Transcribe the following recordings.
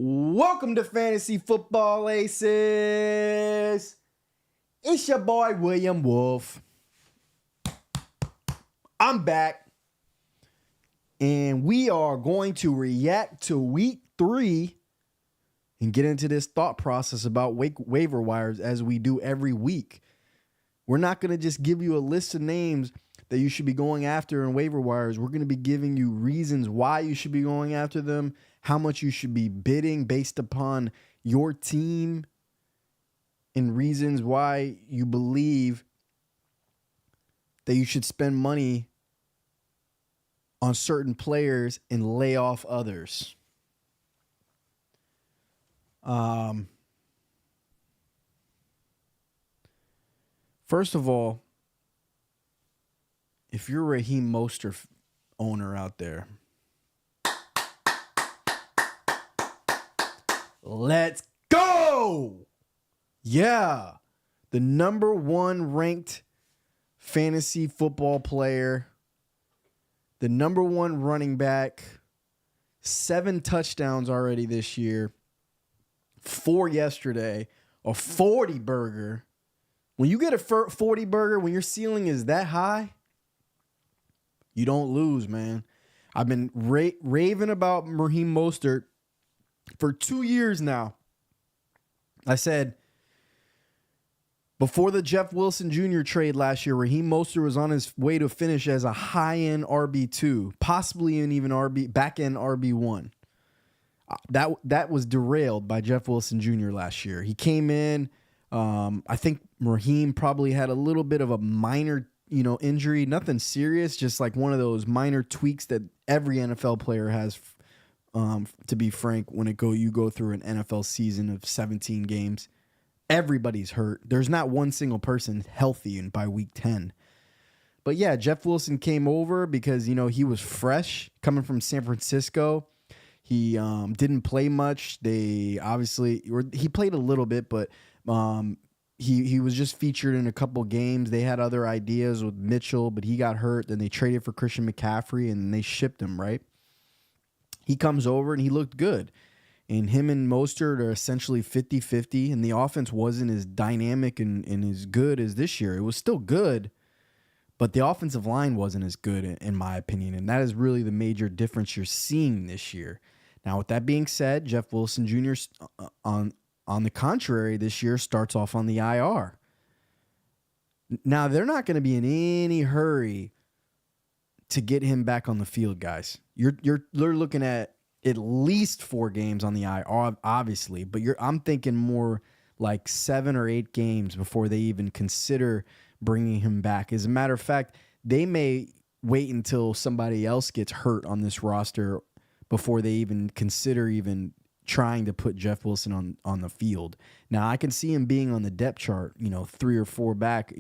Welcome to Fantasy Football Aces. It's your boy, William Wolf. I'm back. And we are going to react to week 3 and get into this thought process about waiver wires as we do every week. We're not going to just give you a list of names that you should be going after in waiver wires. We're going to be giving you reasons why you should be going after them, how much you should be bidding based upon your team, and reasons why you believe that you should spend money on certain players and lay off others. First of all, if you're a Raheem Mostert owner out there, let's go! Yeah, the number 1 ranked fantasy football player, the number 1 running back, 7 touchdowns already this year, 4 yesterday, a 40 burger. When you get a 40 burger, when your ceiling is that high, you don't lose, man. I've been raving about Raheem Mostert for 2 years now. I said, before the Jeff Wilson Jr. trade last year, Raheem Mostert was on his way to finish as a high-end RB2, possibly an even back-end RB1. That was derailed by Jeff Wilson Jr. last year. He came in. I think Raheem probably had a little bit of a minor, injury, nothing serious, just like one of those minor tweaks that every NFL player has. To be frank, when you go through an NFL season of 17 games, everybody's hurt. There's not one single person healthy by week 10. But yeah, Jeff Wilson came over because, he was fresh coming from San Francisco. He didn't play much. He played a little bit, but he was just featured in a couple games. They had other ideas with Mitchell, but he got hurt. Then they traded for Christian McCaffrey, and they shipped him, right? He comes over, and he looked good. And him and Mostert are essentially 50-50, and the offense wasn't as dynamic and as good as this year. It was still good, but the offensive line wasn't as good, in my opinion, and that is really the major difference you're seeing this year. Now, with that being said, Jeff Wilson Jr., on the contrary, this year starts off on the IR. Now, they're not going to be in any hurry to get him back on the field, guys. You're looking at least 4 games on the IR, obviously, but I'm thinking more like 7 or 8 games before they even consider bringing him back. As a matter of fact, they may wait until somebody else gets hurt on this roster before they even consider trying to put Jeff Wilson on the field. Now, I can see him being on the depth chart, 3 or 4 back,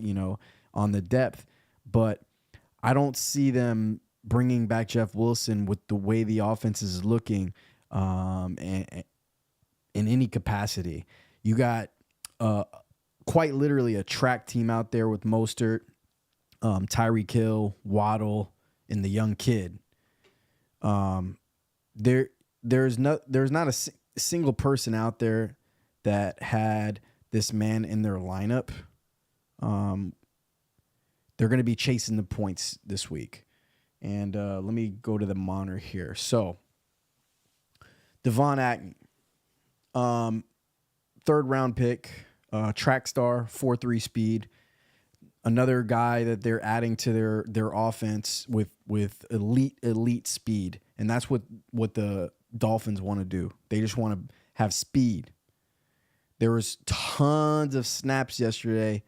on the depth, but I don't see them bringing back Jeff Wilson with the way the offense is looking in any capacity. You got quite literally a track team out there with Mostert, Tyreek Hill, Waddle, and the young kid. There's not a single person out there that had this man in their lineup. They're going to be chasing the points this week. And let me go to the monitor here. So, Devon Achane, 3rd-round pick, track star, 4.3 speed. Another guy that they're adding to their offense with elite speed. And that's what the Dolphins want to do. They just want to have speed. There was tons of snaps yesterday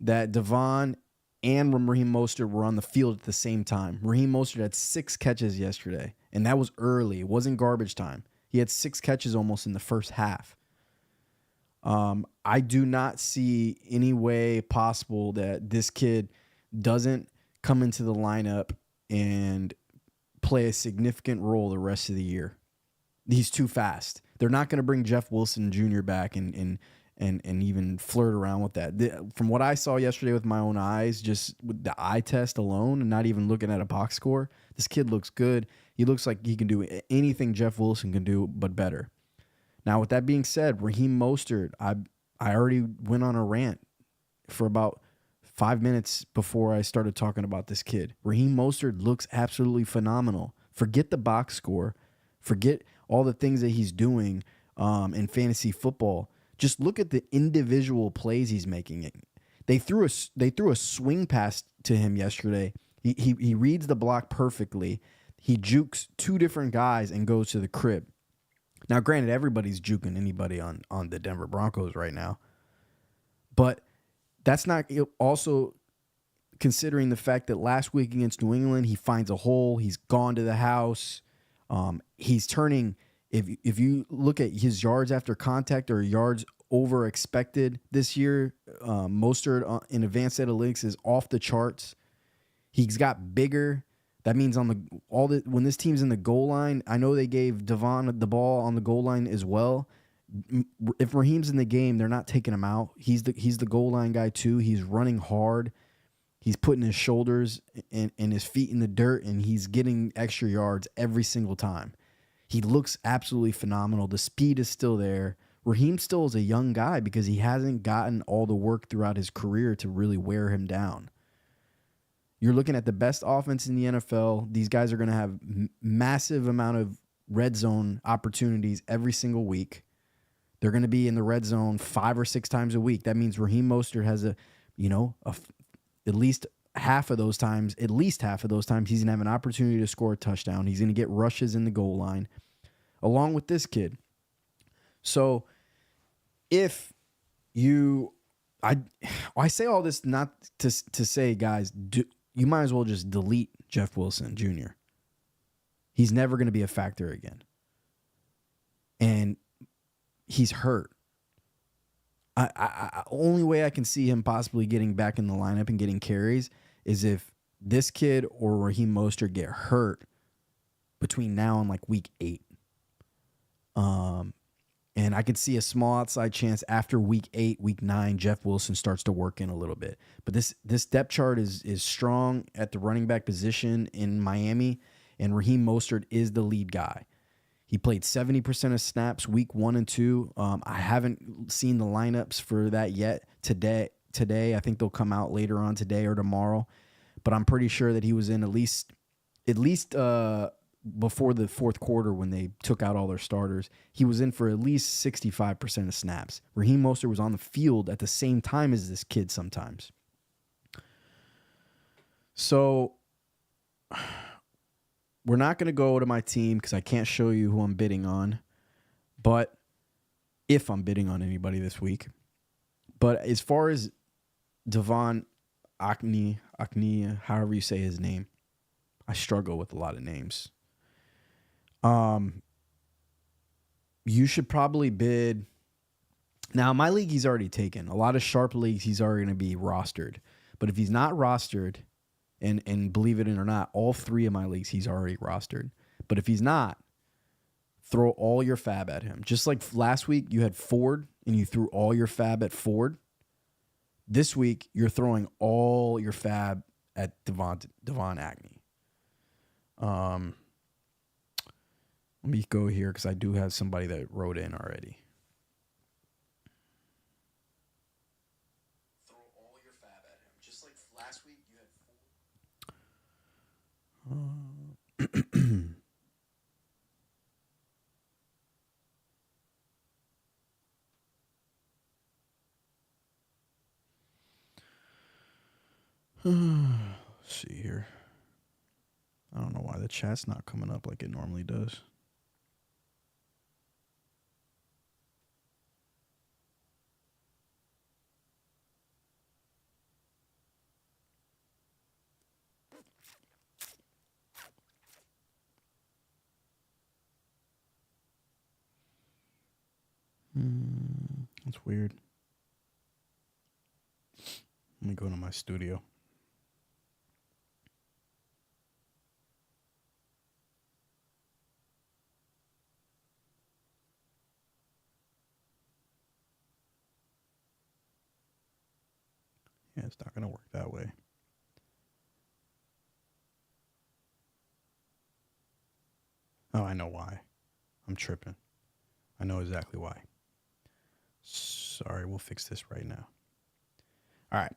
that Devon and Raheem Mostert were on the field at the same time. Raheem Mostert had 6 catches yesterday, and that was early. It wasn't garbage time. He had 6 catches almost in the first half. I do not see any way possible that this kid doesn't come into the lineup and play a significant role the rest of the year. He's too fast. They're not going to bring Jeff Wilson Jr. back and even flirt around with that. From what I saw yesterday with my own eyes, just with the eye test alone and not even looking at a box score, this kid looks good. He looks like he can do anything Jeff Wilson can do, but better. Now, with that being said, Raheem Mostert, I already went on a rant for about 5 minutes before I started talking about this kid. Raheem Mostert looks absolutely phenomenal. Forget the box score. Forget all the things that he's doing in fantasy football. Just look at the individual plays he's making. They threw a swing pass to him yesterday. He reads the block perfectly. He jukes two different guys and goes to the crib. Now, granted, everybody's juking anybody on the Denver Broncos right now. But that's not also considering the fact that last week against New England, he finds a hole. He's gone to the house. He's turning, if you look at his yards after contact or yards over expected this year, Mostert in advanced analytics is off the charts. He's got bigger. That means when this team's in the goal line, I know they gave Devon the ball on the goal line as well. If Raheem's in the game, they're not taking him out. He's the goal line guy too. He's running hard. He's putting his shoulders and his feet in the dirt, and he's getting extra yards every single time. He looks absolutely phenomenal. The speed is still there. Raheem still is a young guy because he hasn't gotten all the work throughout his career to really wear him down. You're looking at the best offense in the NFL. These guys are going to have massive amount of red zone opportunities every single week. They're going to be in the red zone 5 or 6 times a week. That means Raheem Mostert has at least half of those times, he's going to have an opportunity to score a touchdown. He's going to get rushes in the goal line along with this kid. So if I say all this not to say, guys, you might as well just delete Jeff Wilson Jr. He's never going to be a factor again. And he's hurt. Only way I can see him possibly getting back in the lineup and getting carries is if this kid or Raheem Mostert get hurt between now and like week 8. And I could see a small outside chance after week 8, week 9, Jeff Wilson starts to work in a little bit. But this depth chart is strong at the running back position in Miami, and Raheem Mostert is the lead guy. He played 70% of snaps week 1 and 2. I haven't seen the lineups for that yet today. I think they'll come out later on today or tomorrow. But I'm pretty sure that he was in at least before the fourth quarter when they took out all their starters. He was in for at least 65% of snaps. Raheem Mostert was on the field at the same time as this kid sometimes. So we're not going to go to my team because I can't show you who I'm bidding on. But if I'm bidding on anybody this week. But as far as Devon Achane, however you say his name, I struggle with a lot of names. You should probably bid. Now, my league, he's already taken. A lot of sharp leagues, he's already going to be rostered. But if he's not rostered, and believe it or not, all 3 of my leagues, he's already rostered. But if he's not, throw all your fab at him. Just like last week, you had Ford, and you threw all your fab at Ford. This week, you're throwing all your fab at Devon Achane. Let me go here because I do have somebody that wrote in already. Throw all your fab at him. Just like last week, you had Let's see here. I don't know why the chat's not coming up like it normally does. That's weird. Let me go to my studio. Yeah, it's not going to work that way. Oh, I know why. I'm tripping. I know exactly why. Sorry, we'll fix this right now. All right.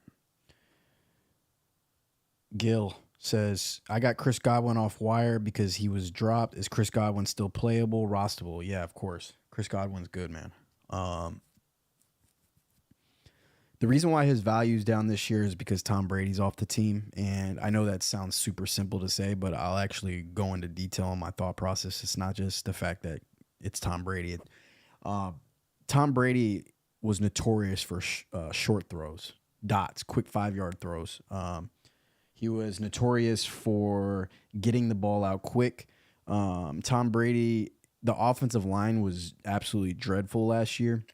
Gil says, I got Chris Godwin off wire because he was dropped. Is Chris Godwin still playable, rosterable? Yeah, of course. Chris Godwin's good, man. The reason why his value's down this year is because Tom Brady's off the team. And I know that sounds super simple to say, but I'll actually go into detail on my thought process. It's not just the fact that it's Tom Brady. Tom Brady was notorious for short throws, dots, quick 5-yard throws. He was notorious for getting the ball out quick. Tom Brady, the offensive line was absolutely dreadful last year.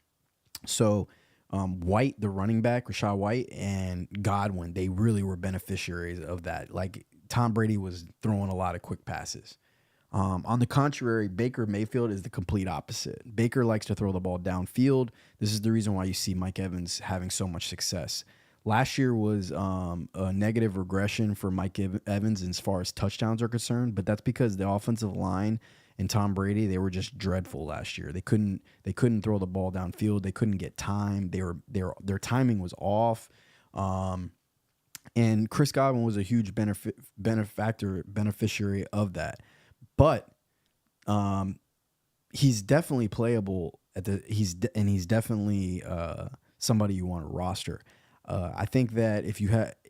So White, the running back, Rashad White, and Godwin, they really were beneficiaries of that. Like, Tom Brady was throwing a lot of quick passes. On the contrary, Baker Mayfield is the complete opposite. Baker likes to throw the ball downfield. This is the reason why you see Mike Evans having so much success. Last year was a negative regression for Mike Evans as far as touchdowns are concerned, but that's because the offensive line and Tom Brady, they were just dreadful last year. They couldn't throw the ball downfield. They couldn't get time. Their timing was off. And Chris Godwin was a huge beneficiary of that. But he's definitely playable he's definitely somebody you want to roster. I think that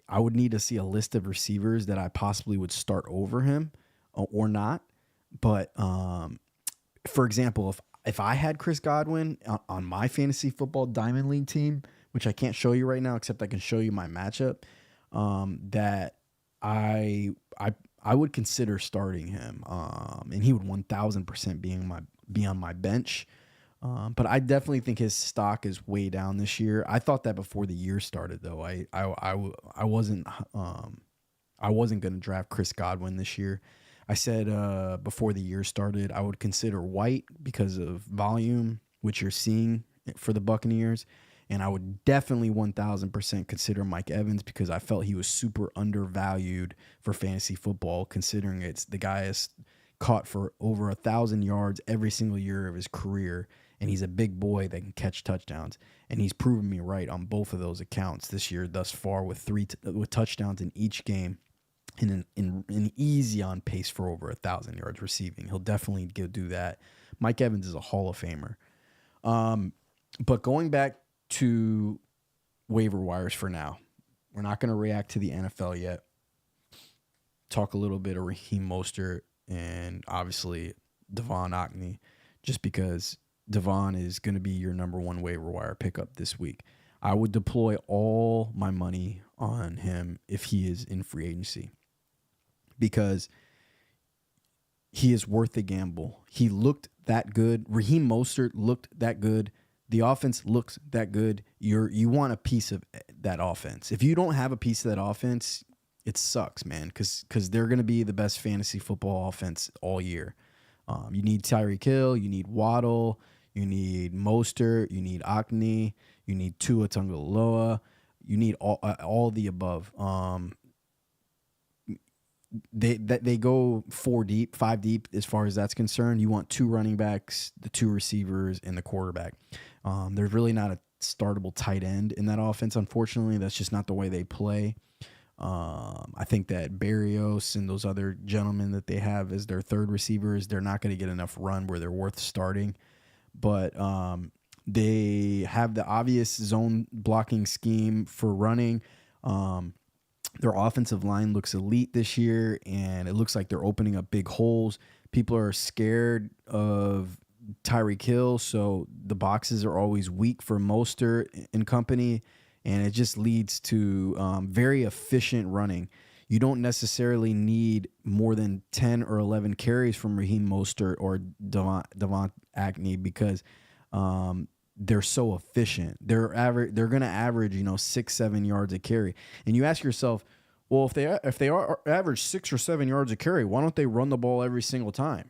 I would need to see a list of receivers that I possibly would start over him or not. But for example, if I had Chris Godwin on my fantasy football Diamond League team, which I can't show you right now, except I can show you my matchup, that I would consider starting him, and he would 1,000% be on my bench. But I definitely think his stock is way down this year. I thought that before the year started, though. I wasn't going to draft Chris Godwin this year. I said before the year started, I would consider White because of volume, which you're seeing for the Buccaneers. And I would definitely 1,000% consider Mike Evans because I felt he was super undervalued for fantasy football, considering the guy is caught for over 1,000 yards every single year of his career. And he's a big boy that can catch touchdowns. And he's proven me right on both of those accounts this year thus far with with touchdowns in each game. And an easy on pace for over 1,000 yards receiving. He'll definitely do that. Mike Evans is a Hall of Famer. But going back to waiver wires for now, we're not going to react to the NFL yet. Talk a little bit of Raheem Mostert and obviously Devon Achane, just because Devon is going to be your number one waiver wire pickup this week. I would deploy all my money on him if he is in free agency, because he is worth the gamble. He looked that good. Raheem Mostert looked that good. The offense looks that good. You want a piece of that offense. If you don't have a piece of that offense, it sucks, man, because they're going to be the best fantasy football offense all year. You need Tyreek Hill. You need Waddle. You need Mostert. You need Achane. You need Tua Tagovailoa. You need all the above. They go 5 deep as far as that's concerned. You want 2 running backs, the 2 receivers, and the quarterback. There's really not a startable tight end in that offense, unfortunately. That's just not the way they play. I think that Berrios and those other gentlemen that they have as their third receivers, they're not going to get enough run where they're worth starting. But they have the obvious zone blocking scheme for running. Their offensive line looks elite this year, and it looks like they're opening up big holes. People are scared of Tyreek Hill, so the boxes are always weak for Mostert and company, and it just leads to very efficient running. You don't necessarily need more than 10 or 11 carries from Raheem Mostert or Devon Achane because they're so efficient. They're going to average 6-7 yards a carry. And you ask yourself, well, if they average 6 or 7 yards a carry, why don't they run the ball every single time?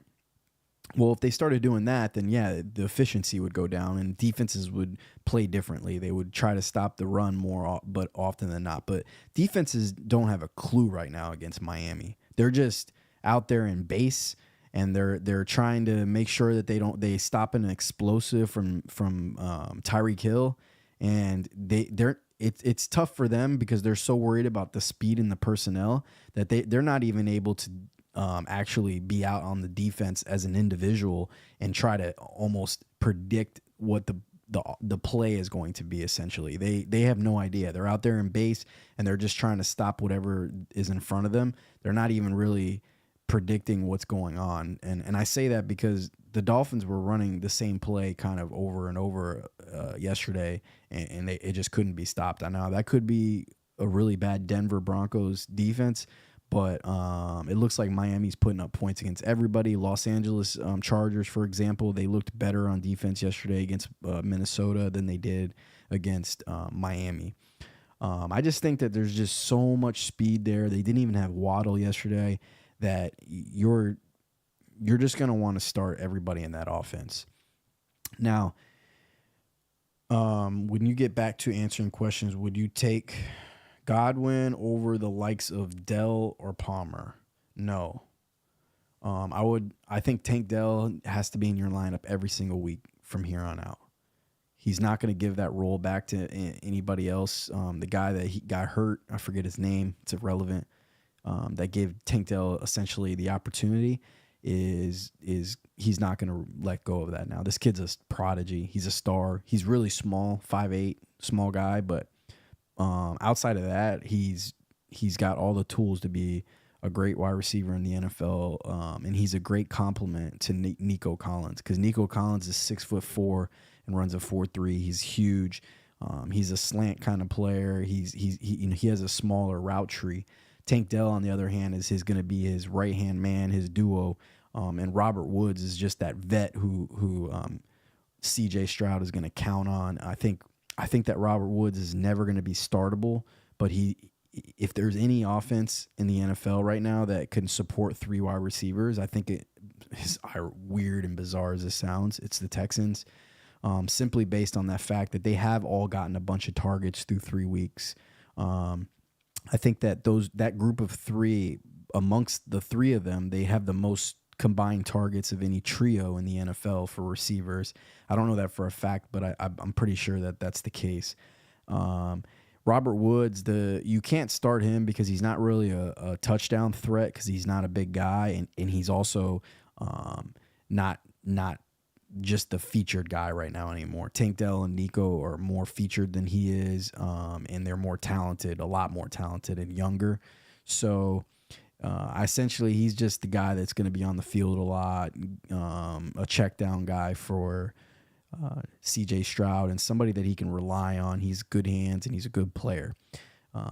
Well, if they started doing that, then yeah, the efficiency would go down and defenses would play differently. They would try to stop the run more, but often than not. But defenses don't have a clue right now against Miami. They're just out there in base, and they're trying to make sure that they stop an explosive from Tyreek Hill, and it's tough for them because they're so worried about the speed and the personnel that they're not even able to actually be out on the defense as an individual and try to almost predict what the play is going to be. Essentially, they have no idea. They're out there in base and they're just trying to stop whatever is in front of them. They're not even really predicting what's going on. And I say that because the Dolphins were running the same play kind of over and over yesterday, and it just couldn't be stopped. I know that could be a really bad Denver Broncos defense, but it looks like Miami's putting up points against everybody. Los Angeles Chargers, for example, they looked better on defense yesterday against Minnesota than they did against Miami. I just think that there's just so much speed there. They didn't even have Waddle yesterday, that you're just going to want to start everybody in that offense. Now, when you get back to answering questions, would you take Godwin over the likes of Dell or Palmer? No. I think Tank Dell has to be in your lineup every single week from here on out. He's not going to give that role back to anybody else. The guy that he got hurt, I forget his name, it's irrelevant, that gave Tank Dell essentially the opportunity is he's not going to let go of that now. This kid's a prodigy. He's a star. He's really small, 5'8", small guy, but outside of that, he's got all the tools to be a great wide receiver in the NFL, and he's a great complement to Nico Collins, because Nico Collins is 6'4" and runs a 4.3. He's huge. He's a slant kind of player. He has a smaller route tree. Tank Dell, on the other hand, is going to be his right hand man, his duo, and Robert Woods is just that vet who C.J. Stroud is going to count on. I think that Robert Woods is never going to be startable, but if there's any offense in the NFL right now that can support 3 wide receivers, I think as weird and bizarre as this sounds, it's the Texans, simply based on that fact that they have all gotten a bunch of targets through 3 weeks. I think that that group of 3, amongst the 3 of them, they have the most combined targets of any trio in the NFL for receivers. I don't know that for a fact, but I'm pretty sure that that's the case. Robert Woods, you can't start him because he's not really a touchdown threat, because he's not a big guy, and he's also not just the featured guy right now anymore. Tank Dell and Nico are more featured than he is, and they're more talented, a lot more talented and younger. So essentially, he's just the guy that's going to be on the field a lot, a check down guy for C.J. Stroud, and somebody that he can rely on. He's good hands and he's a good player.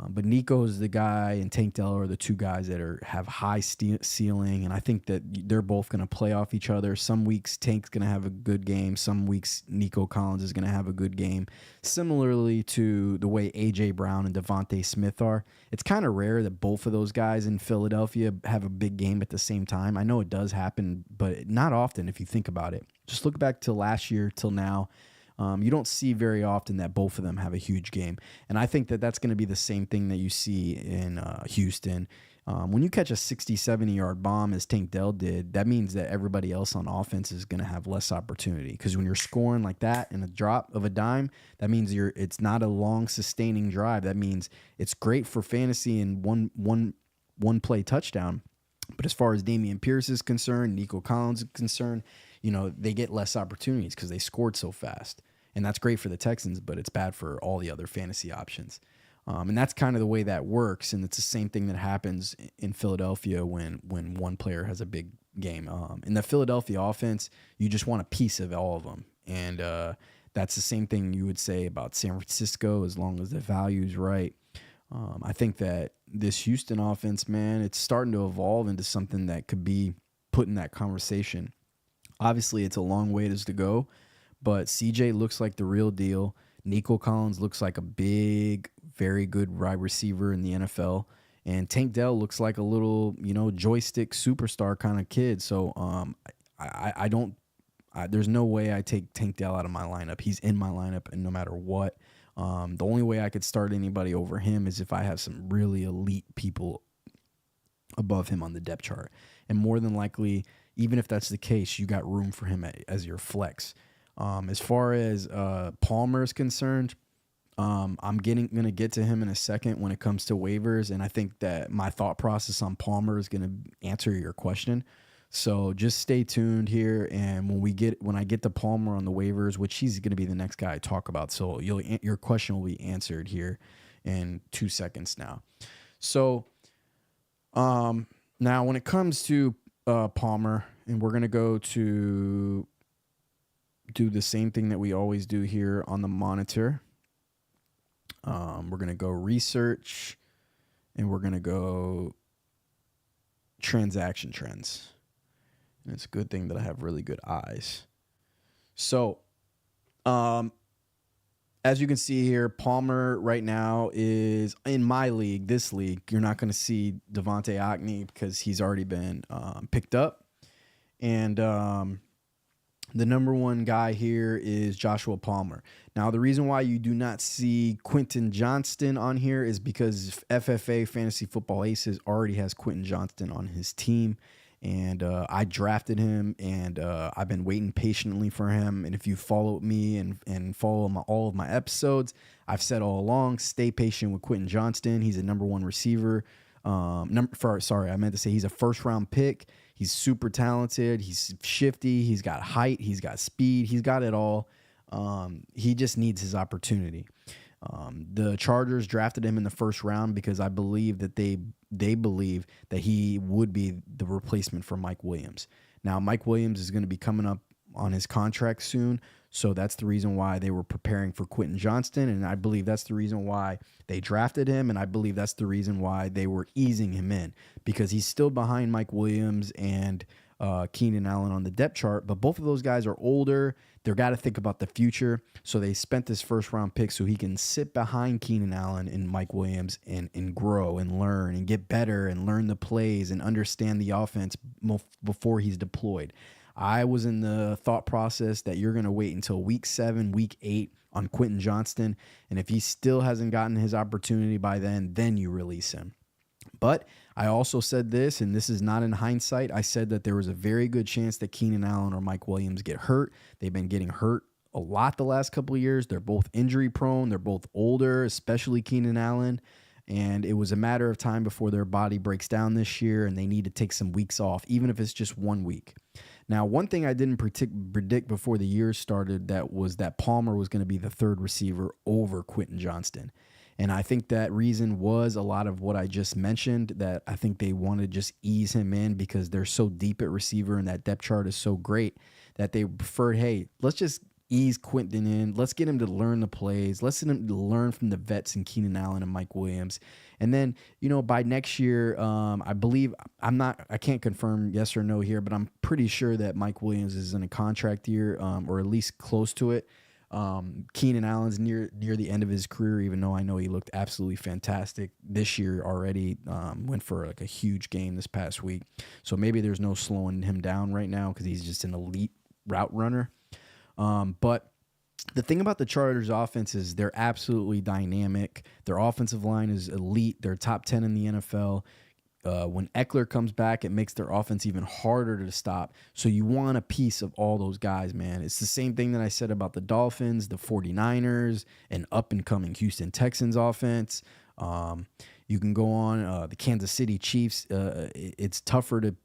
But Nico is the guy, and Tank Dell are the 2 guys that have high ceiling, and I think that they're both going to play off each other. Some weeks Tank's going to have a good game. Some weeks Nico Collins is going to have a good game. Similarly to the way A.J. Brown and Devontae Smith are. It's kind of rare that both of those guys in Philadelphia have a big game at the same time. I know it does happen, but not often if you think about it. Just look back to last year till now. You don't see very often that both of them have a huge game. And I think that that's going to be the same thing that you see in Houston. When you catch a 60, 70-yard bomb, as Tank Dell did, that means that everybody else on offense is going to have less opportunity. Because when you're scoring like that in a drop of a dime, that means it's not a long, sustaining drive. That means it's great for fantasy and one play touchdown. But as far as Dameon Pierce is concerned, Nico Collins is concerned, they get less opportunities because they scored so fast. And that's great for the Texans, but it's bad for all the other fantasy options. And that's kind of the way that works. And it's the same thing that happens in Philadelphia when one player has a big game. In the Philadelphia offense, you just want a piece of all of them. And that's the same thing you would say about San Francisco, as long as the value is right. I think that this Houston offense, man, it's starting to evolve into something that could be put in that conversation. Obviously, it's a long ways to go, but CJ looks like the real deal. Nico Collins looks like a big, very good wide receiver in the NFL. And Tank Dell looks like a little, joystick superstar kind of kid. So there's no way I take Tank Dell out of my lineup. He's in my lineup, and no matter what. The only way I could start anybody over him is if I have some really elite people above him on the depth chart. And more than likely, even if that's the case, you got room for him as your flex. As far as Palmer is concerned, I'm gonna get to him in a second when it comes to waivers, and I think that my thought process on Palmer is gonna answer your question. So just stay tuned here, and when I get to Palmer on the waivers, which he's gonna be the next guy I talk about, so your question will be answered here in 2 seconds now. So now when it comes to Palmer, and we're gonna go to do the same thing that we always do here on the monitor. We're going to go research, and we're going to go transaction trends. And it's a good thing that I have really good eyes. So, as you can see here, Palmer right now is in my league, this league. You're not going to see Devontae Ockney because he's already been picked up. And the number one guy here is Joshua Palmer. Now, the reason why you do not see Quentin Johnston on here is because FFA Fantasy Football Aces already has Quentin Johnston on his team. And I drafted him, and I've been waiting patiently for him. And if you follow me and follow all of my episodes, I've said all along, stay patient with Quentin Johnston. He's a number one receiver. I meant to say he's a first-round pick. He's super talented. He's shifty. He's got height. He's got speed. He's got it all. He just needs his opportunity. The Chargers drafted him in the first round because I believe that they believe that he would be the replacement for Mike Williams. Now, Mike Williams is going to be coming up on his contract soon, so that's the reason why they were preparing for Quentin Johnston, and I believe that's the reason why they drafted him, and I believe that's the reason why they were easing him in, because he's still behind Mike Williams and Keenan Allen on the depth chart, but both of those guys are older. They've got to think about the future, so they spent this first-round pick so he can sit behind Keenan Allen and Mike Williams and grow and learn and get better and learn the plays and understand the offense before he's deployed. I was in the thought process that you're going to wait until week 7, week 8 on Quentin Johnston, and if he still hasn't gotten his opportunity by then you release him. But I also said this, and this is not in hindsight. I said that there was a very good chance that Keenan Allen or Mike Williams get hurt. They've been getting hurt a lot the last couple of years. They're both injury prone. They're both older, especially Keenan Allen. And it was a matter of time before their body breaks down this year, and they need to take some weeks off, even if it's just 1 week. Now, one thing I didn't predict before the year started was that Palmer was going to be the third receiver over Quentin Johnston. And I think that reason was a lot of what I just mentioned, that I think they want to just ease him in because they're so deep at receiver and that depth chart is so great that they preferred, hey, let's just ease Quentin in. Let's get him to learn the plays. Let's get him to learn from the vets in Keenan Allen and Mike Williams. And then, by next year, I believe I can't confirm yes or no here, but I'm pretty sure that Mike Williams is in a contract year, or at least close to it. Keenan Allen's near the end of his career, even though I know he looked absolutely fantastic this year already. Went for like a huge game this past week. So maybe there's no slowing him down right now because he's just an elite route runner. But the thing about the Chargers offense is they're absolutely dynamic. Their offensive line is elite. They're top 10 in the NFL. When Eckler comes back, it makes their offense even harder to stop. So you want a piece of all those guys, man. It's the same thing that I said about the Dolphins, the 49ers, and up-and-coming Houston Texans offense. You can go on the Kansas City Chiefs. It's tougher to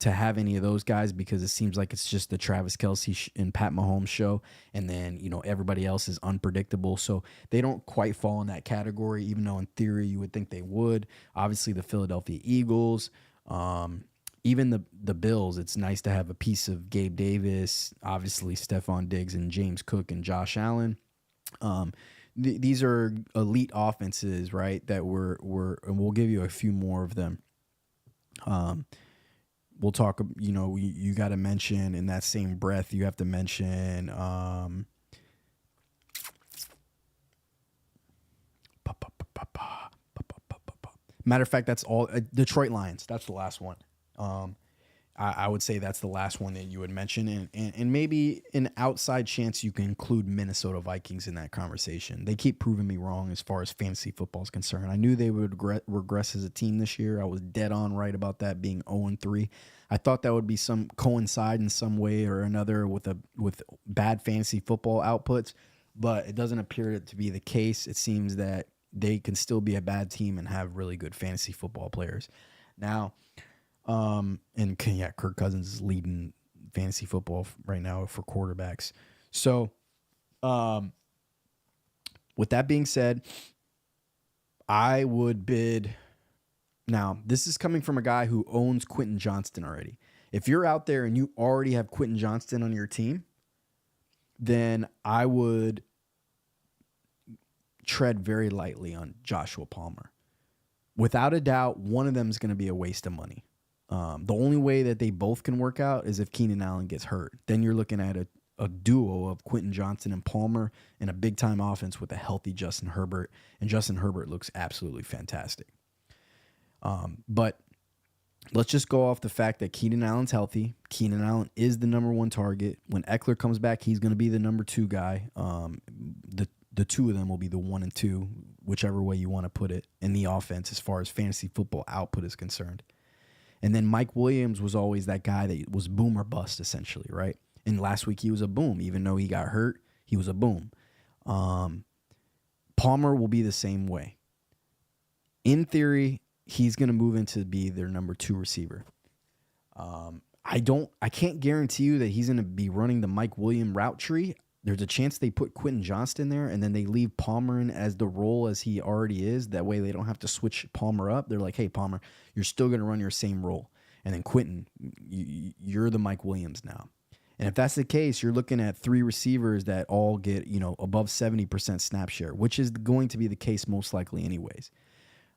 have any of those guys because it seems like it's just the Travis Kelce and Pat Mahomes show. And then, everybody else is unpredictable. So they don't quite fall in that category, even though in theory you would think they would. Obviously the Philadelphia Eagles, even the Bills, it's nice to have a piece of Gabe Davis, obviously Stephon Diggs and James Cook and Josh Allen. These are elite offenses, right? That and we'll give you a few more of them. We'll talk, you got to mention in that same breath, you have to mention matter of fact, that's all Detroit Lions. That's the last one. I would say that's the last one that you would mention. And maybe an outside chance you can include Minnesota Vikings in that conversation. They keep proving me wrong as far as fantasy football is concerned. I knew they would regress as a team this year. I was dead on right about that being 0-3. I thought that would be some coincide in some way or another with bad fantasy football outputs, but it doesn't appear to be the case. It seems that they can still be a bad team and have really good fantasy football players. Now, Kirk Cousins is leading fantasy football right now for quarterbacks. So, with that being said, I would bid. Now, this is coming from a guy who owns Quentin Johnston already. If you're out there and you already have Quentin Johnston on your team, then I would tread very lightly on Joshua Palmer. Without a doubt, one of them is going to be a waste of money. The only way that they both can work out is if Keenan Allen gets hurt. Then you're looking at a duo of Quentin Johnston and Palmer in a big-time offense with a healthy Justin Herbert. And Justin Herbert looks absolutely fantastic. But let's just go off the fact that Keenan Allen's healthy. Keenan Allen is the number one target. When Eckler comes back, he's going to be the number two guy. The two of them will be the 1 and 2, whichever way you want to put it, in the offense as far as fantasy football output is concerned. And then Mike Williams was always that guy that was boom or bust, essentially, right? And last week he was a boom. Even though he got hurt, he was a boom. Palmer will be the same way. In theory, he's going to move into be their number 2 receiver. I can't guarantee you that he's going to be running the Mike Williams route tree. There's a chance they put Quentin Johnston there and then they leave Palmer in as the role as he already is. That way they don't have to switch Palmer up. They're like, hey, Palmer, you're still going to run your same role. And then Quentin, you're the Mike Williams now. And if that's the case, you're looking at 3 receivers that all get, above 70% snap share, which is going to be the case most likely anyways.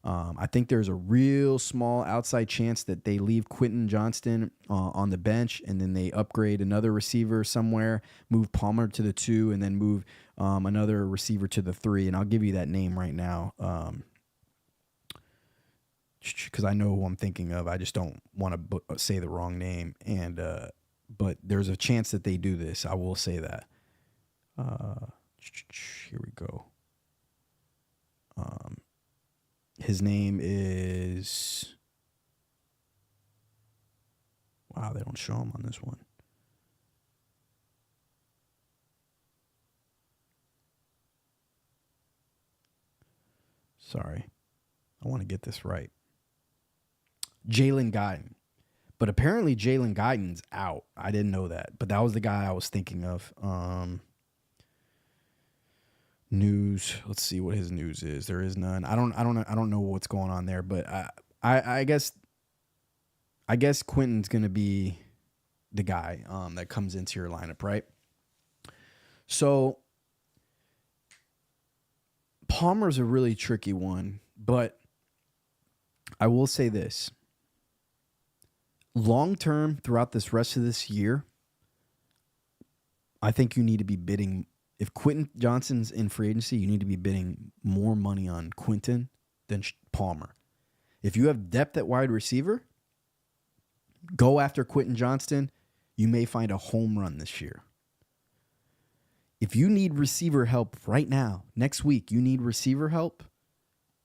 I think there's a real small outside chance that they leave Quentin Johnston on the bench and then they upgrade another receiver somewhere, move Palmer to the 2, and then move another receiver to the 3. And I'll give you that name right now because I know who I'm thinking of. I just don't want to say the wrong name. And but there's a chance that they do this. I will say that. Here we go. His name is... Wow, they don't show him on this one. Sorry. I want to get this right. Jalen Guyton. But apparently Jalen Guyton's out. I didn't know that. But that was the guy I was thinking of. News. Let's see what his news is. There is none. I don't know what's going on there, but I guess Quentin's gonna be the guy that comes into your lineup, right? So Palmer's a really tricky one, but I will say this. Long term, throughout this rest of this year, I think you need to be bidding. If Quentin Johnston's in free agency, you need to be bidding more money on Quentin than Palmer. If you have depth at wide receiver, go after Quentin Johnston. You may find a home run this year. If you need receiver help right now, next week, you need receiver help,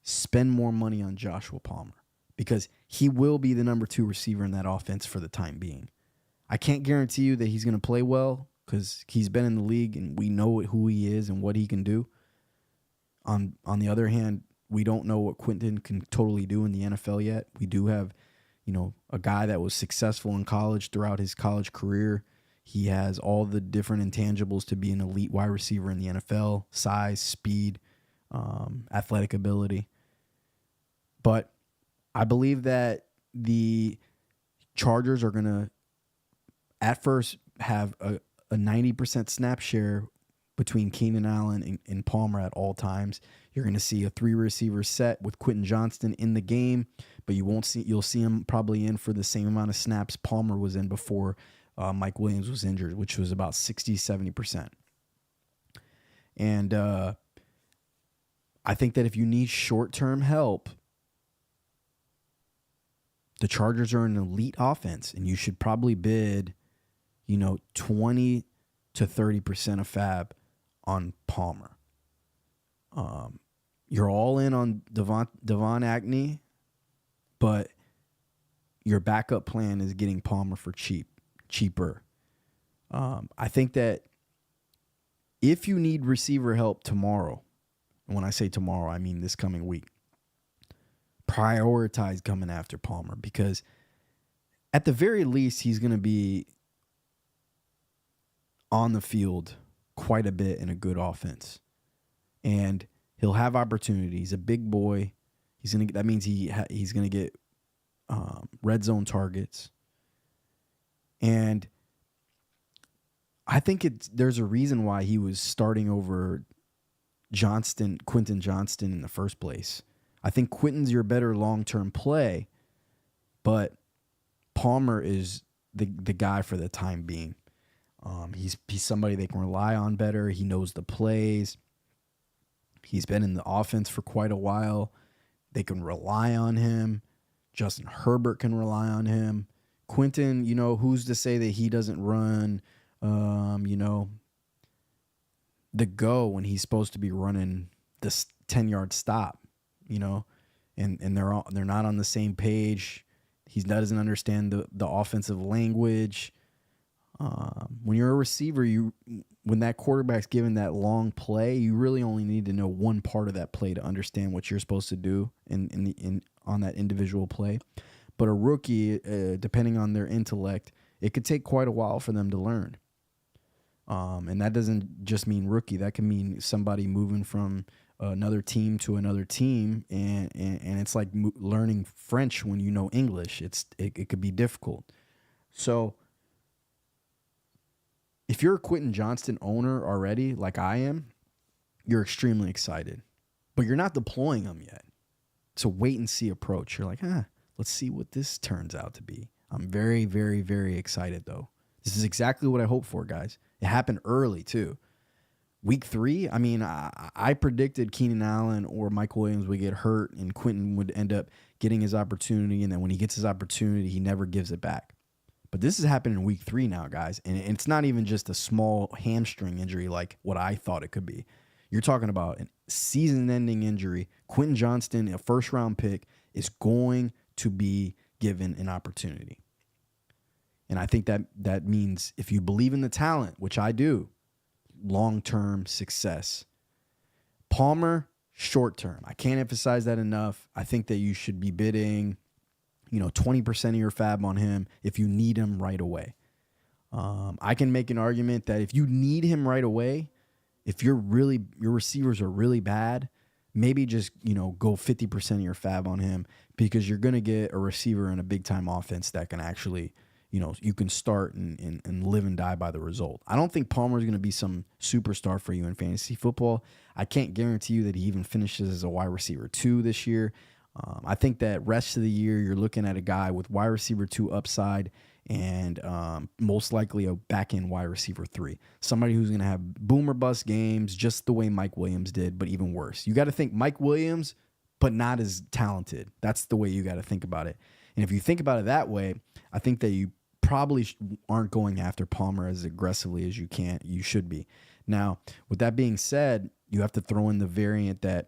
spend more money on Joshua Palmer because he will be the number 2 receiver in that offense for the time being. I can't guarantee you that he's going to play well, because he's been in the league and we know who he is and what he can do. On the other hand, we don't know what Quentin can totally do in the NFL yet. We do have, a guy that was successful in college throughout his college career. He has all the different intangibles to be an elite wide receiver in the NFL: size, speed, athletic ability. But I believe that the Chargers are going to, at first, have a 90% snap share between Keenan Allen and Palmer at all times. You're going to see a 3 receiver set with Quentin Johnston in the game, but you'll see him probably in for the same amount of snaps Palmer was in before Mike Williams was injured, which was about 60-70%. And I think that if you need short-term help, The Chargers are an elite offense, and you should probably bid, 20 to 30% of fab on Palmer. You're all in on Devon Ackney, but your backup plan is getting Palmer for cheaper. I think that if you need receiver help tomorrow, and when I say tomorrow, I mean this coming week, prioritize coming after Palmer, because at the very least, he's going to be on the field quite a bit in a good offense. And he'll have opportunities. He's a big boy. That means he's going to get red zone targets. And I think there's a reason why he was starting over Quentin Johnston in the first place. I think Quentin's your better long-term play, but Palmer is the guy for the time being. He's somebody they can rely on better. He knows the plays. He's been in the offense for quite a while. They can rely on him. Justin Herbert can rely on him. Quentin, who's to say that he doesn't run, the go when he's supposed to be running this 10-yard stop, and they're not on the same page. He doesn't understand the offensive language. When you're a receiver, when that quarterback's given that long play, you really only need to know one part of that play to understand what you're supposed to do on that individual play. But a rookie, depending on their intellect, it could take quite a while for them to learn. And that doesn't just mean rookie. That can mean somebody moving from another team to another team, and it's like learning French when you know English. It could be difficult. So if you're a Quentin Johnston owner already, like I am, you're extremely excited, but you're not deploying them yet. It's a wait and see approach. You're like, let's see what this turns out to be. I'm very, very, very excited though. This is exactly what I hoped for, guys. It happened early too. Week 3, I mean, I predicted Keenan Allen or Mike Williams would get hurt and Quentin would end up getting his opportunity, and then when he gets his opportunity, he never gives it back. But this is happening in week 3 now, guys, and it's not even just a small hamstring injury like what I thought it could be. You're talking about a season-ending injury. Quentin Johnston, a first-round pick, is going to be given an opportunity. And I think that means if you believe in the talent, which I do, long-term success. Palmer, short-term. I can't emphasize that enough. I think that you should be bidding 20% of your fab on him if you need him right away. I can make an argument that if you need him right away, if your receivers are really bad, maybe just, go 50% of your fab on him, because you're going to get a receiver in a big time offense that can actually, you can start and live and die by the result. I don't think Palmer is going to be some superstar for you in fantasy football. I can't guarantee you that he even finishes as a wide receiver 2 this year. I think that rest of the year, you're looking at a guy with wide receiver 2 upside and most likely a back-end wide receiver 3. Somebody who's going to have boom or bust games just the way Mike Williams did, but even worse. You got to think Mike Williams, but not as talented. That's the way you got to think about it. And if you think about it that way, I think that you probably aren't going after Palmer as aggressively as you should be. Now, with that being said, you have to throw in the variant that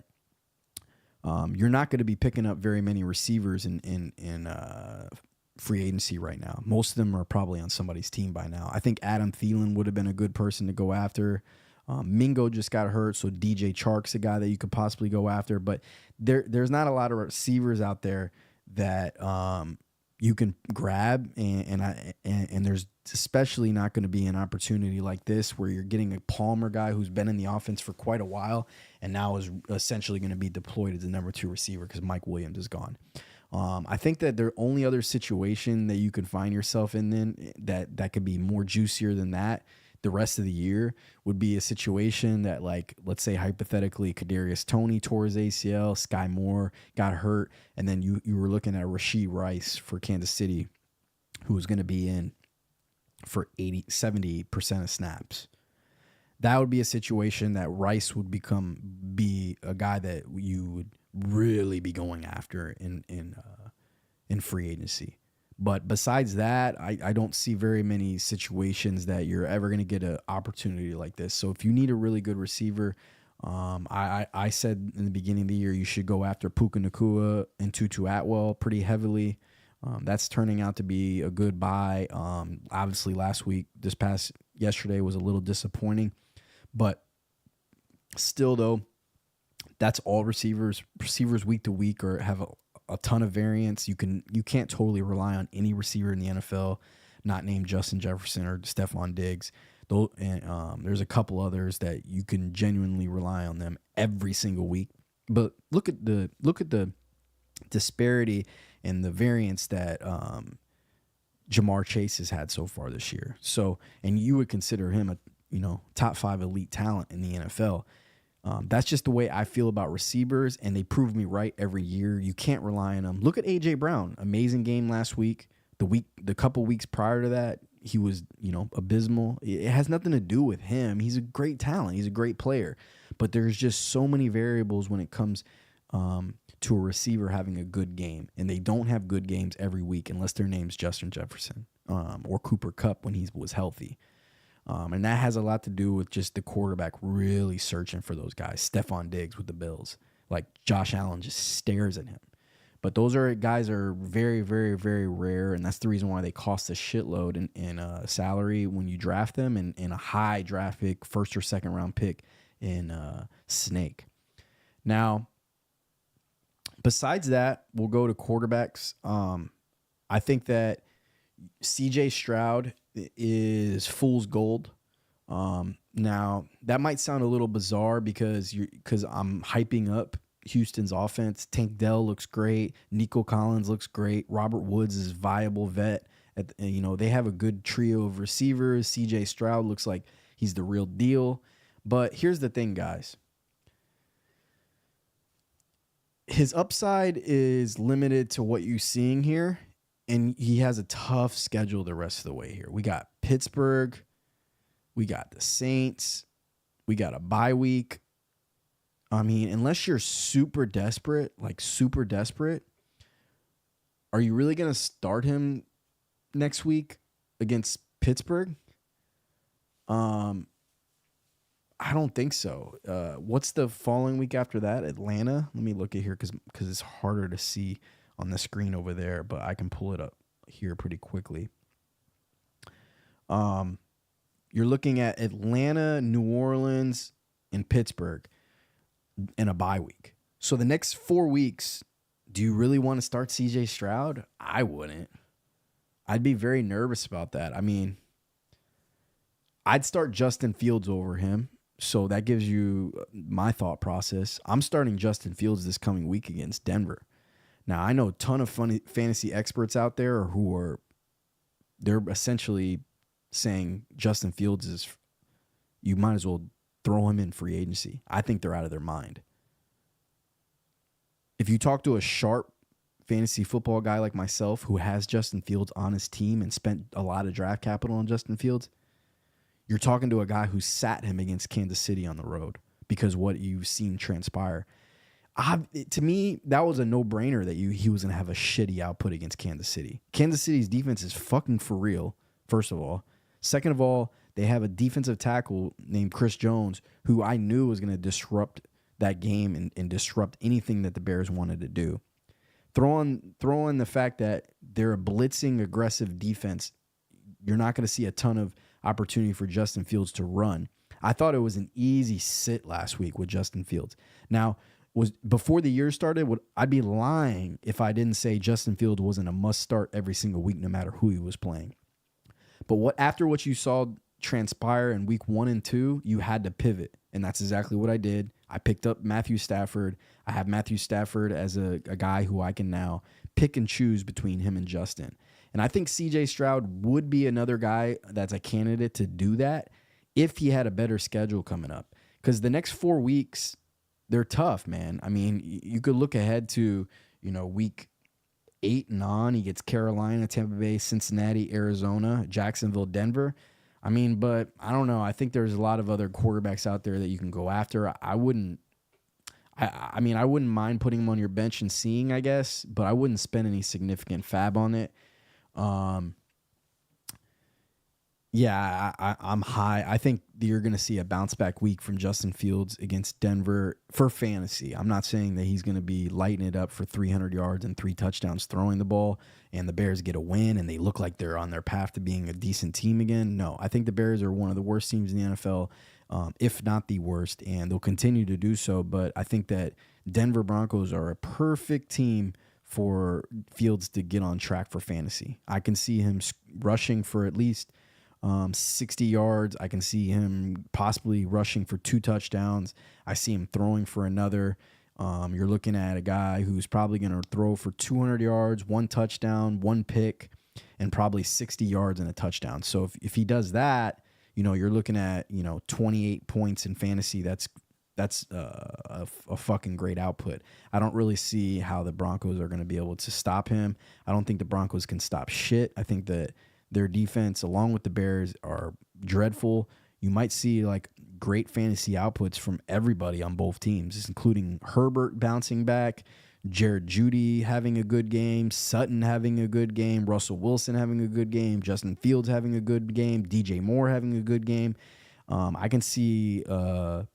you're not going to be picking up very many receivers in free agency right now. Most of them are probably on somebody's team by now. I think Adam Thielen would have been a good person to go after. Mingo just got hurt, so DJ Chark's a guy that you could possibly go after. But there's not a lot of receivers out there that you can grab, and there's especially not going to be an opportunity like this where you're getting a Palmer guy who's been in the offense for quite a while and now is essentially going to be deployed as the number 2 receiver because Mike Williams is gone. I think that the only other situation that you can find yourself in then that could be more juicier than that the rest of the year would be a situation that, like, let's say hypothetically Kadarius Toney tore his ACL, Sky Moore got hurt, and then you were looking at Rashee Rice for Kansas City, who was going to be in for 70% of snaps. That would be a situation that Rice would be a guy that you would really be going after in in free agency. But besides that, I don't see very many situations that you're ever going to get an opportunity like this. So if you need a really good receiver, I said in the beginning of the year you should go after Puka Nacua and Tutu Atwell pretty heavily. That's turning out to be a good buy. Obviously, yesterday was a little disappointing, but still, though, that's all receivers. Receivers week to week have a ton of variance. You can't totally rely on any receiver in the NFL not named Justin Jefferson or Stephon Diggs. There's a couple others that you can genuinely rely on them every single week. But look at the disparity and the variance that Jamar Chase has had so far this year. So, and you would consider him a top 5 elite talent in the NFL. That's just the way I feel about receivers, and they prove me right every year. You can't rely on them. Look at A.J. Brown. Amazing game last week. The couple weeks prior to that, he was, abysmal. It has nothing to do with him. He's a great talent. He's a great player. But there's just so many variables when it comes to a receiver having a good game. And they don't have good games every week unless their name's Justin Jefferson or Cooper Kupp when he was healthy. And that has a lot to do with just the quarterback really searching for those guys. Stephon Diggs with the Bills. Like Josh Allen just stares at him. But those guys are very, very, very rare, and that's the reason why they cost a shitload in salary when you draft them in a high draft pick, first or second round pick in Snake. Now, besides that, we'll go to quarterbacks. I think that C.J. Stroud is fool's gold. Now, that might sound a little bizarre because I'm hyping up Houston's offense. Tank Dell looks great. Nico Collins looks great. Robert Woods is viable vet. They have a good trio of receivers. C.J. Stroud looks like he's the real deal. But here's the thing, guys. His upside is limited to what you're seeing here, and he has a tough schedule the rest of the way here. We got Pittsburgh. We got the Saints. We got a bye week. I mean, unless you're super desperate, are you really going to start him next week against Pittsburgh? I don't think so. What's the following week after that? Atlanta? Let me look at here because it's harder to see on the screen over there, but I can pull it up here pretty quickly. You're looking at Atlanta, New Orleans, and Pittsburgh in a bye week. So the next 4 weeks, do you really want to start C.J. Stroud? I wouldn't. I'd be very nervous about that. I mean, I'd start Justin Fields over him. So that gives you my thought process. I'm starting Justin Fields this coming week against Denver. Now, I know a ton of fantasy experts out there they're essentially saying Justin Fields you might as well throw him in free agency. I think they're out of their mind. If you talk to a sharp fantasy football guy like myself who has Justin Fields on his team and spent a lot of draft capital on Justin Fields, you're talking to a guy who sat him against Kansas City on the road because what you've seen transpire. To me, that was a no-brainer that he was going to have a shitty output against Kansas City. Kansas City's defense is fucking for real, first of all. Second of all, they have a defensive tackle named Chris Jones who I knew was going to disrupt that game and disrupt anything that the Bears wanted to do. Throw in the fact that they're a blitzing, aggressive defense. You're not going to see a ton of opportunity for Justin Fields to run. I thought it was an easy sit last week with Justin Fields. Now, before the year started, I'd be lying if I didn't say Justin Fields wasn't a must start every single week, no matter who he was playing. But after what you saw transpire in week 1 and 2, you had to pivot. And that's exactly what I did. I picked up Matthew Stafford. I have Matthew Stafford as a guy who I can now pick and choose between him and Justin. And I think C.J. Stroud would be another guy that's a candidate to do that if he had a better schedule coming up. Because the next 4 weeks, they're tough, man. I mean, you could look ahead to, week 8 and on. He gets Carolina, Tampa Bay, Cincinnati, Arizona, Jacksonville, Denver. I mean, but I don't know. I think there's a lot of other quarterbacks out there that you can go after. I wouldn't I mean, I wouldn't mind putting him on your bench and seeing, I guess, but I wouldn't spend any significant fab on it. Yeah, I'm high. I think you're going to see a bounce back week from Justin Fields against Denver for fantasy. I'm not saying that he's going to be lighting it up for 300 yards and 3 touchdowns throwing the ball and the Bears get a win and they look like they're on their path to being a decent team again. No, I think the Bears are one of the worst teams in the NFL, if not the worst, and they'll continue to do so. But I think that Denver Broncos are a perfect team for Fields to get on track for fantasy. I can see him rushing for at least 60 yards. I can see him possibly rushing for 2 touchdowns. I see him throwing for another. You're looking at a guy who's probably going to throw for 200 yards, 1 touchdown, 1 pick, and probably 60 yards and a touchdown. So if he does that, you're looking at, 28 points in fantasy. That's a fucking great output. I don't really see how the Broncos are going to be able to stop him. I don't think the Broncos can stop shit. I think that their defense, along with the Bears, are dreadful. You might see like great fantasy outputs from everybody on both teams, including Herbert bouncing back, Jared Jeudy having a good game, Sutton having a good game, Russell Wilson having a good game, Justin Fields having a good game, DJ Moore having a good game. I can see that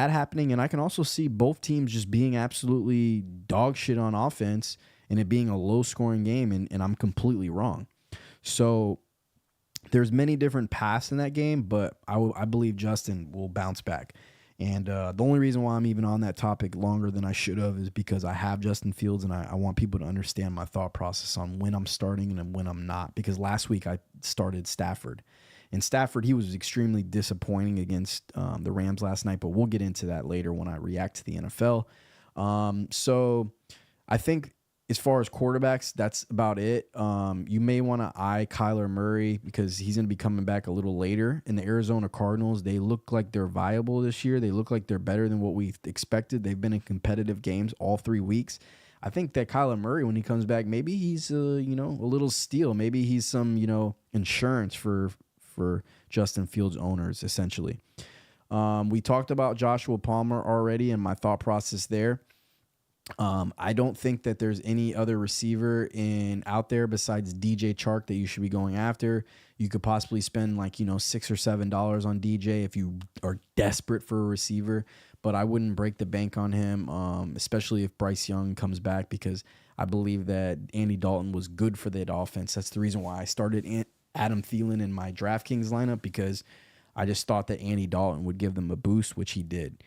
happening, and I can also see both teams just being absolutely dog shit on offense and it being a low-scoring game, and I'm completely wrong. So there's many different paths in that game, but I believe Justin will bounce back. And the only reason why I'm even on that topic longer than I should have is because I have Justin Fields, and I want people to understand my thought process on when I'm starting and when I'm not. Because last week I started Stafford. And Stafford, he was extremely disappointing against the Rams last night, but we'll get into that later when I react to the NFL. So I think as far as quarterbacks, that's about it. You may want to eye Kyler Murray because he's going to be coming back a little later. In the Arizona Cardinals, they look like they're viable this year. They look like they're better than what we expected. They've been in competitive games all 3 weeks. I think that Kyler Murray, when he comes back, maybe he's a little steal. Maybe he's some insurance for Justin Fields owners, essentially. We talked about Joshua Palmer already and my thought process there. I don't think that there's any other receiver out there besides DJ Chark that you should be going after. You could possibly spend $6 or $7 on DJ if you are desperate for a receiver, but I wouldn't break the bank on him, especially if Bryce Young comes back, because I believe that Andy Dalton was good for that offense. That's the reason why I started Adam Thielen in my DraftKings lineup, because I just thought that Andy Dalton would give them a boost, which he did.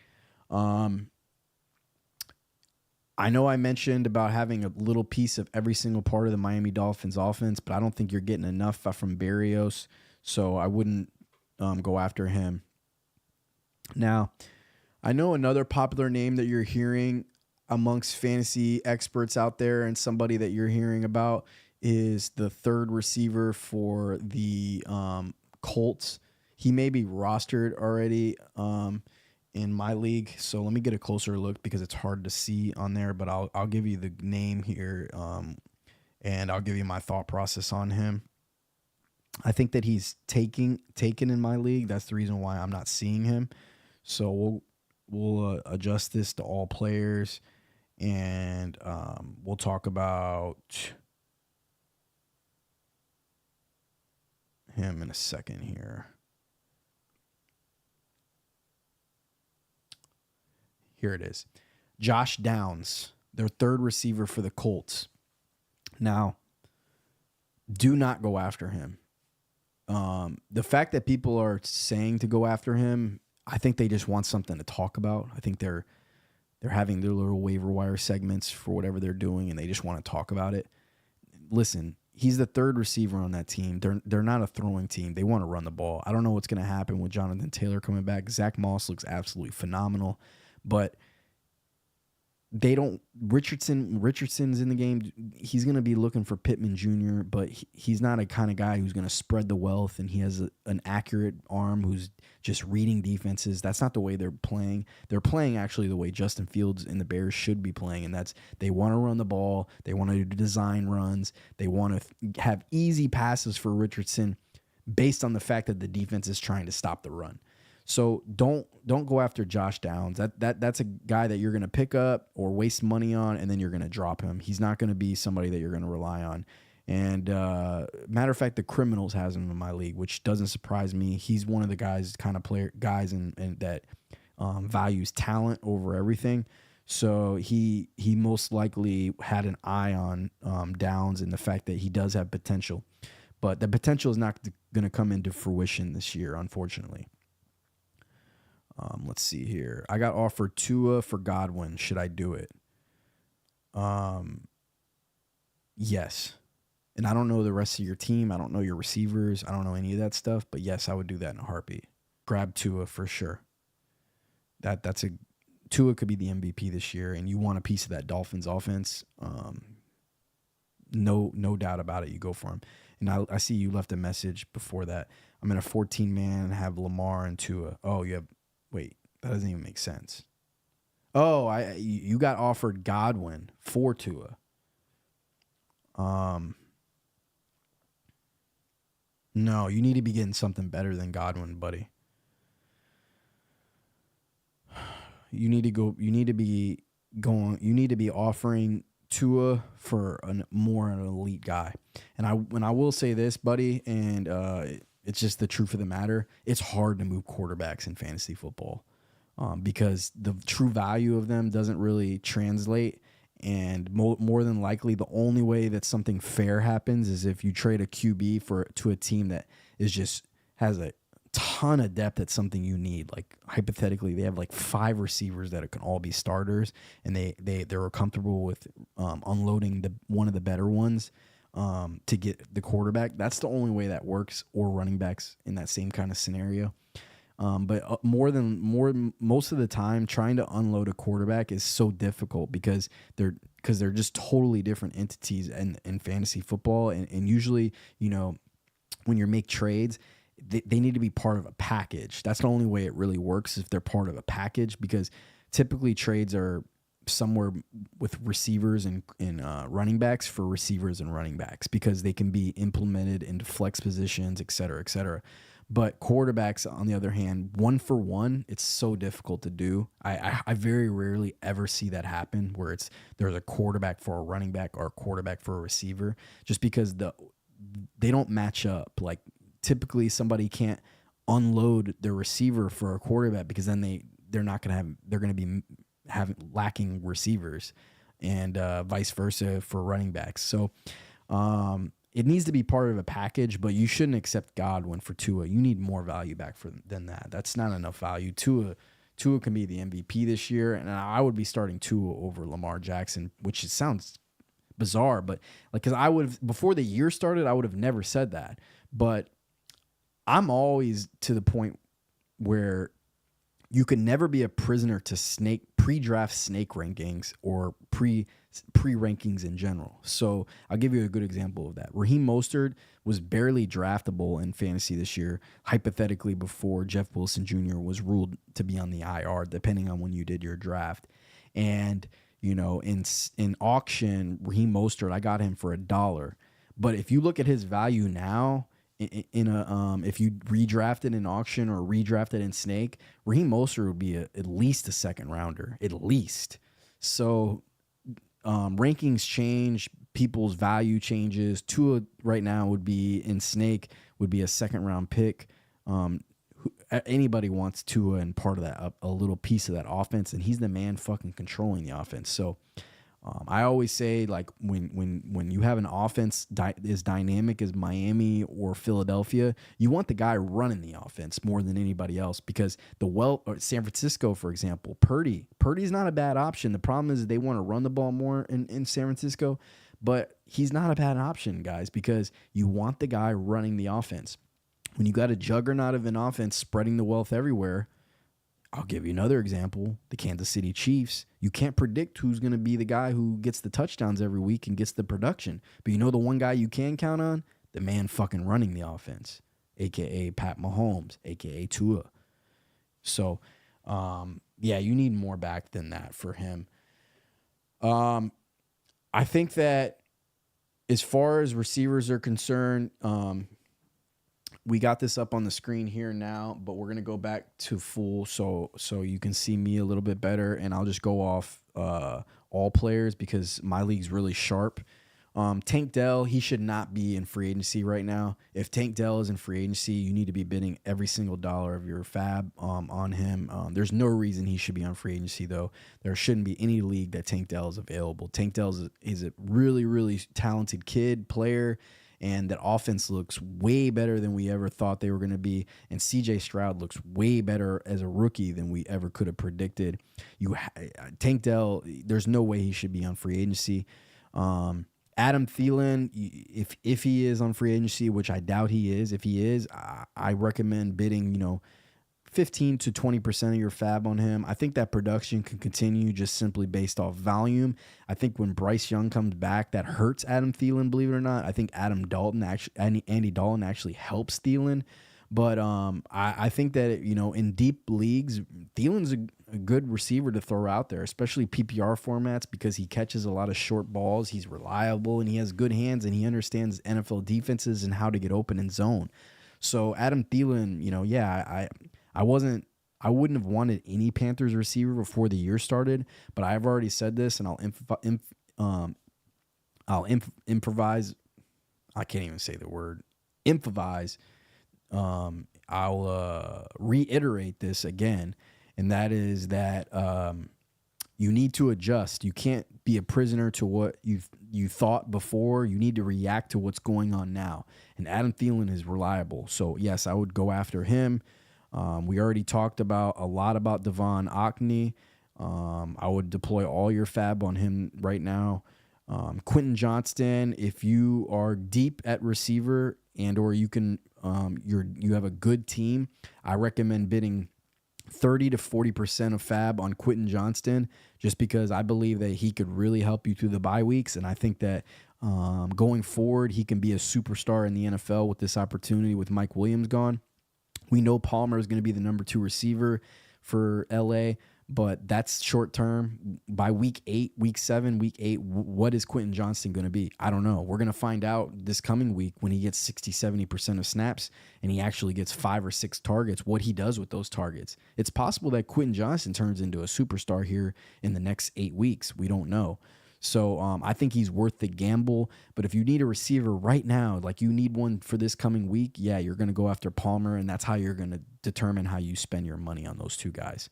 I know I mentioned about having a little piece of every single part of the Miami Dolphins offense, but I don't think you're getting enough from Berrios, so I wouldn't go after him. Now, I know another popular name that you're hearing amongst fantasy experts out there, and somebody that you're hearing about, is the third receiver for the Colts. He may be rostered already in my league, so let me get a closer look because it's hard to see on there, but I'll give you the name here, and I'll give you my thought process on him. I think that he's taken in my league. That's the reason why I'm not seeing him. So we'll adjust this to all players, and we'll talk about him in a second here. Here it is. Josh Downs, their third receiver for the Colts. Now, do not go after him. The fact that people are saying to go after him, I think they just want something to talk about. I think they're having their little waiver wire segments for whatever they're doing, and they just want to talk about it. Listen, he's the third receiver on that team. They're not a throwing team. They want to run the ball. I don't know what's going to happen with Jonathan Taylor coming back. Zach Moss looks absolutely phenomenal. But they don't. Richardson's in the game. He's going to be looking for Pittman Jr., but he's not a kind of guy who's going to spread the wealth, and he has an accurate arm who's just reading defenses. That's not the way they're playing. They're playing actually the way Justin Fields and the Bears should be playing, and that's they want to run the ball. They want to design runs. They want to have easy passes for Richardson based on the fact that the defense is trying to stop the run. So don't go after Josh Downs. That's a guy that you're going to pick up or waste money on, and then you're going to drop him. He's not going to be somebody that you're going to rely on. And matter of fact, the Criminals has him in my league, which doesn't surprise me. He's one of the guys and that values talent over everything. So he most likely had an eye on Downs and the fact that he does have potential. But the potential is not going to come into fruition this year, unfortunately. Let's see here. I got offered Tua for Godwin. Should I do it? Yes. And I don't know the rest of your team. I don't know your receivers. I don't know any of that stuff. But yes, I would do that in a heartbeat. Grab Tua for sure. Tua could be the MVP this year, and you want a piece of that Dolphins offense. No doubt about it. You go for him. And I see you left a message before that. I'm in a 14-man and have Lamar and Tua. Oh, wait, that doesn't even make sense. Oh, you got offered Godwin for Tua. No, you need to be getting something better than Godwin, buddy. You need to be offering Tua for more an elite guy. And I will say this, buddy, and it's just the truth of the matter. It's hard to move quarterbacks in fantasy football because the true value of them doesn't really translate. And more than likely, the only way that something fair happens is if you trade a QB to a team that has a ton of depth at something you need. Like hypothetically, they have like 5 receivers that can all be starters, and they're comfortable with unloading one of the better ones to get the quarterback. That's the only way that works, or running backs in that same kind of scenario. But most of the time, trying to unload a quarterback is so difficult because they're just totally different entities in fantasy football. And usually, when you make trades, they need to be part of a package. That's the only way it really works, if they're part of a package, because typically trades are somewhere with receivers and running backs for receivers and running backs, because they can be implemented into flex positions, et cetera, et cetera. But quarterbacks, on the other hand, 1-for-1, it's so difficult to do. I very rarely ever see that happen, where there's a quarterback for a running back or a quarterback for a receiver, just because they don't match up. Like typically somebody can't unload their receiver for a quarterback, because then they're going to be lacking receivers, and vice versa for running backs. So it needs to be part of a package, but you shouldn't accept Godwin for Tua. You need more value back than that. That's not enough value. Tua can be the MVP this year, and I would be starting Tua over Lamar Jackson, which sounds bizarre, but because I would have, before the year started, I would have never said that. But I'm always to the point where you can never be a prisoner to pre-draft snake rankings or pre-rankings in general. So I'll give you a good example of that. Raheem Mostert was barely draftable in fantasy this year, hypothetically, before Jeff Wilson Jr. was ruled to be on the IR, depending on when you did your draft. And, in auction, Raheem Mostert, I got him for $1. But if you look at his value now, if you redrafted in auction or redrafted in snake, Raheem Mostert would be at least a second rounder, at least. So rankings change, people's value changes. Tua right now would be in snake, would be a second round pick. Anybody wants Tua and part of that, a little piece of that offense, and he's the man fucking controlling the offense. So I always say, like, when you have an offense as dynamic as Miami or Philadelphia, you want the guy running the offense more than anybody else, because or San Francisco, for example, Purdy's not a bad option. The problem is they want to run the ball more in San Francisco, but he's not a bad option, guys, because you want the guy running the offense. When you got a juggernaut of an offense spreading the wealth everywhere, I'll give you another example. The Kansas City Chiefs. You can't predict who's going to be the guy who gets the touchdowns every week and gets the production. But you know the one guy you can count on? The man fucking running the offense, a.k.a. Pat Mahomes, a.k.a. Tua. So, you need more back than that for him. I think that as far as receivers are concerned, we got this up on the screen here now, but we're gonna go back to full so you can see me a little bit better, and I'll just go off all players because my league's really sharp. Tank Dell, he should not be in free agency right now. If Tank Dell is in free agency, you need to be bidding every single dollar of your fab on him. There's no reason he should be on free agency, though. There shouldn't be any league that Tank Dell is available. Tank Dell is a really, really talented player, and that offense looks way better than we ever thought they were going to be. And CJ Stroud looks way better as a rookie than we ever could have predicted. Tank Dell, there's no way he should be on free agency. Adam Thielen, if he is on free agency, which I doubt he is, if he is, I recommend bidding, 15 to 20% of your fab on him. I think that production can continue just simply based off volume. I think when Bryce Young comes back, that hurts Adam Thielen, believe it or not. I think Andy Dalton actually helps Thielen. But I think that, in deep leagues, Thielen's a good receiver to throw out there, especially PPR formats, because he catches a lot of short balls. He's reliable, and he has good hands, and he understands NFL defenses and how to get open in zone. So Adam Thielen, I wouldn't have wanted any Panthers receiver before the year started, but I've already said this, and I'll improvise. I can't even say the word. Improvise. I'll reiterate this again, and that is that you need to adjust. You can't be a prisoner to what you thought before. You need to react to what's going on now. And Adam Thielen is reliable, so yes, I would go after him. We already talked a lot about Devon Achane. I would deploy all your fab on him right now. Quentin Johnston, if you are deep at receiver and or you can you have a good team, I recommend bidding 30 to 40% of fab on Quentin Johnston, just because I believe that he could really help you through the bye weeks. And I think that going forward, he can be a superstar in the NFL with this opportunity with Mike Williams gone. We know Palmer is going to be the number 2 receiver for LA, but that's short term. By week 8, week 7, week 8, what is Quentin Johnston going to be? I don't know. We're going to find out this coming week when he gets 60, 70% of snaps and he actually gets 5 or 6 targets, what he does with those targets. It's possible that Quentin Johnston turns into a superstar here in the next 8 weeks. We don't know. So I think he's worth the gamble. But if you need a receiver right now, like you need one for this coming week, yeah, you're going to go after Palmer, and that's how you're going to determine how you spend your money on those 2 guys.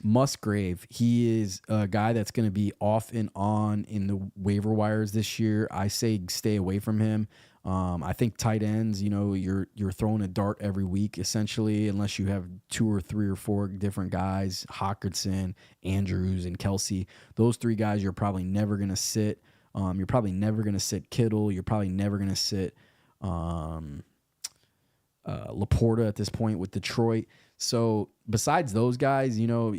Musgrave, he is a guy that's going to be off and on in the waiver wires this year. I say stay away from him. I think tight ends, you're throwing a dart every week essentially, unless you have 2 or 3 or 4 different guys, Hawkinson, Andrews, and Kelsey. Those 3 guys you're probably never going to sit. You're probably never going to sit Kittle. You're probably never going to sit Laporta at this point with Detroit. So besides those guys, you're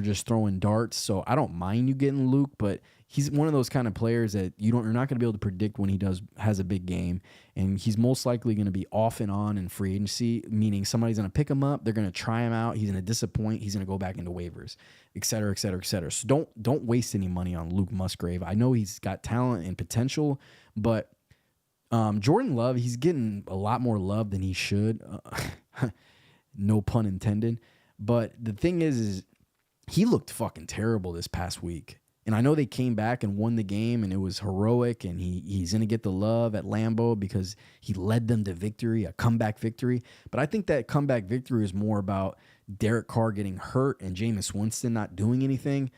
just throwing darts. So I don't mind you getting Luke, but he's one of those kind of players that you're not going to be able to predict when he has a big game, and he's most likely going to be off and on in free agency, meaning somebody's going to pick him up, they're going to try him out, he's going to disappoint, he's going to go back into waivers, et cetera, et cetera, et cetera. So don't waste any money on Luke Musgrave. I know he's got talent and potential, but Jordan Love, he's getting a lot more love than he should. No pun intended. But the thing is he looked fucking terrible this past week. And I know they came back and won the game, and it was heroic, and he's going to get the love at Lambeau because he led them to victory, a comeback victory. But I think that comeback victory is more about Derek Carr getting hurt and Jameis Winston not doing anything,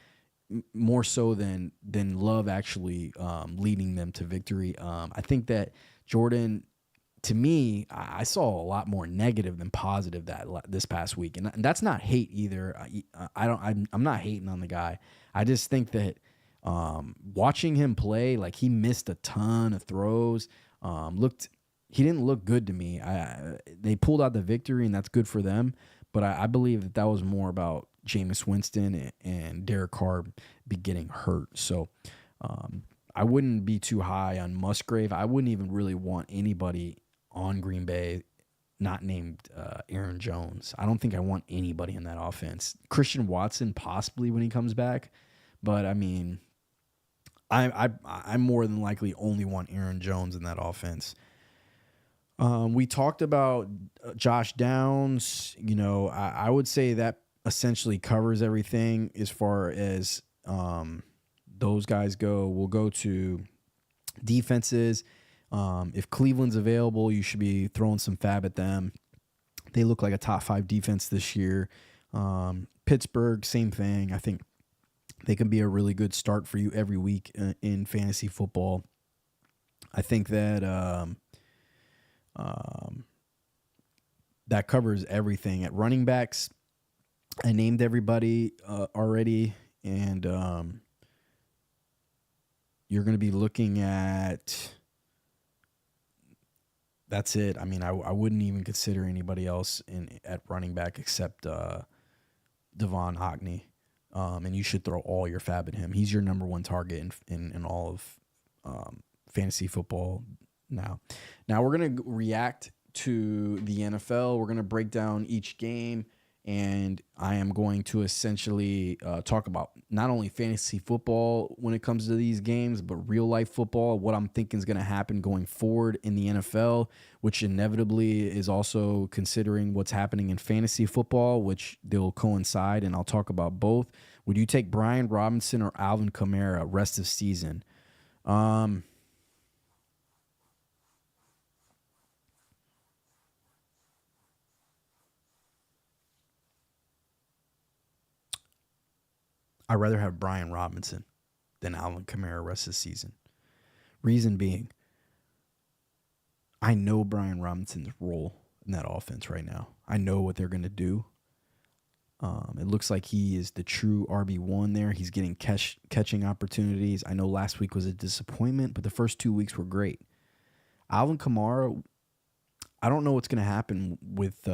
more so than Love actually leading them to victory. I think that Jordan, to me, I saw a lot more negative than positive this past week, and that's not hate either. I'm not hating on the guy. I just think that watching him play, like he missed a ton of throws. He didn't look good to me. They pulled out the victory, and that's good for them. But I believe that was more about Jameis Winston and Derek Carr getting hurt. So I wouldn't be too high on Musgrave. I wouldn't even really want anybody on Green Bay not named Aaron Jones. I don't think I want anybody in that offense. Christian Watson possibly when he comes back, but I mean, I more than likely only want Aaron Jones in that offense. We talked about Josh Downs. I would say that essentially covers everything as far as those guys go. We'll go to defenses. If Cleveland's available, you should be throwing some fab at them. They look like a top 5 defense this year. Pittsburgh, same thing. I think they can be a really good start for you every week in fantasy football. I think that that covers everything. At running backs, I named everybody already, and you're going to be looking at... That's it. I mean, I wouldn't even consider anybody else at running back except Devon Hockney. And you should throw all your fab at him. He's your number one target in all of fantasy football now. Now we're going to react to the NFL. We're going to break down each game, and I am going to essentially talk about not only fantasy football when it comes to these games, but real life football, what I'm thinking is going to happen going forward in the NFL, which inevitably is also considering what's happening in fantasy football, which they'll coincide, and I'll talk about both. Would you take Brian Robinson or Alvin Kamara rest of season? I'd rather have Brian Robinson than Alvin Kamara rest of the season. Reason being, I know Brian Robinson's role in that offense right now. I know what they're going to do. It looks like he is the true RB1 there. He's getting catching opportunities. I know last week was a disappointment, but the first 2 weeks were great. Alvin Kamara, I don't know what's going to happen with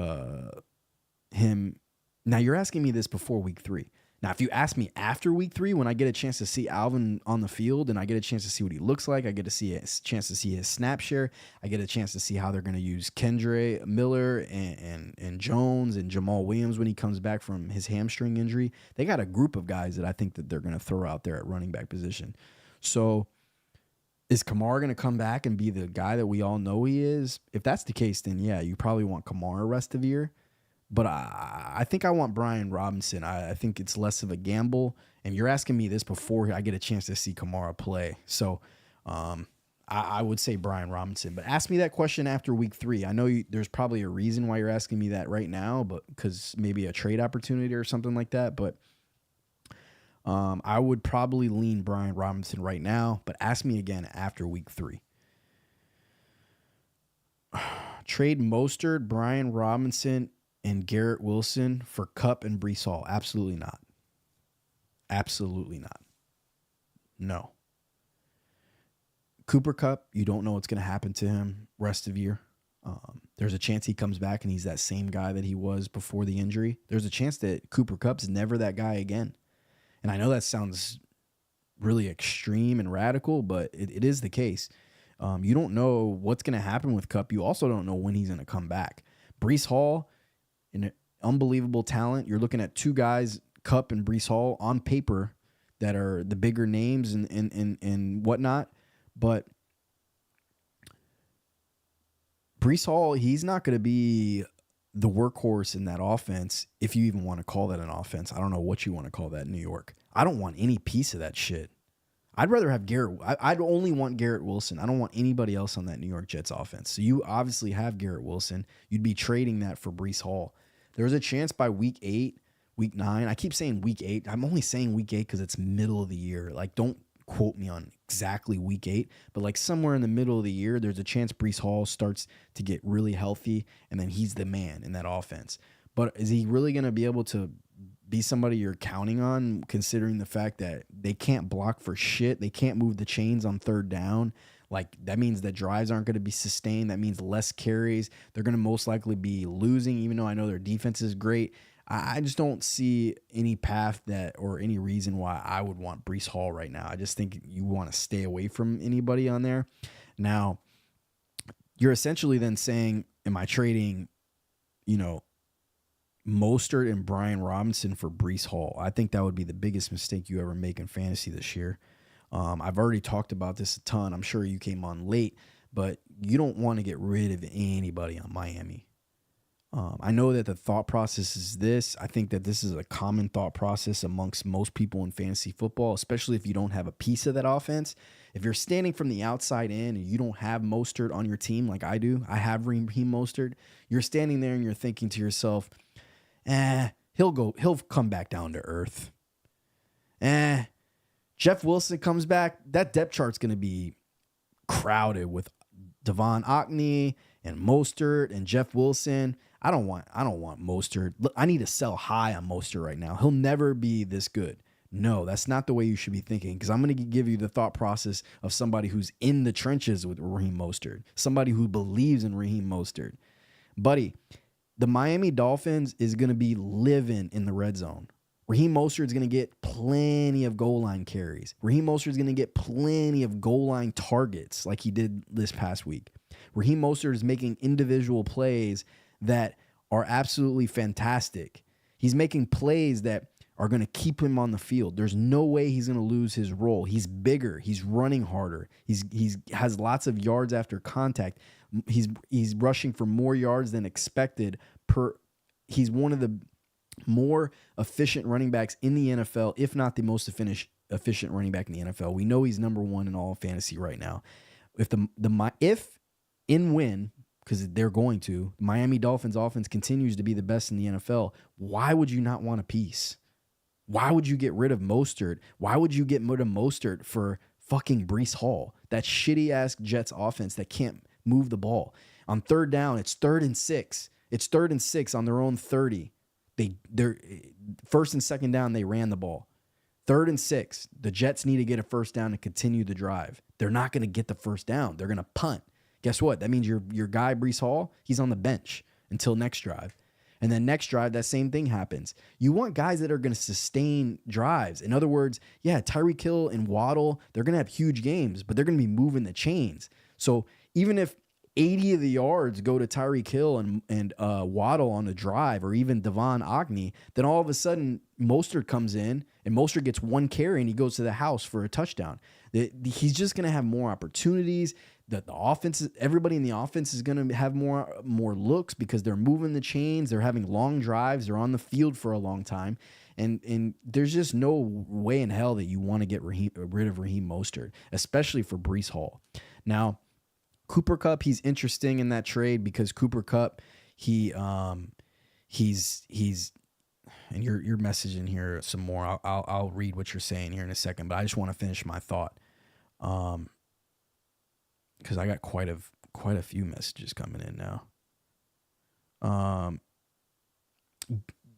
him. Now, you're asking me this before week 3. Now, if you ask me after week 3, when I get a chance to see Alvin on the field and I get a chance to see what he looks like, I get to see a chance to see his snap share, I get a chance to see how they're going to use Kendre Miller and Jones and Jamal Williams when he comes back from his hamstring injury. They got a group of guys that I think that they're going to throw out there at running back position. So is Kamara going to come back and be the guy that we all know he is? If that's the case, then yeah, you probably want Kamara rest of the year. But I think I want Brian Robinson. I think it's less of a gamble. And you're asking me this before I get a chance to see Kamara play. So I would say Brian Robinson. But ask me that question after week 3. I know there's probably a reason why you're asking me that right now, but because maybe a trade opportunity or something like that. But I would probably lean Brian Robinson right now. But ask me again after week 3. Trade Mostert, Brian Robinson, and Garrett Wilson for Kupp and Breece Hall? Absolutely not. Absolutely not. No. Cooper Kupp, you don't know what's going to happen to him rest of year. There's a chance he comes back and he's that same guy that he was before the injury. There's a chance that Cooper Kupp's never that guy again. And I know that sounds really extreme and radical, but it is the case. You don't know what's going to happen with Kupp. You also don't know when he's going to come back. Breece Hall, an unbelievable talent. You're looking at 2 guys, Kupp and Breece Hall, on paper that are the bigger names and whatnot. But Breece Hall, he's not going to be the workhorse in that offense, if you even want to call that an offense. I don't know what you want to call that in New York. I don't want any piece of that shit. I'd rather have Garrett. I'd only want Garrett Wilson. I don't want anybody else on that New York Jets offense. So you obviously have Garrett Wilson. You'd be trading that for Breece Hall. There's a chance by week 8, week 9. I keep saying week 8. I'm only saying week 8 because it's middle of the year. Like, don't quote me on exactly week 8, but like somewhere in the middle of the year, there's a chance Breece Hall starts to get really healthy, and then he's the man in that offense. But is he really going to be able to be somebody you're counting on, considering the fact that they can't block for shit? They can't move the chains on third down. Like, that means that drives aren't going to be sustained. That means less carries. They're going to most likely be losing, even though I know their defense is great. I just don't see any path that or any reason why I would want Breece Hall right now. I just think you want to stay away from anybody on there. Now, you're essentially then saying, am I trading, Mostert and Brian Robinson for Breece Hall? I think that would be the biggest mistake you ever make in fantasy this year. I've already talked about this a ton. I'm sure you came on late, but you don't want to get rid of anybody on Miami. I know that the thought process is this. I think that this is a common thought process amongst most people in fantasy football, especially if you don't have a piece of that offense. If you're standing from the outside in and you don't have Mostert on your team like I do, I have Raheem Mostert, you're standing there and you're thinking to yourself, he'll come back down to earth. Jeff Wilson comes back, that depth chart's going to be crowded with Devon Achane and Mostert and Jeff Wilson. I don't want Mostert. Look, I need to sell high on Mostert right now. He'll never be this good. No, that's not the way you should be thinking, because I'm going to give you the thought process of somebody who's in the trenches with Raheem Mostert, somebody who believes in Raheem Mostert. Buddy, the Miami Dolphins is going to be living in the red zone. Raheem Mostert is going to get plenty of goal line carries. Raheem Mostert is going to get plenty of goal line targets like he did this past week. Raheem Mostert is making individual plays that are absolutely fantastic. He's making plays that are going to keep him on the field. There's no way he's going to lose his role. He's bigger. He's running harder. He's has lots of yards after contact. He's rushing for more yards than expected per. He's one of the more efficient running backs in the NFL, if not the most efficient running back in the NFL. We know he's number one in all of fantasy right now. If because they're going to, Miami Dolphins offense continues to be the best in the NFL, why would you not want a piece? Why would you get rid of Mostert? Why would you get rid of Mostert for fucking Breece Hall? That shitty-ass Jets offense that can't move the ball. On third down, it's 3rd and 6. It's 3rd and 6 on their own 30. They're first and second down, they ran the ball. 3rd and 6. The Jets need to get a first down to continue the drive. They're not going to get the first down. They're going to punt. Guess what? That means your guy, Breece Hall, he's on the bench until next drive. And then next drive, that same thing happens. You want guys that are going to sustain drives. In other words, yeah, Tyreek Hill and Waddle, they're going to have huge games, but they're going to be moving the chains. So even if 80 of the yards go to Tyreek Hill and Waddle on a drive, or even Devon Achane, then all of a sudden Mostert comes in and Mostert gets one carry and he goes to the house for a touchdown. He's just going to have more opportunities. The offense, everybody in the offense is going to have more looks because they're moving the chains. They're having long drives. They're on the field for a long time. And there's just no way in hell that you want to get rid of Raheem Mostert, especially for Breece Hall. Now, Cooper Kupp, he's interesting in that trade because Cooper Kupp, he's and you're messaging here some more. I'll read what you're saying here in a second, but I just want to finish my thought. Because I got quite a few messages coming in now.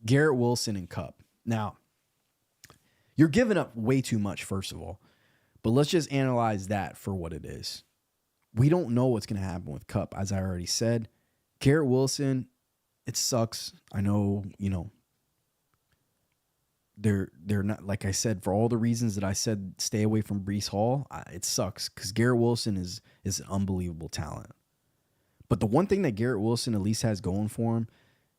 Garrett Wilson and Kupp. Now, you're giving up way too much, first of all. But let's just analyze that for what it is. We don't know what's going to happen with Kupp, as I already said. Garrett Wilson, it sucks. I know, they're not, like I said, for all the reasons that I said, stay away from Breece Hall. It sucks because Garrett Wilson is an unbelievable talent. But the one thing that Garrett Wilson at least has going for him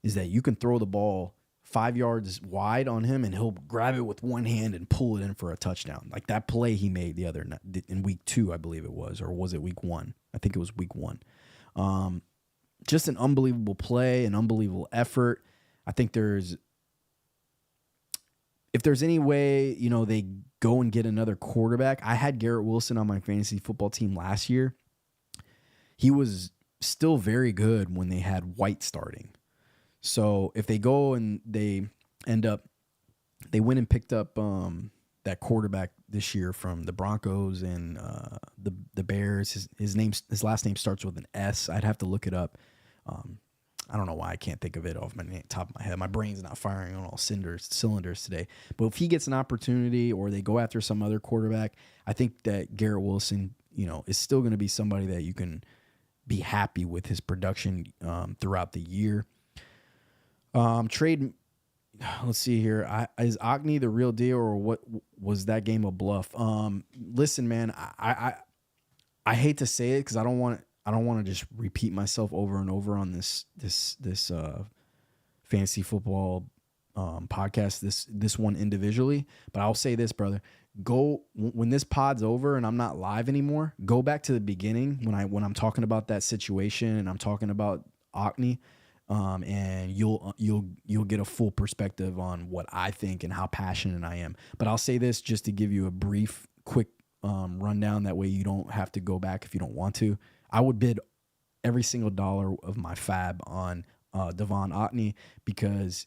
is that you can throw the ball 5 yards wide on him and he'll grab it with one hand and pull it in for a touchdown. Like that play he made the other night in week 2, I believe it was, or was it week 1? I think it was week 1. Just an unbelievable play, an unbelievable effort. I think if there's any way, they go and get another quarterback. I had Garrett Wilson on my fantasy football team last year. He was still very good when they had White starting. So if they go and they went and picked up that quarterback this year from the Broncos and the Bears. His last name starts with an S. I'd have to look it up. I don't know why I can't think of it off my top of my head. My brain's not firing on all cylinders today. But if he gets an opportunity or they go after some other quarterback, I think that Garrett Wilson, is still going to be somebody that you can be happy with his production throughout the year. Trade. Let's see here. Is Achane the real deal, or what was that game a bluff? Listen, man, I hate to say it because I don't want to just repeat myself over and over on this fantasy football podcast this one individually, but I'll say this, brother. Go when this pod's over and I'm not live anymore. Go back to the beginning when I'm talking about that situation and I'm talking about Ocney, and you'll get a full perspective on what I think and how passionate I am. But I'll say this just to give you a brief, quick rundown. That way you don't have to go back if you don't want to. I would bid every single dollar of my fab on Devon Ocney because,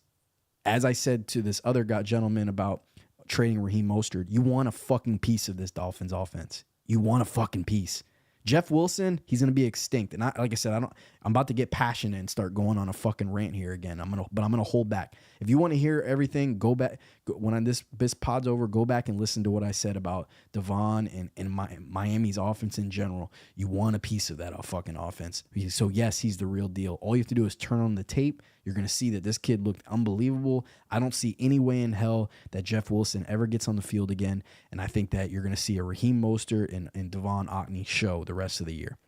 as I said to this other gentleman about trading Raheem Mostert, you want a fucking piece of this Dolphins offense. You want a fucking piece. Jeff Wilson, he's going to be extinct. And like I said, I'm about to get passionate and start going on a fucking rant here again. But I'm going to hold back. If you want to hear everything, go back when this pod's over, go back and listen to what I said about Devon and Miami's offense in general. You want a piece of that fucking offense. So yes, he's the real deal. All you have to do is turn on the tape. You're going to see that this kid looked unbelievable. I don't see any way in hell that Jeff Wilson ever gets on the field again. And I think that you're going to see a Raheem Mostert and Devon Ocney show the rest of the year.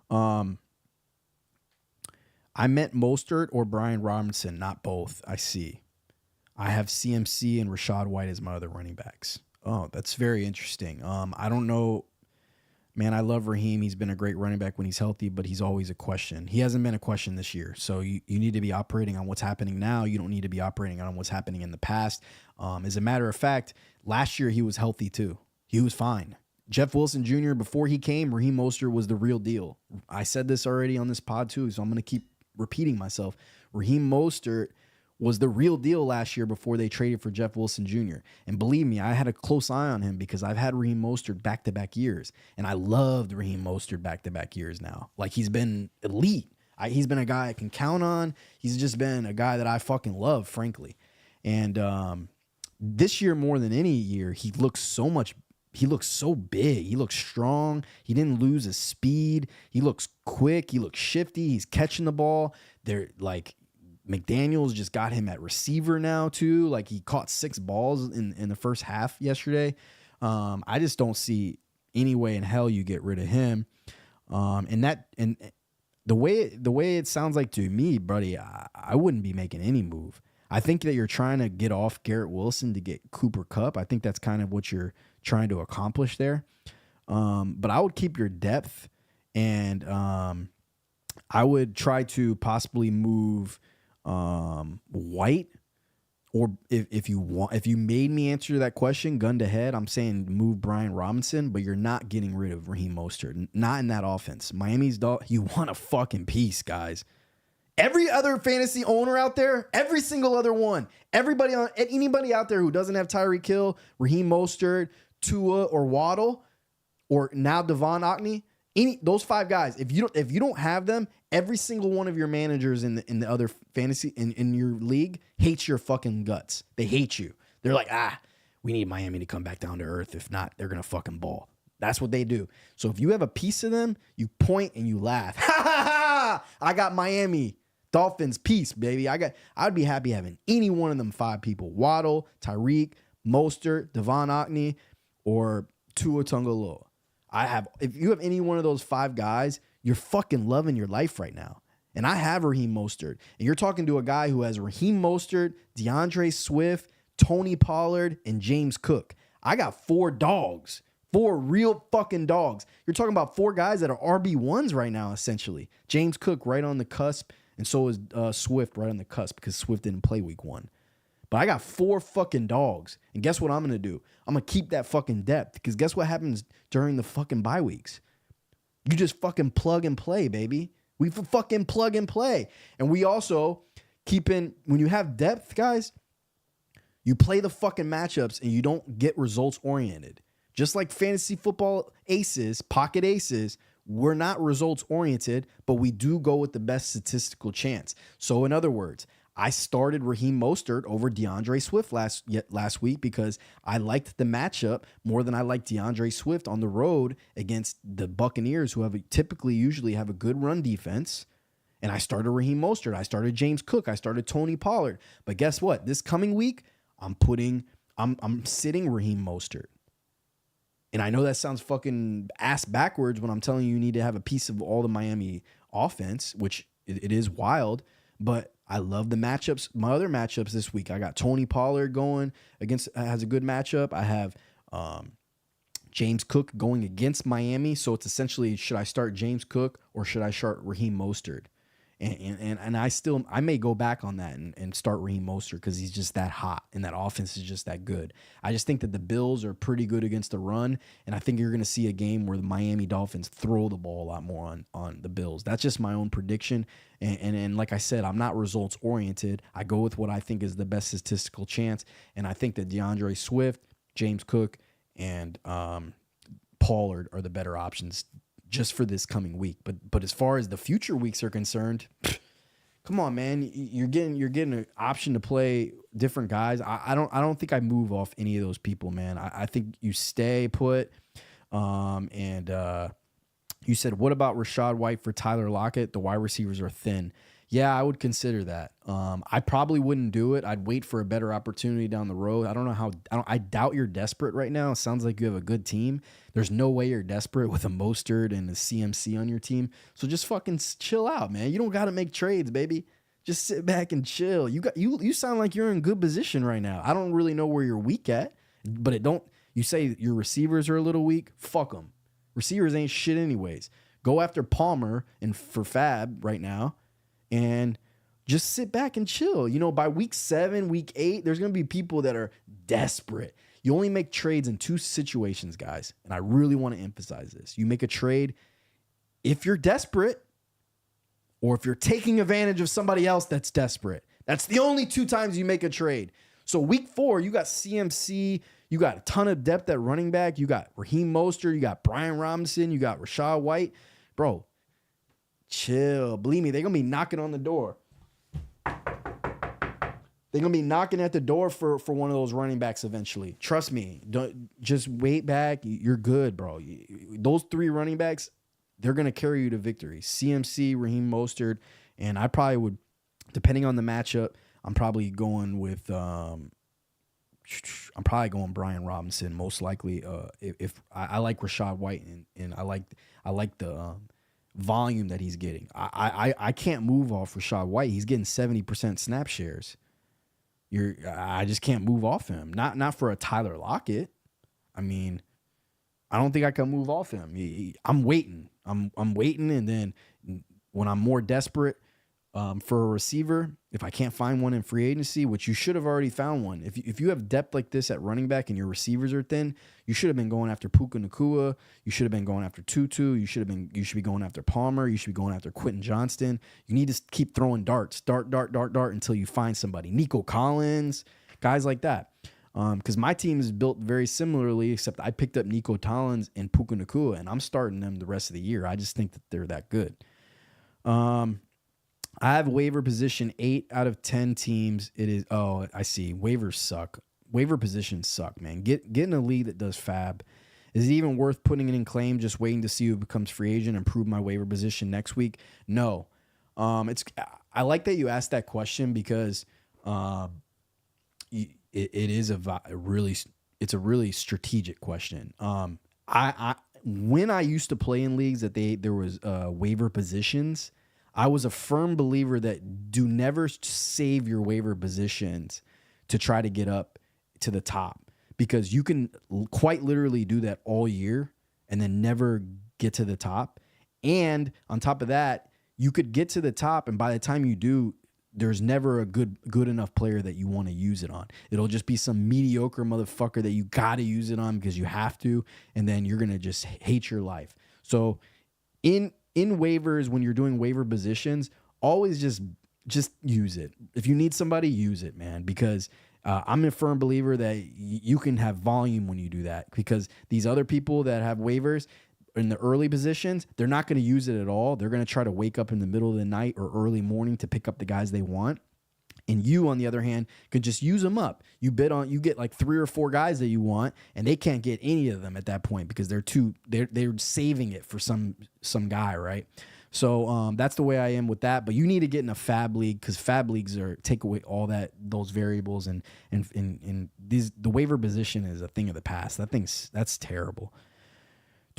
I meant Mostert or Brian Robinson, not both. I see. I have CMC and Rashad White as my other running backs. Oh, that's very interesting. I don't know. Man, I love Raheem. He's been a great running back when he's healthy, but he's always a question. He hasn't been a question this year. So you need to be operating on what's happening now. You don't need to be operating on what's happening in the past. As a matter of fact, last year he was healthy too. He was fine. Jeff Wilson Jr., before he came, Raheem Mostert was the real deal. I said this already on this pod too, so I'm going to keep repeating myself. Raheem Mostert was the real deal last year before they traded for Jeff Wilson Jr. And believe me, I had a close eye on him because I've had Raheem Mostert back-to-back years. And I loved Raheem Mostert back-to-back years now. Like, he's been elite. He's been a guy I can count on. He's just been a guy that I fucking love, frankly. And this year, more than any year, he looks so big. He looks strong. He didn't lose his speed. He looks quick. He looks shifty. He's catching the ball. They're like... McDaniels just got him at receiver now too. Like, he caught 6 balls in the first half yesterday. I just don't see any way in hell you get rid of him. And the way it sounds like to me, buddy, I wouldn't be making any move. I think that you're trying to get off Garrett Wilson to get Cooper Kupp. I think that's kind of what you're trying to accomplish there. But I would keep your depth, and I would try to possibly move White, or if you made me answer that question gun to head, I'm saying move Brian Robinson, but you're not getting rid of Raheem Mostert. Not in that offense. Miami's you want a fucking piece, guys. Every other fantasy owner out there, every single other one, anybody out there who doesn't have Tyreek Hill, Raheem Mostert, Tua, or Waddle, or now Devon Ocney, those 5 guys, if you don't have them, every single one of your managers in the other fantasy in your league hates your fucking guts. They hate you. They're like, we need Miami to come back down to earth. If not, they're gonna fucking ball. That's what they do. So if you have a piece of them, you point and you laugh. Ha ha ha! I got Miami Dolphins piece, baby. I'd be happy having any one of them 5 people: Waddle, Tyreek, Mostert, Devon Ocney, or Tua Tagovailoa. If you have any one of those 5 guys, you're fucking loving your life right now. And I have Raheem Mostert. And you're talking to a guy who has Raheem Mostert, DeAndre Swift, Tony Pollard, and James Cook. I got 4 dogs. 4 real fucking dogs. You're talking about 4 guys that are RB1s right now, essentially. James Cook right on the cusp, and so is Swift right on the cusp because Swift didn't play week 1. But I got 4 fucking dogs. And guess what I'm going to do? I'm going to keep that fucking depth, because guess what happens during the fucking bye weeks? You just fucking plug and play, baby. We fucking plug and play. And we also when you have depth, guys, you play the fucking matchups and you don't get results oriented. Just like fantasy football aces, pocket aces, we're not results oriented, but we do go with the best statistical chance. So in other words, I started Raheem Mostert over DeAndre Swift last week because I liked the matchup more than I liked DeAndre Swift on the road against the Buccaneers, who usually have a good run defense. And I started Raheem Mostert. I started James Cook. I started Tony Pollard. But guess what? This coming week, I'm sitting Raheem Mostert. And I know that sounds fucking ass backwards when I'm telling you need to have a piece of all the Miami offense, which it is wild, but I love the matchups. My other matchups this week, I got Tony Pollard going against, has a good matchup. I have James Cook going against Miami. So it's essentially, should I start James Cook or should I start Raheem Mostert? And I may go back on that and start Raheem Mostert because he's just that hot and that offense is just that good. I just think that the Bills are pretty good against the run, and I think you're going to see a game where the Miami Dolphins throw the ball a lot more on the Bills. That's just my own prediction. And like I said, I'm not results oriented. I go with what I think is the best statistical chance, and I think that DeAndre Swift, James Cook, and Pollard are the better options just for this coming week. But as far as the future weeks are concerned, come on, man. You're getting an option to play different guys. I don't think I move off any of those people, man. I think you stay put. And you said, what about Rachaad White for Tyler Lockett? The wide receivers are thin. Yeah, I would consider that. I probably wouldn't do it. I'd wait for a better opportunity down the road. I don't know how. I doubt you're desperate right now. It sounds like you have a good team. There's no way you're desperate with a Mostert and a CMC on your team. So just fucking chill out, man. You don't got to make trades, baby. Just sit back and chill. You sound like you're in good position right now. I don't really know where you're weak at, but it don't. You say your receivers are a little weak. Fuck them. Receivers ain't shit anyways. Go after Palmer and for Fab right now. And just sit back and chill. You know, by week 7, week 8, there's going to be people that are desperate. You only make trades in 2 situations, guys. And I really want to emphasize this. You make a trade if you're desperate or if you're taking advantage of somebody else that's desperate. That's the only 2 times you make a trade. So week 4, you got CMC. You got a ton of depth at running back. You got Raheem Mostert. You got Brian Robinson. You got Rachaad White. Bro, chill. Believe me, they're going to be knocking on the door. They're going to be knocking at the door for one of those running backs eventually. Trust me. Don't just wait back. You're good, bro. Those 3 running backs, they're going to carry you to victory. CMC, Raheem Mostert, and I probably would, depending on the matchup, I'm probably going with Brian Robinson most likely. If I like Rachaad White and I like the volume that he's getting. I can't move off Rachaad White. He's getting 70% snap shares. I just can't move off him. Not for a Tyler Lockett. I mean, I don't think I can move off him. I'm waiting. I'm waiting, and then when I'm more desperate for a receiver, if I can't find one in free agency, which you should have already found one. If you have depth like this at running back and your receivers are thin, you should have been going after Puka Nacua. You should have been going after Tutu. You should be going after Palmer. You should be going after Quentin Johnston. You need to keep throwing darts, dart until you find somebody. Nico Collins, guys like that. Because my team is built very similarly, except I picked up Nico Collins and Puka Nacua, and I'm starting them the rest of the year. I just think that they're that good. I have waiver position 8 out of 10 teams. It is, oh, I see. Waivers suck. Waiver positions suck, man. Get in a league that does fab. Is it even worth putting it in claim, just waiting to see who becomes free agent and prove my waiver position next week? No. I like that you asked that question because it is a really strategic question. When I used to play in leagues that there was waiver positions, I was a firm believer that do never save your waiver positions to try to get up to the top, because you can quite literally do that all year and then never get to the top. And on top of that, you could get to the top, and by the time you do, there's never a good enough player that you want to use it on. It'll just be some mediocre motherfucker that you got to use it on because you have to, and then you're going to just hate your life. So in waivers, when you're doing waiver positions, always just use it. If you need somebody, use it, man, because I'm a firm believer that you can have volume when you do that, because these other people that have waivers in the early positions, they're not going to use it at all. They're going to try to wake up in the middle of the night or early morning to pick up the guys they want. And you, on the other hand, could just use them up. You get like 3 or 4 guys that you want, and they can't get any of them at that point because they're saving it for some guy, right? So that's the way I am with that. But you need to get in a fab league, because fab leagues take away all those variables, and the waiver position is a thing of the past. That's terrible.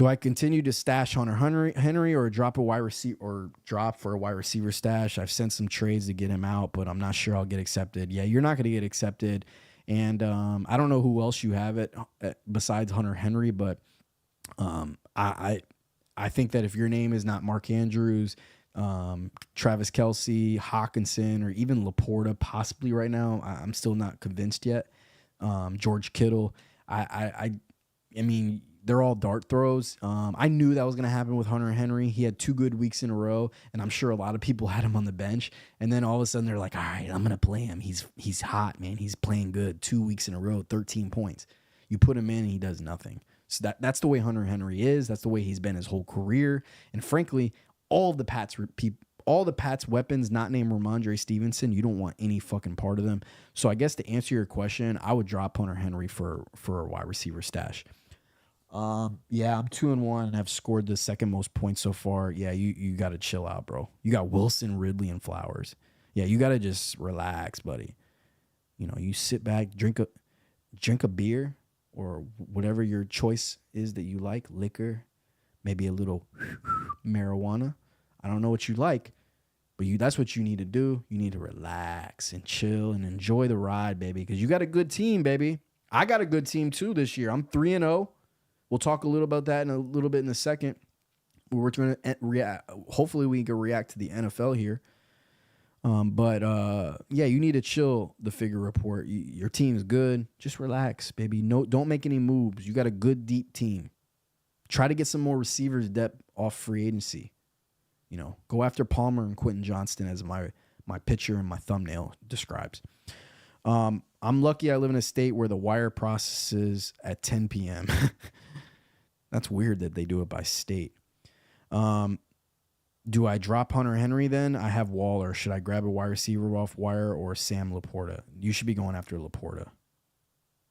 Do I continue to stash Hunter Henry or drop for a wide receiver stash? I've sent some trades to get him out, but I'm not sure I'll get accepted. Yeah, you're not going to get accepted. And I don't know who else you have it besides Hunter Henry, but I think that if your name is not Mark Andrews, Travis Kelce, Hawkinson, or even Laporta, possibly right now, I'm still not convinced yet. George Kittle, I mean, they're all dart throws. I knew that was going to happen with Hunter Henry. He had 2 good weeks in a row, and I'm sure a lot of people had him on the bench. And then all of a sudden they're like, all right, I'm going to play him. He's hot, man. He's playing good. 2 weeks in a row, 13 points. You put him in, and he does nothing. So that's the way Hunter Henry is. That's the way he's been his whole career. And frankly, all the Pats weapons not named Ramondre Stevenson, you don't want any fucking part of them. So I guess to answer your question, I would drop Hunter Henry for a wide receiver stash. Yeah, I'm 2-1 and have scored the second most points so far. Yeah, you got to chill out, bro. You got Wilson, Ridley, and Flowers. Yeah, you got to just relax, buddy. You know, you sit back, drink a beer or whatever your choice is that you like, liquor, maybe a little marijuana. I don't know what you like, but that's what you need to do. You need to relax and chill and enjoy the ride, baby, because you got a good team, baby. I got a good team too this year. I'm 3-0. We'll talk a little about that in a little bit in a second. We're going to react. Hopefully we can react to the NFL here. Yeah, you need to chill the figure report. Your team's good. Just relax, baby. No, don't make any moves. You got a good, deep team. Try to get some more receivers depth off free agency. You know, go after Palmer and Quentin Johnston as my picture and my thumbnail describes. I'm lucky I live in a state where the wire processes at 10 p.m. That's weird that they do it by state. Do I drop Hunter Henry then? I have Waller. Should I grab a wide receiver off wire or Sam Laporta? You should be going after Laporta.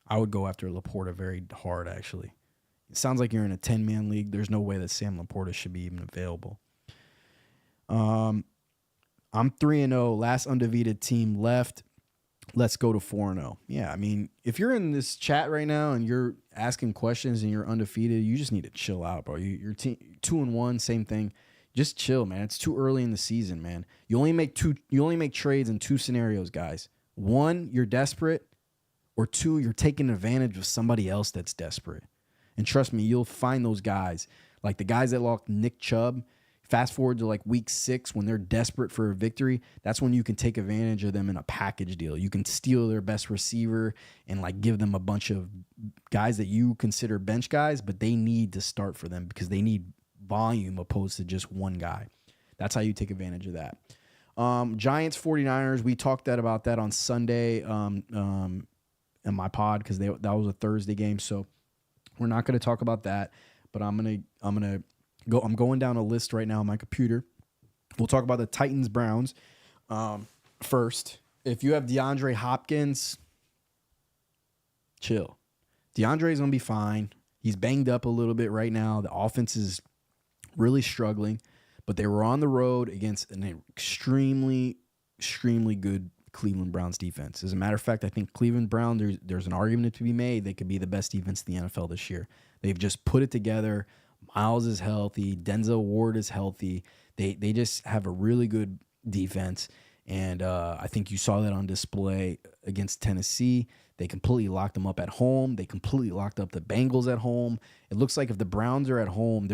I would go after Laporta very hard, actually. It sounds like you're in a 10-man league. There's no way that Sam Laporta should be even available. I'm 3-0. Last undefeated team left. Let's go to 4-0. Yeah, I mean, if you're in this chat right now and you're asking questions and you're undefeated, you just need to chill out, bro. Your team 2-1, same thing. Just chill, man. It's too early in the season, man. You only make trades in 2 scenarios, guys. 1, you're desperate, or 2, you're taking advantage of somebody else that's desperate. And trust me, you'll find those guys, like the guys that locked Nick Chubb. Fast forward to like week 6 when they're desperate for a victory. That's when you can take advantage of them in a package deal. You can steal their best receiver and like give them a bunch of guys that you consider bench guys, but they need to start for them because they need volume opposed to just one guy. That's how you take advantage of that. Giants 49ers, we talked about that on Sunday in my pod because that was a Thursday game, so we're not going to talk about that. But I'm going down a list right now on my computer. We'll talk about the Titans Browns first. If you have DeAndre Hopkins, chill. DeAndre is going to be fine. He's banged up a little bit right now. The offense is really struggling, but they were on the road against an extremely, extremely good Cleveland Browns defense. As a matter of fact, I think Cleveland Browns, there's an argument to be made they could be the best defense in the NFL this year. They've just put it together. Miles is healthy. Denzel Ward is healthy. They just have a really good defense, and I think you saw that on display against Tennessee. They completely locked them up at home. They completely locked up the Bengals at home. It looks like if the Browns are at home,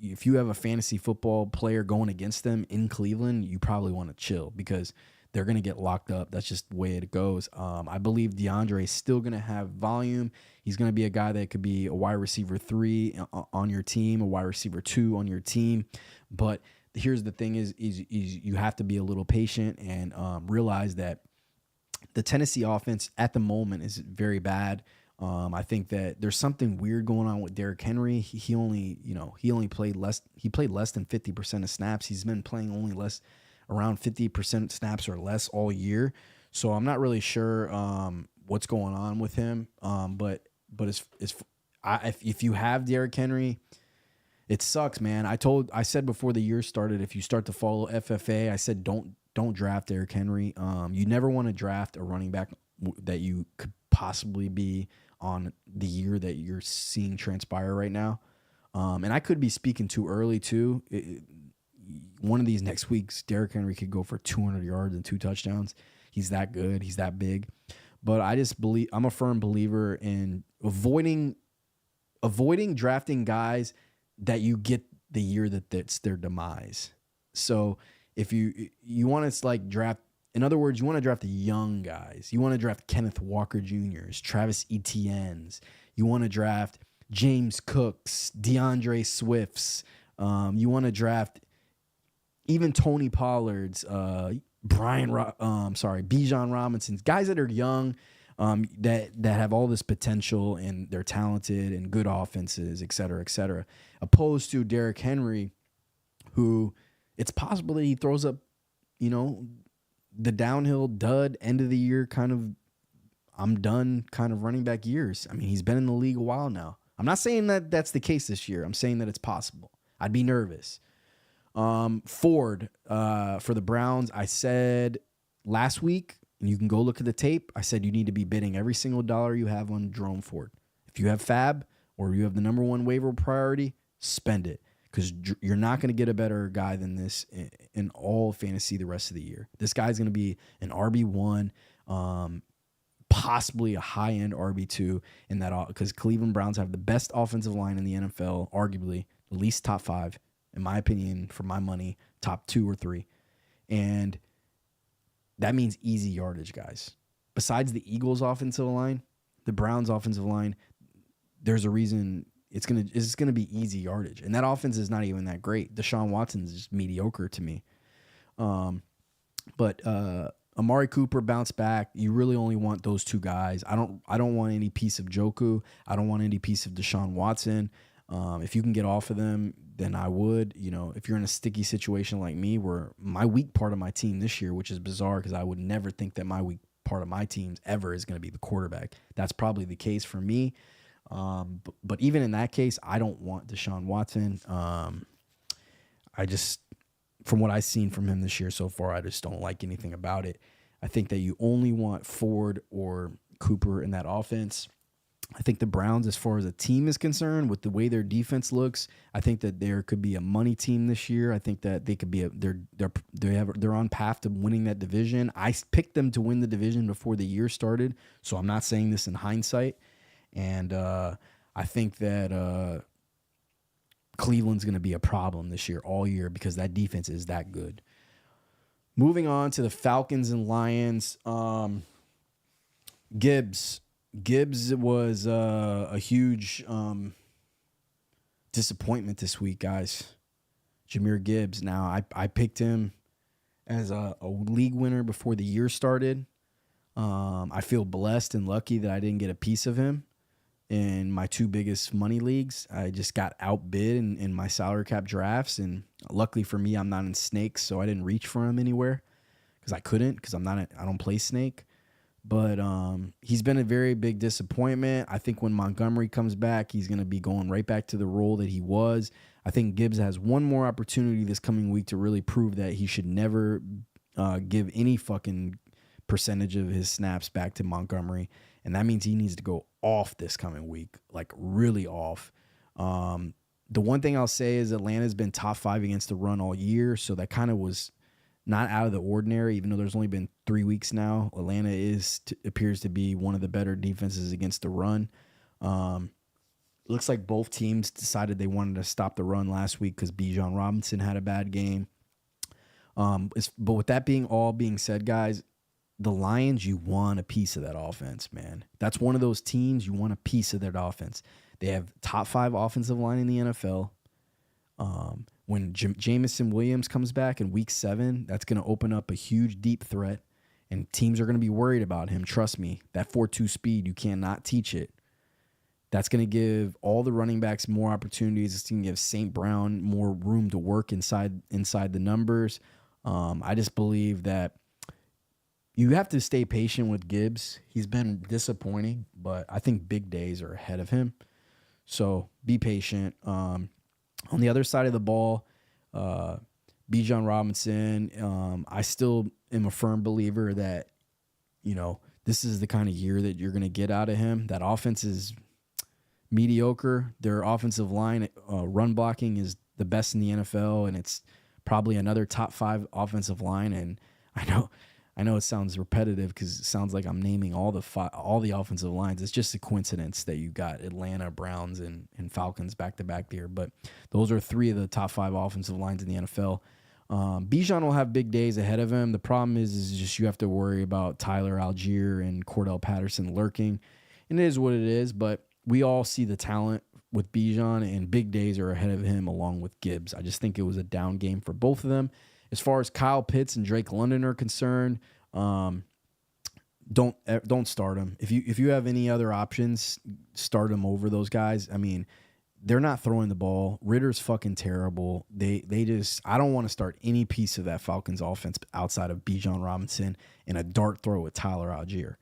if you have a fantasy football player going against them in Cleveland, you probably want to chill because they're going to get locked up. That's just the way it goes. I believe DeAndre is still going to have volume. He's going to be a guy that could be a wide receiver 3 on your team, a wide receiver 2 on your team. But here's the thing is you have to be a little patient and realize that the Tennessee offense at the moment is very bad. I think that there's something weird going on with Derrick Henry. He only played less. He played less than 50% of snaps. He's been playing only around 50% snaps or less all year. So I'm not really sure what's going on with him. But if you have Derrick Henry, it sucks, man. I said before the year started, if you start to follow FFA, I said don't draft Derrick Henry. You never want to draft a running back that you could possibly be on the year that you're seeing transpire right now. And I could be speaking too early too. One of these next weeks, Derrick Henry could go for 200 yards and 2 touchdowns. He's that good. He's that big. But I just believe, I'm a firm believer in avoiding drafting guys that you get the year that's their demise. So if you want to like draft, in other words, you want to draft the young guys. You want to draft Kenneth Walker Jr.'s, Travis Etienne's. You want to draft James Cook's, DeAndre Swift's. You want to draft even Tony Pollard's, Bijan Robinson's, guys that are young, that have all this potential and they're talented and good offenses, et cetera, opposed to Derrick Henry, who it's possible that he throws up, the downhill dud end of the year kind of, I'm done kind of running back years. I mean, he's been in the league a while now. I'm not saying that that's the case this year. I'm saying that it's possible. I'd be nervous. Ford, for the Browns, I said last week, and you can go look at the tape, I said you need to be bidding every single dollar you have on Jerome Ford. If you have Fab or you have the number one waiver priority, spend it, because you're not going to get a better guy than this in all fantasy the rest of the year. This guy's going to be an RB1, possibly a high-end RB2 in that, because Cleveland Browns have the best offensive line in the NFL, arguably at least top 5, in my opinion, for my money, top 2 or 3. And that means easy yardage, guys. Besides the Eagles' offensive line, the Browns' offensive line, there's a reason it's gonna be easy yardage. And that offense is not even that great. Deshaun Watson is just mediocre to me. But Amari Cooper bounced back. You really only want those 2 guys. I don't want any piece of Joku. I don't want any piece of Deshaun Watson. If you can get off of them, then I would. If you're in a sticky situation like me, where my weak part of my team this year, which is bizarre because I would never think that my weak part of my teams ever is going to be the quarterback. That's probably the case for me. But even in that case, I don't want Deshaun Watson. I just, from what I've seen from him this year so far, I just don't like anything about it. I think that you only want Ford or Cooper in that offense. I think the Browns, as far as a team is concerned, with the way their defense looks, I think that there could be a money team this year. I think that they could be they're on path to winning that division. I picked them to win the division before the year started, so I'm not saying this in hindsight. And I think that Cleveland's going to be a problem this year, all year, because that defense is that good. Moving on to the Falcons and Lions, Gibbs was a huge disappointment this week, guys. Jahmyr Gibbs. Now, I picked him as a league winner before the year started. I feel blessed and lucky that I didn't get a piece of him in my 2 biggest money leagues. I just got outbid in my salary cap drafts, and luckily for me, I'm not in snakes, so I didn't reach for him anywhere because I couldn't, because I don't play snake. But he's been a very big disappointment. I think when Montgomery comes back, he's going to be going right back to the role that he was. I think Gibbs has one more opportunity this coming week to really prove that he should never give any fucking percentage of his snaps back to Montgomery. And that means he needs to go off this coming week, like really off. The one thing I'll say is Atlanta's been top 5 against the run all year, so that kind of was not out of the ordinary, even though there's only been 3 weeks now. Atlanta appears to be one of the better defenses against the run. Looks like both teams decided they wanted to stop the run last week because Bijan Robinson had a bad game. But with that being said, guys, the Lions, you want a piece of that offense, man. That's one of those teams, you want a piece of that offense. They have top 5 offensive line in the NFL. When Jamison Williams comes back in week 7, that's going to open up a huge deep threat, and teams are going to be worried about him. Trust me, that 4.2 speed, you cannot teach it. That's going to give all the running backs more opportunities. It's going to give St. Brown more room to work inside the numbers. I just believe that you have to stay patient with Gibbs. He's been disappointing, but I think big days are ahead of him. So be patient. On the other side of the ball, Bijan Robinson, I still am a firm believer that, this is the kind of year that you're going to get out of him. That offense is mediocre. Their offensive line run blocking is the best in the NFL, and it's probably another top 5 offensive line. And I know it sounds repetitive because it sounds like I'm naming all the offensive lines. It's just a coincidence that you got Atlanta, Browns, and Falcons back to back there. But those are 3 of the top 5 offensive lines in the NFL. Bijan will have big days ahead of him. The problem is just you have to worry about Tyler Algier and Cordell Patterson lurking. And it is what it is, but we all see the talent with Bijan, and big days are ahead of him along with Gibbs. I just think it was a down game for both of them. As far as Kyle Pitts and Drake London are concerned, don't start them. If you have any other options, start them over those guys. I mean, they're not throwing the ball. Ritter's fucking terrible. They just, I don't want to start any piece of that Falcons offense outside of Bijan Robinson and a dart throw with Tyler Algier.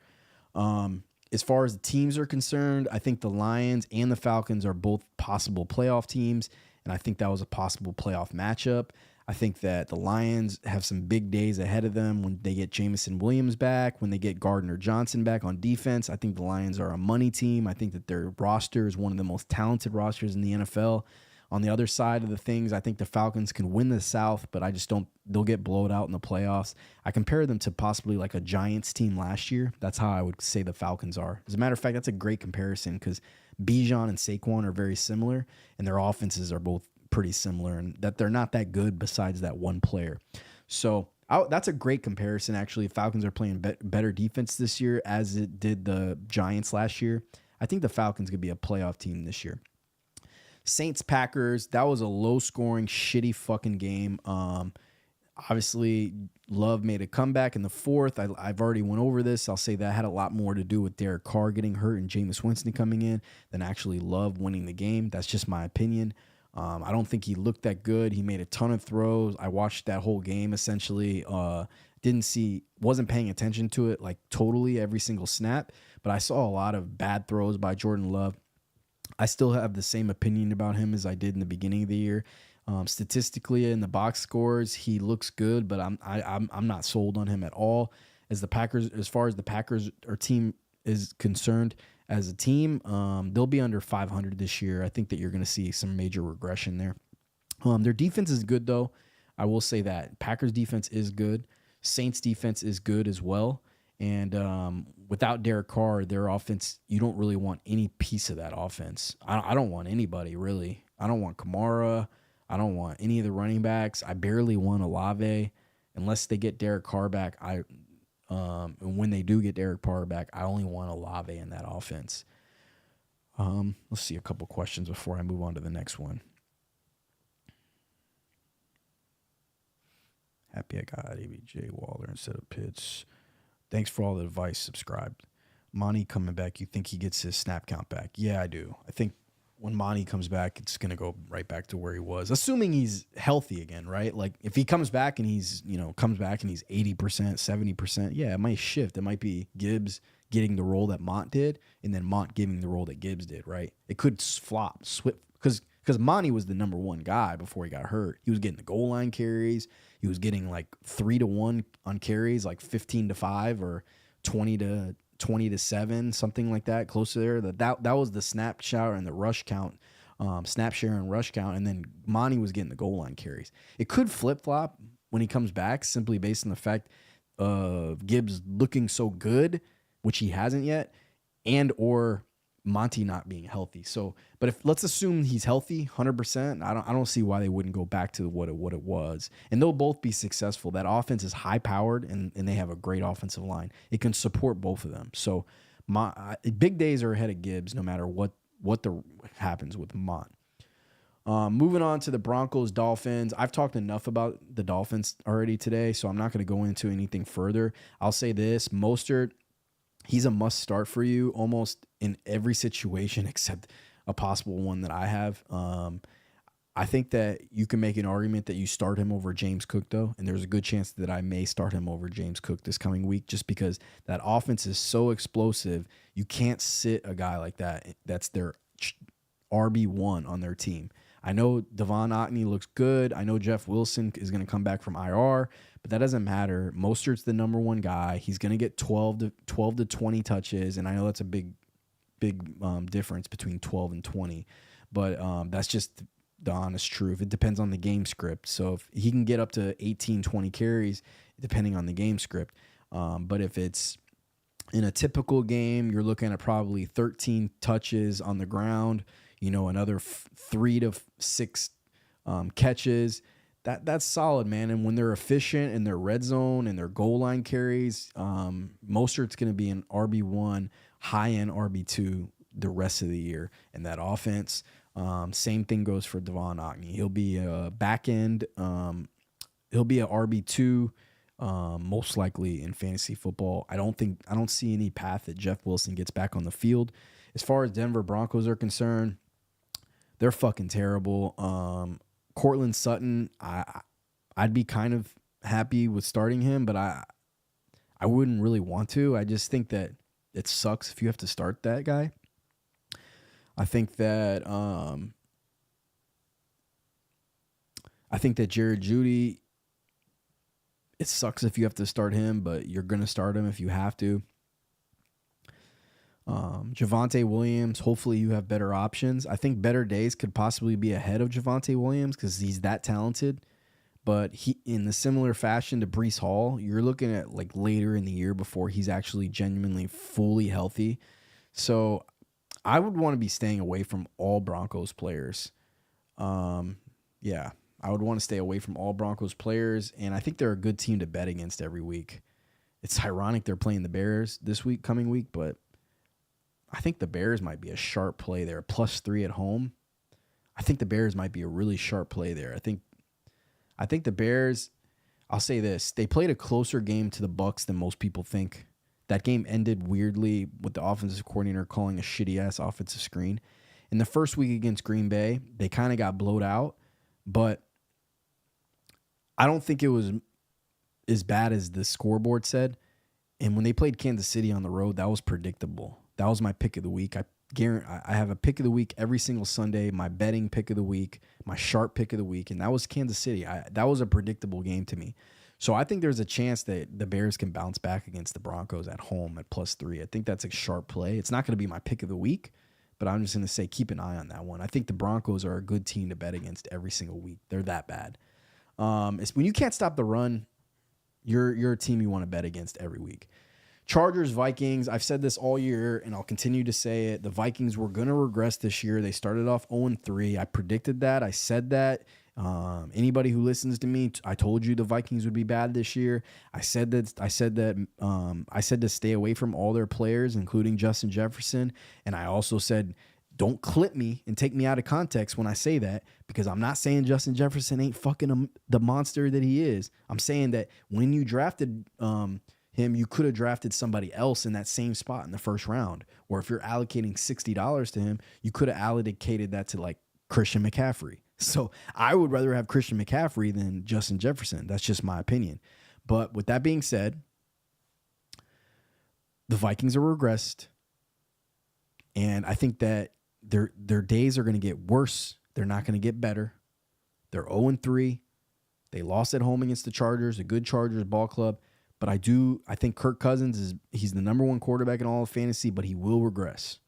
As far as the teams are concerned, I think the Lions and the Falcons are both possible playoff teams, and I think that was a possible playoff matchup. I think that the Lions have some big days ahead of them when they get Jameson Williams back, when they get Gardner Johnson back on defense. I think the Lions are a money team. I think that their roster is one of the most talented rosters in the NFL. On the other side of the things, I think the Falcons can win the South, but I just don't, they'll get blown out in the playoffs. I compare them to possibly like a Giants team last year. That's how I would say the Falcons are. As a matter of fact, that's a great comparison because Bijan and Saquon are very similar, and their offenses are both pretty similar, and that they're not that good besides that one player. So that's a great comparison, actually. Falcons are playing better defense this year as it did the Giants last year. I think the Falcons could be a playoff team this year. Saints Packers, that was a low scoring shitty fucking game. Obviously Love made a comeback in the 4th. I've already went over this. I'll say that had a lot more to do with Derek Carr getting hurt and Jameis Winston coming in than actually Love winning the game. That's just my opinion. I don't think he looked that good. He made a ton of throws. I watched that whole game essentially. Wasn't paying attention to it like totally every single snap, but I saw a lot of bad throws by Jordan Love. I still have the same opinion about him as I did in the beginning of the year. Statistically, in the box scores, he looks good, but I'm not sold on him at all. As far as the Packers or team is concerned, as a team, they'll be under 500 this year. I think that you're going to see some major regression there. Their defense is good, though. I will say that Packers defense is good. Saints defense is good as well. And without Derek Carr, their offense, you don't really want any piece of that offense. I don't want anybody, really. I don't want Kamara. I don't want any of the running backs. I barely want Olave. Unless they get Derek Carr back, and when they do get Derek Carr back, I only want Olave in that offense. Let's see a couple questions before I move on to the next one. Happy I got ABJ Waller instead of Pitts. Thanks for all the advice. Subscribed. Monty coming back. You think he gets his snap count back? Yeah, I do. I think when Monty comes back, it's going to go right back to where he was, assuming he's healthy again, right? Like if he comes back and he's 80%, 70%, yeah, it might shift. It might be Gibbs getting the role that Mont did and then Mont giving the role that Gibbs did, right? It could flop, because Monty was the number one guy before he got hurt. He was getting the goal line carries. He was getting like 3-1 on carries, like 15-5 or 20-7, something like that, close to there. That was the snap share and the rush count, snap share and rush count, and then Monty was getting the goal line carries. It could flip flop when he comes back, simply based on the fact of Gibbs looking so good, which he hasn't yet, and or Monty not being healthy. So, but if let's assume he's healthy, 100%, I don't see why they wouldn't go back to what it was, and they'll both be successful. That offense is high powered, and they have a great offensive line. It can support both of them. So, big days are ahead of Gibbs, no matter what happens with Mont. Moving on to the Broncos Dolphins. I've talked enough about the Dolphins already today, so I'm not going to go into anything further. I'll say this: Mostert, he's a must start for you almost in every situation except a possible one that I have. I think that you can make an argument that you start him over James Cook, though, and there's a good chance that I may start him over James Cook this coming week just because that offense is so explosive. You can't sit a guy like that. That's their RB1 on their team. I know Devon Otney looks good. I know Jeff Wilson is going to come back from IR, but that doesn't matter. Mostert's the number one guy. He's going to get 12 to 20 touches, and I know that's a big difference between 12 and 20. But that's just the honest truth. It depends on the game script. So if he can get up to 18, 20 carries, depending on the game script. But if it's in a typical game, you're looking at probably 13 touches on the ground, another 3 to 6 catches. That's solid, man. And when they're efficient in their red zone and their goal line carries, Mostert's going to be an RB1, high-end RB2 the rest of the year. And that offense, same thing goes for Devon Achane. He'll be a back end. He'll be a RB2, most likely in fantasy football. I don't see any path that Jeff Wilson gets back on the field. As far as Denver Broncos are concerned, they're fucking terrible. Cortland Sutton, I'd be kind of happy with starting him, but I wouldn't really want to. I just think that it sucks if you have to start that guy. I think that Jared Jeudy, it sucks if you have to start him, but you're gonna start him if you have to. Javonte Williams, hopefully you have better options. I think Better Days could possibly be ahead of Javonte Williams because he's that talented. But he, in the similar fashion to Breece Hall, you're looking at like later in the year before he's actually genuinely fully healthy. So I would want to be staying away from all Broncos players. Yeah, I would want to stay away from all Broncos players, and I think they're a good team to bet against every week. It's ironic they're playing the Bears this coming week, but I think the Bears might be a sharp play there. +3 at home. I think the Bears might be a really sharp play there. I think the Bears, I'll say this, they played a closer game to the Bucs than most people think. That game ended weirdly with the offensive coordinator calling a shitty-ass offensive screen. In the first week against Green Bay, they kind of got blowed out, but I don't think it was as bad as the scoreboard said. And when they played Kansas City on the road, that was predictable. That was my pick of the week. I have a pick of the week every single Sunday, my betting pick of the week, my sharp pick of the week, and that was Kansas City. That was a predictable game to me. So I think there's a chance that the Bears can bounce back against the Broncos at home at +3. I think that's a sharp play. It's not going to be my pick of the week, but I'm just going to say keep an eye on that one. I think the Broncos are a good team to bet against every single week. They're that bad. It's when you can't stop the run, you're a team you want to bet against every week. Chargers, Vikings, I've said this all year, and I'll continue to say it. The Vikings were going to regress this year. They started off 0-3. I predicted that. I said that. Anybody who listens to me, I told you the Vikings would be bad this year. I said to stay away from all their players, including Justin Jefferson. And I also said, don't clip me and take me out of context when I say that, because I'm not saying Justin Jefferson ain't fucking the monster that he is. I'm saying that when you drafted him, you could have drafted somebody else in that same spot in the first round. Or if you're allocating $60 to him, you could have allocated that to like Christian McCaffrey. So I would rather have Christian McCaffrey than Justin Jefferson. That's just my opinion. But with that being said, the Vikings are regressed. And I think that their days are going to get worse. They're not going to get better. They're 0-3. They lost at home against the Chargers, a good Chargers ball club. But I think Kirk Cousins he's the number one quarterback in all of fantasy, but he will regress.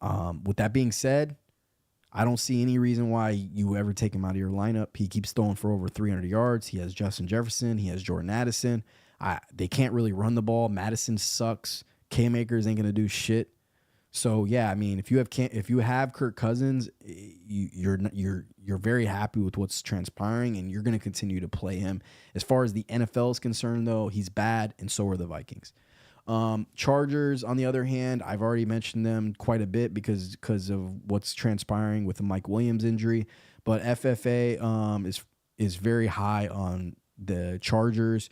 With that being said, I don't see any reason why you ever take him out of your lineup. He keeps throwing for over 300 yards. He has Justin Jefferson. He has Jordan Addison. They can't really run the ball. Madison sucks. Cam Akers ain't gonna do shit. So yeah, I mean, if you have Kirk Cousins, you're very happy with what's transpiring, and you're going to continue to play him. As far as the NFL is concerned, though, he's bad, and so are the Vikings. Chargers, on the other hand, I've already mentioned them quite a bit because of what's transpiring with the Mike Williams injury. But FFA is very high on the Chargers.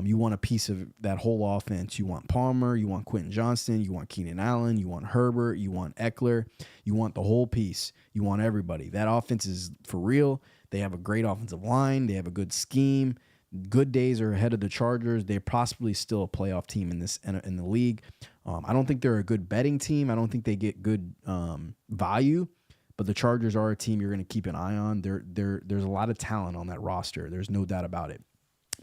You want a piece of that whole offense. You want Palmer, you want Quentin Johnston, you want Keenan Allen, you want Herbert, you want Eckler, you want the whole piece. You want everybody. That offense is for real. They have a great offensive line. They have a good scheme. Good days are ahead of the Chargers. They're possibly still a playoff team in the league. I don't think they're a good betting team. I don't think they get good value. But the Chargers are a team you're going to keep an eye on. There's a lot of talent on that roster. There's no doubt about it.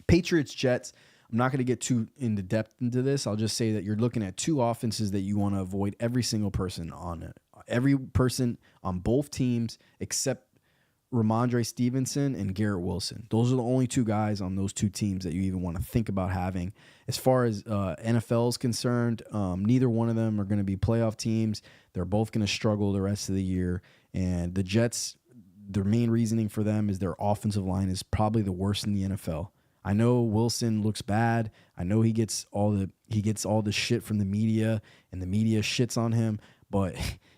Patriots, Jets. I'm not going to get too into depth into this. I'll just say that you're looking at two offenses that you want to avoid every single person on it. Every person on both teams except Ramondre Stevenson and Garrett Wilson. Those are the only two guys on those two teams that you even want to think about having. As far as NFL is concerned, neither one of them are going to be playoff teams. They're both going to struggle the rest of the year. And the Jets, their main reasoning for them is their offensive line is probably the worst in the NFL. I know Wilson looks bad. I know he gets all the shit from the media, and the media shits on him. But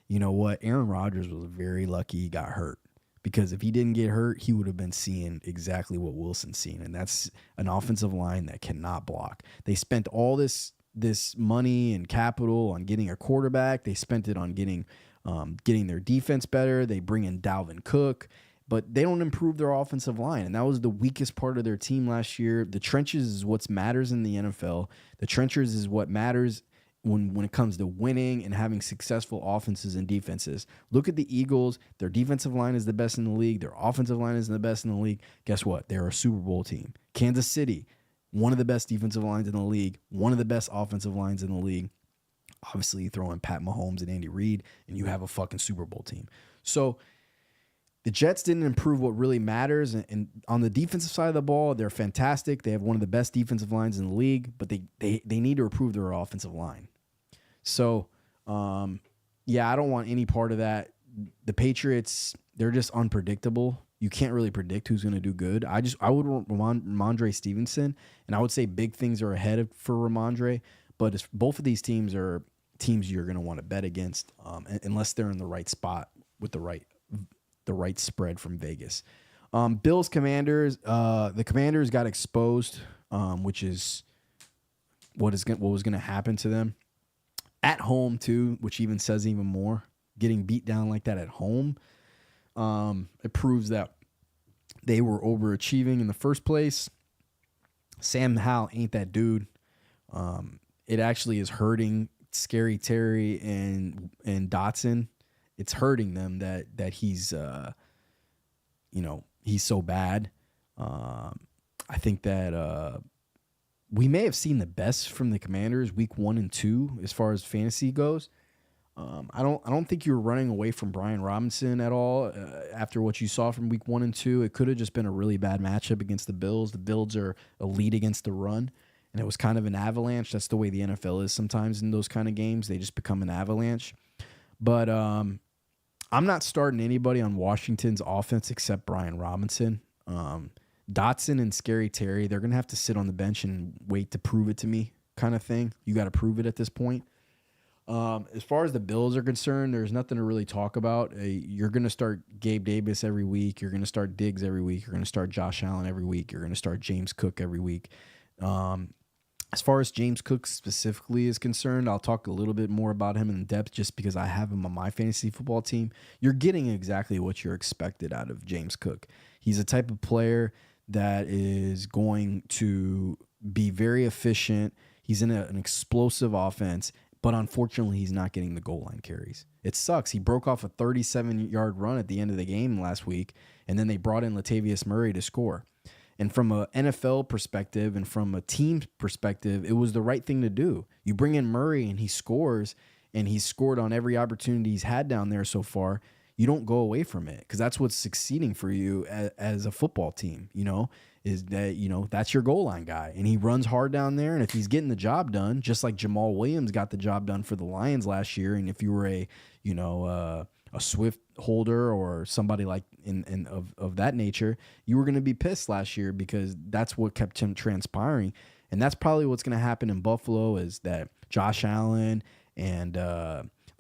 you know what? Aaron Rodgers was very lucky he got hurt. Because if he didn't get hurt, he would have been seeing exactly what Wilson's seeing. And that's an offensive line that cannot block. They spent all this money and capital on getting a quarterback. They spent it on getting their defense better. They bring in Dalvin Cook. But they don't improve their offensive line. And that was the weakest part of their team last year. The trenches is what matters in the NFL. The trenches is what matters when it comes to winning and having successful offenses and defenses. Look at the Eagles. Their defensive line is the best in the league. Their offensive line is the best in the league. Guess what? They're a Super Bowl team. Kansas City, one of the best defensive lines in the league, one of the best offensive lines in the league. Obviously, you throw in Pat Mahomes and Andy Reid, and you have a fucking Super Bowl team. So the Jets didn't improve what really matters. And on the defensive side of the ball, they're fantastic. They have one of the best defensive lines in the league, but they need to improve their offensive line. So, yeah, I don't want any part of that. The Patriots, they're just unpredictable. You can't really predict who's going to do good. I would want Ramondre Stevenson, and I would say big things are ahead for Ramondre. But both of these teams are teams you're going to want to bet against, unless they're in the right spot with the right spread from Vegas. Bills Commanders. The Commanders got exposed, which is what was going to happen to them at home too, which even says even more. Getting beat down like that at home, it proves that they were overachieving in the first place. Sam Howell ain't that dude. It actually is hurting Scary Terry and Dotson. It's hurting them that he's he's so bad. I think that we may have seen the best from the Commanders week 1 and 2 as far as fantasy goes. I don't think you were running away from Brian Robinson at all after what you saw from week 1 and 2. It could have just been a really bad matchup against the Bills. The Bills are elite against the run, and it was kind of an avalanche. That's the way the NFL is sometimes in those kind of games. They just become an avalanche. But I'm not starting anybody on Washington's offense except Brian Robinson. Dotson and Scary Terry, they're going to have to sit on the bench and wait to prove it to me kind of thing. You got to prove it at this point. As far as the Bills are concerned, there's nothing to really talk about. You're going to start Gabe Davis every week. You're going to start Diggs every week. You're going to start Josh Allen every week. You're going to start James Cook every week. As far as James Cook specifically is concerned, I'll talk a little bit more about him in depth just because I have him on my fantasy football team. You're getting exactly what you're expected out of James Cook. He's a type of player that is going to be very efficient. He's in an explosive offense, but unfortunately, he's not getting the goal line carries. It sucks. He broke off a 37-yard run at the end of the game last week, and then they brought in Latavius Murray to score. And from an NFL perspective and from a team perspective, it was the right thing to do. You bring in Murray and he scores, and he's scored on every opportunity he's had down there so far. You don't go away from it because that's what's succeeding for you as a football team, is that, that's your goal line guy. And he runs hard down there. And if he's getting the job done, just like Jamal Williams got the job done for the Lions last year, and if you were a Swift holder or somebody like of that nature, you were going to be pissed last year because that's what kept him transpiring. And that's probably what's going to happen in Buffalo is that Josh Allen and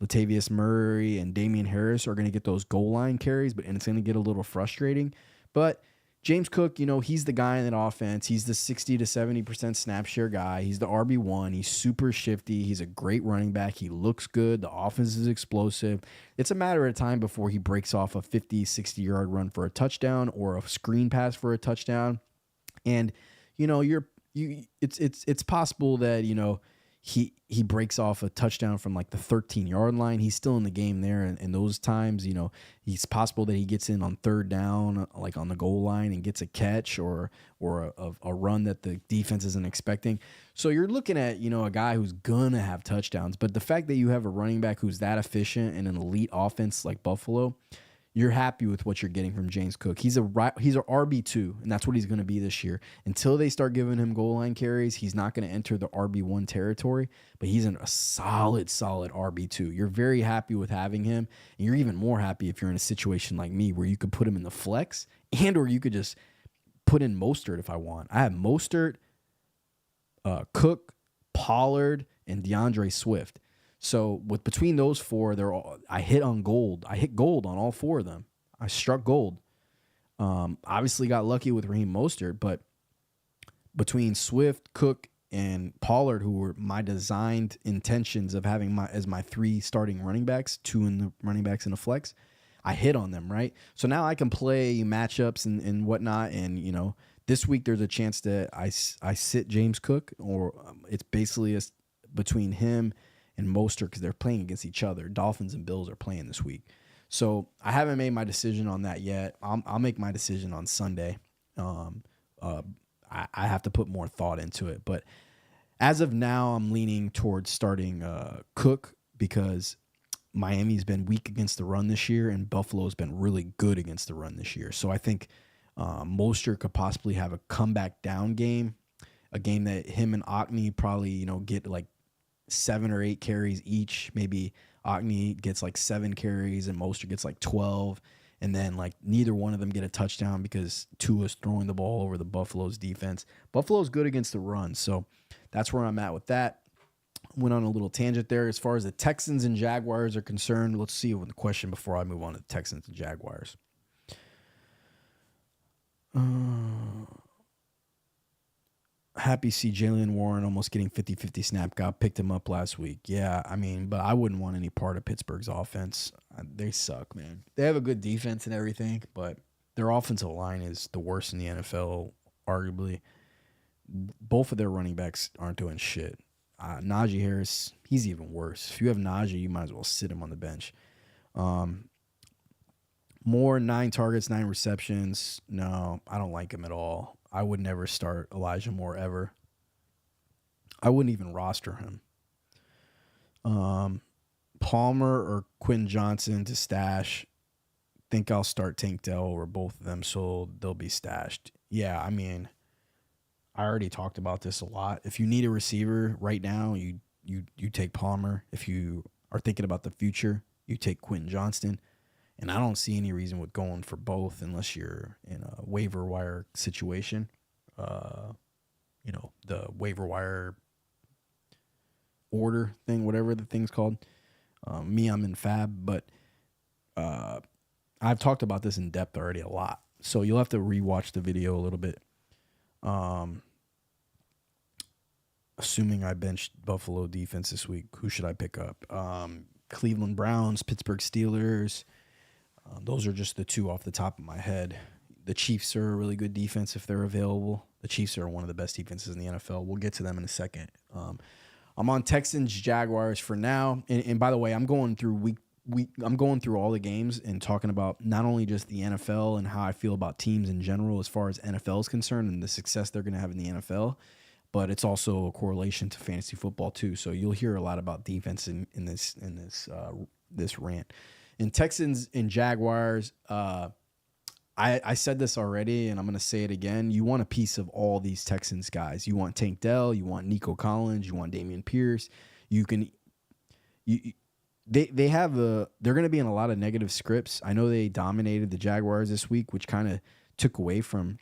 Latavius Murray and Damian Harris are going to get those goal line carries, and it's going to get a little frustrating. But James Cook, he's the guy in that offense. He's the 60 to 70% snap share guy. He's the RB1. He's super shifty. He's a great running back. He looks good. The offense is explosive. It's a matter of time before he breaks off a 50, 60-yard run for a touchdown or a screen pass for a touchdown. And, it's possible that, he breaks off a touchdown from like the 13-yard line. He's still in the game there. And those times, it's possible that he gets in on third down, like on the goal line, and gets a catch or a run that the defense isn't expecting. So you're looking at, a guy who's going to have touchdowns. But the fact that you have a running back who's that efficient in an elite offense like Buffalo, you're happy with what you're getting from James Cook. He's a RB2, and that's what he's going to be this year. Until they start giving him goal line carries, he's not going to enter the RB1 territory, but he's in a solid RB2. You're very happy with having him, and you're even more happy if you're in a situation like me where you could put him in the flex or you could just put in Mostert if I want. I have Mostert, Cook, Pollard, and DeAndre Swift. So between those four, I hit gold on all four of them. I struck gold. Obviously got lucky with Raheem Mostert, but between Swift, Cook, and Pollard, who were my designed intentions of having as my 3 starting running backs, 2 in the running backs in a flex, I hit on them, right? So now I can play matchups and whatnot, and this week there's a chance that I sit James Cook, or it's basically between him and Mostert because they're playing against each other. Dolphins and Bills are playing this week. So I haven't made my decision on that yet. I'll make my decision on Sunday. I have to put more thought into it. But as of now, I'm leaning towards starting Cook because Miami's been weak against the run this year and Buffalo's been really good against the run this year. So I think Mostert could possibly have a comeback down game, a game that him and Ockney probably, get like 7 or 8 carries each. Maybe Ockney gets like 7 carries and Mostert gets like 12. And then like neither one of them get a touchdown because Tua's throwing the ball over the Buffalo's defense. Buffalo's good against the run. So that's where I'm at with that. Went on a little tangent there. As far as the Texans and Jaguars are concerned, let's see the question before I move on to the Texans and Jaguars. Happy to see Jalen Warren almost getting 50-50 snap. Picked him up last week. Yeah, but I wouldn't want any part of Pittsburgh's offense. They suck, man. They have a good defense and everything, but their offensive line is the worst in the NFL, arguably. Both of their running backs aren't doing shit. Najee Harris, he's even worse. If you have Najee, you might as well sit him on the bench. Moore, 9 targets, 9 receptions. No, I don't like him at all. I would never start Elijah Moore ever. I wouldn't even roster him. Palmer or Quinn Johnson to stash. Think I'll start Tank Dell or both of them, so they'll be stashed. Yeah, I already talked about this a lot. If you need a receiver right now, you take Palmer. If you are thinking about the future, you take Quentin Johnston. And I don't see any reason with going for both unless you're in a waiver wire situation. The waiver wire order thing, whatever the thing's called. I'm in Fab, but I've talked about this in depth already a lot. So you'll have to rewatch the video a little bit. Assuming I benched Buffalo defense this week, who should I pick up? Cleveland Browns, Pittsburgh Steelers. Those are just the 2 off the top of my head. The Chiefs are a really good defense if they're available. The Chiefs are one of the best defenses in the NFL. We'll get to them in a second. I'm on Texans, Jaguars for now. And by the way, I'm going through I'm going through all the games and talking about not only just the NFL and how I feel about teams in general as far as NFL is concerned and the success they're going to have in the NFL, but it's also a correlation to fantasy football too. So you'll hear a lot about defense in this rant. In Texans and Jaguars, I said this already, and I'm going to say it again. You want a piece of all these Texans guys. You want Tank Dell. You want Nico Collins. You want Dameon Pierce. They're going to be in a lot of negative scripts. I know they dominated the Jaguars this week, which kind of took away from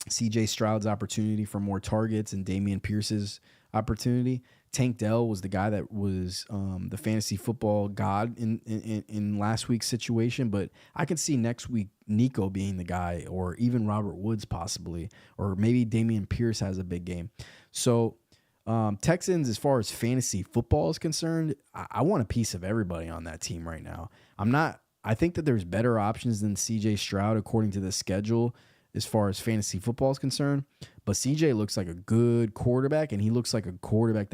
C.J. Stroud's opportunity for more targets and Dameon Pierce's opportunity. Tank Dell was the guy that was the fantasy football god in last week's situation, but I could see next week Nico being the guy, or even Robert Woods possibly, or maybe Dameon Pierce has a big game. So Texans, as far as fantasy football is concerned, I want a piece of everybody on that team right now. I think that there's better options than C.J. Stroud according to the schedule. as far as fantasy football is concerned. But CJ looks like a good quarterback, and he looks like a quarterback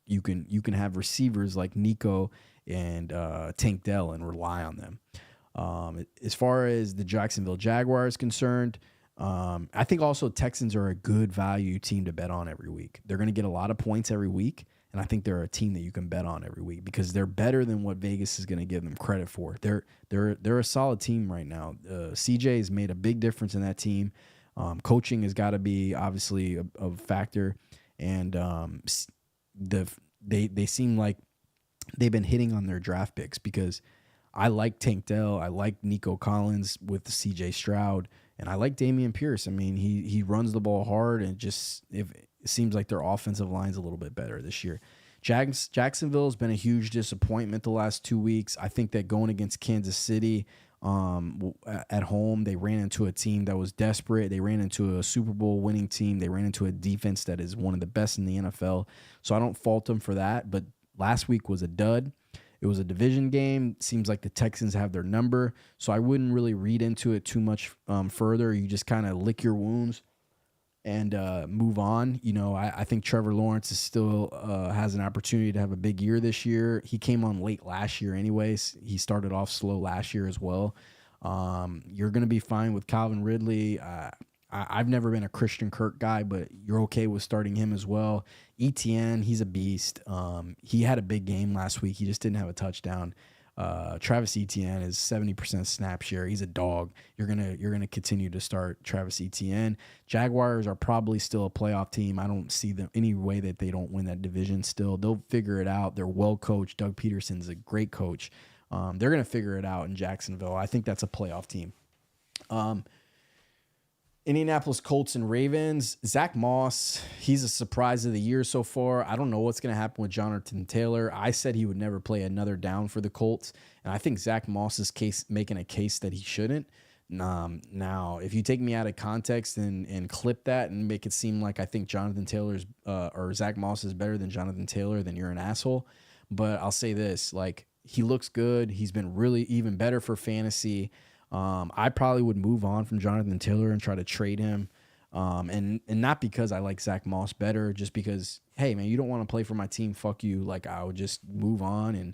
you can have receivers like Nico and Tank Dell and rely on them. As far as the Jacksonville Jaguars concerned, I think also Texans are a good value team to bet on every week. They're going to get a lot of points every week, and I think they're a team that you can bet on every week because they're better than what Vegas is going to give them credit for. They're a solid team right now. CJ has made a big difference in that team. Coaching has got to be obviously a factor, and they seem like they've been hitting on their draft picks because I like Tank Dell, I like Nico Collins with CJ Stroud, and I like Dameon Pierce. I mean, he runs the ball hard, and it seems like their offensive line's a little bit better this year. Jacksonville has been a huge disappointment the last 2 weeks. I think that going against Kansas City at home, they ran into a team that was desperate. They ran into a Super Bowl winning team. They ran into a defense that is one of the best in the NFL. So I don't fault them for that. But last week was a dud. It was a division game. Seems like the Texans have their number. So I wouldn't really read into it too much further. You just kind of lick your wounds and move on. You know, I think Trevor Lawrence is still has an opportunity to have a big year this year. He came on late last year anyways. He started off slow last year as well. You're going to be fine with Calvin Ridley. I've never been a Christian Kirk guy, but you're okay with starting him as well. ETN, he's a beast. He had a big game last week. He just didn't have a touchdown. Travis Etienne is 70% snap share. He's a dog. You're gonna continue to start Travis Etienne. Jaguars are probably still a playoff team. I don't see them any way that they don't win that division still. They'll figure it out. They're well coached. Doug Peterson's a great coach. They're gonna figure it out in Jacksonville. I think that's a playoff team. Indianapolis Colts and Ravens. Zach Moss, he's a surprise of the year so far. I don't know what's going to happen with Jonathan Taylor. I said he would never play another down for the Colts, and I think Zach Moss is making a case that he shouldn't. Now, if you take me out of context and clip that and make it seem like I think Jonathan Taylor's or Zach Moss is better than Jonathan Taylor, then you're an asshole. But I'll say this, like, he looks good. He's been really even better for fantasy. I probably would move on from Jonathan Taylor and try to trade him. And not because I like Zach Moss better, just because, hey, man, you don't want to play for my team. Fuck you. Like, I would just move on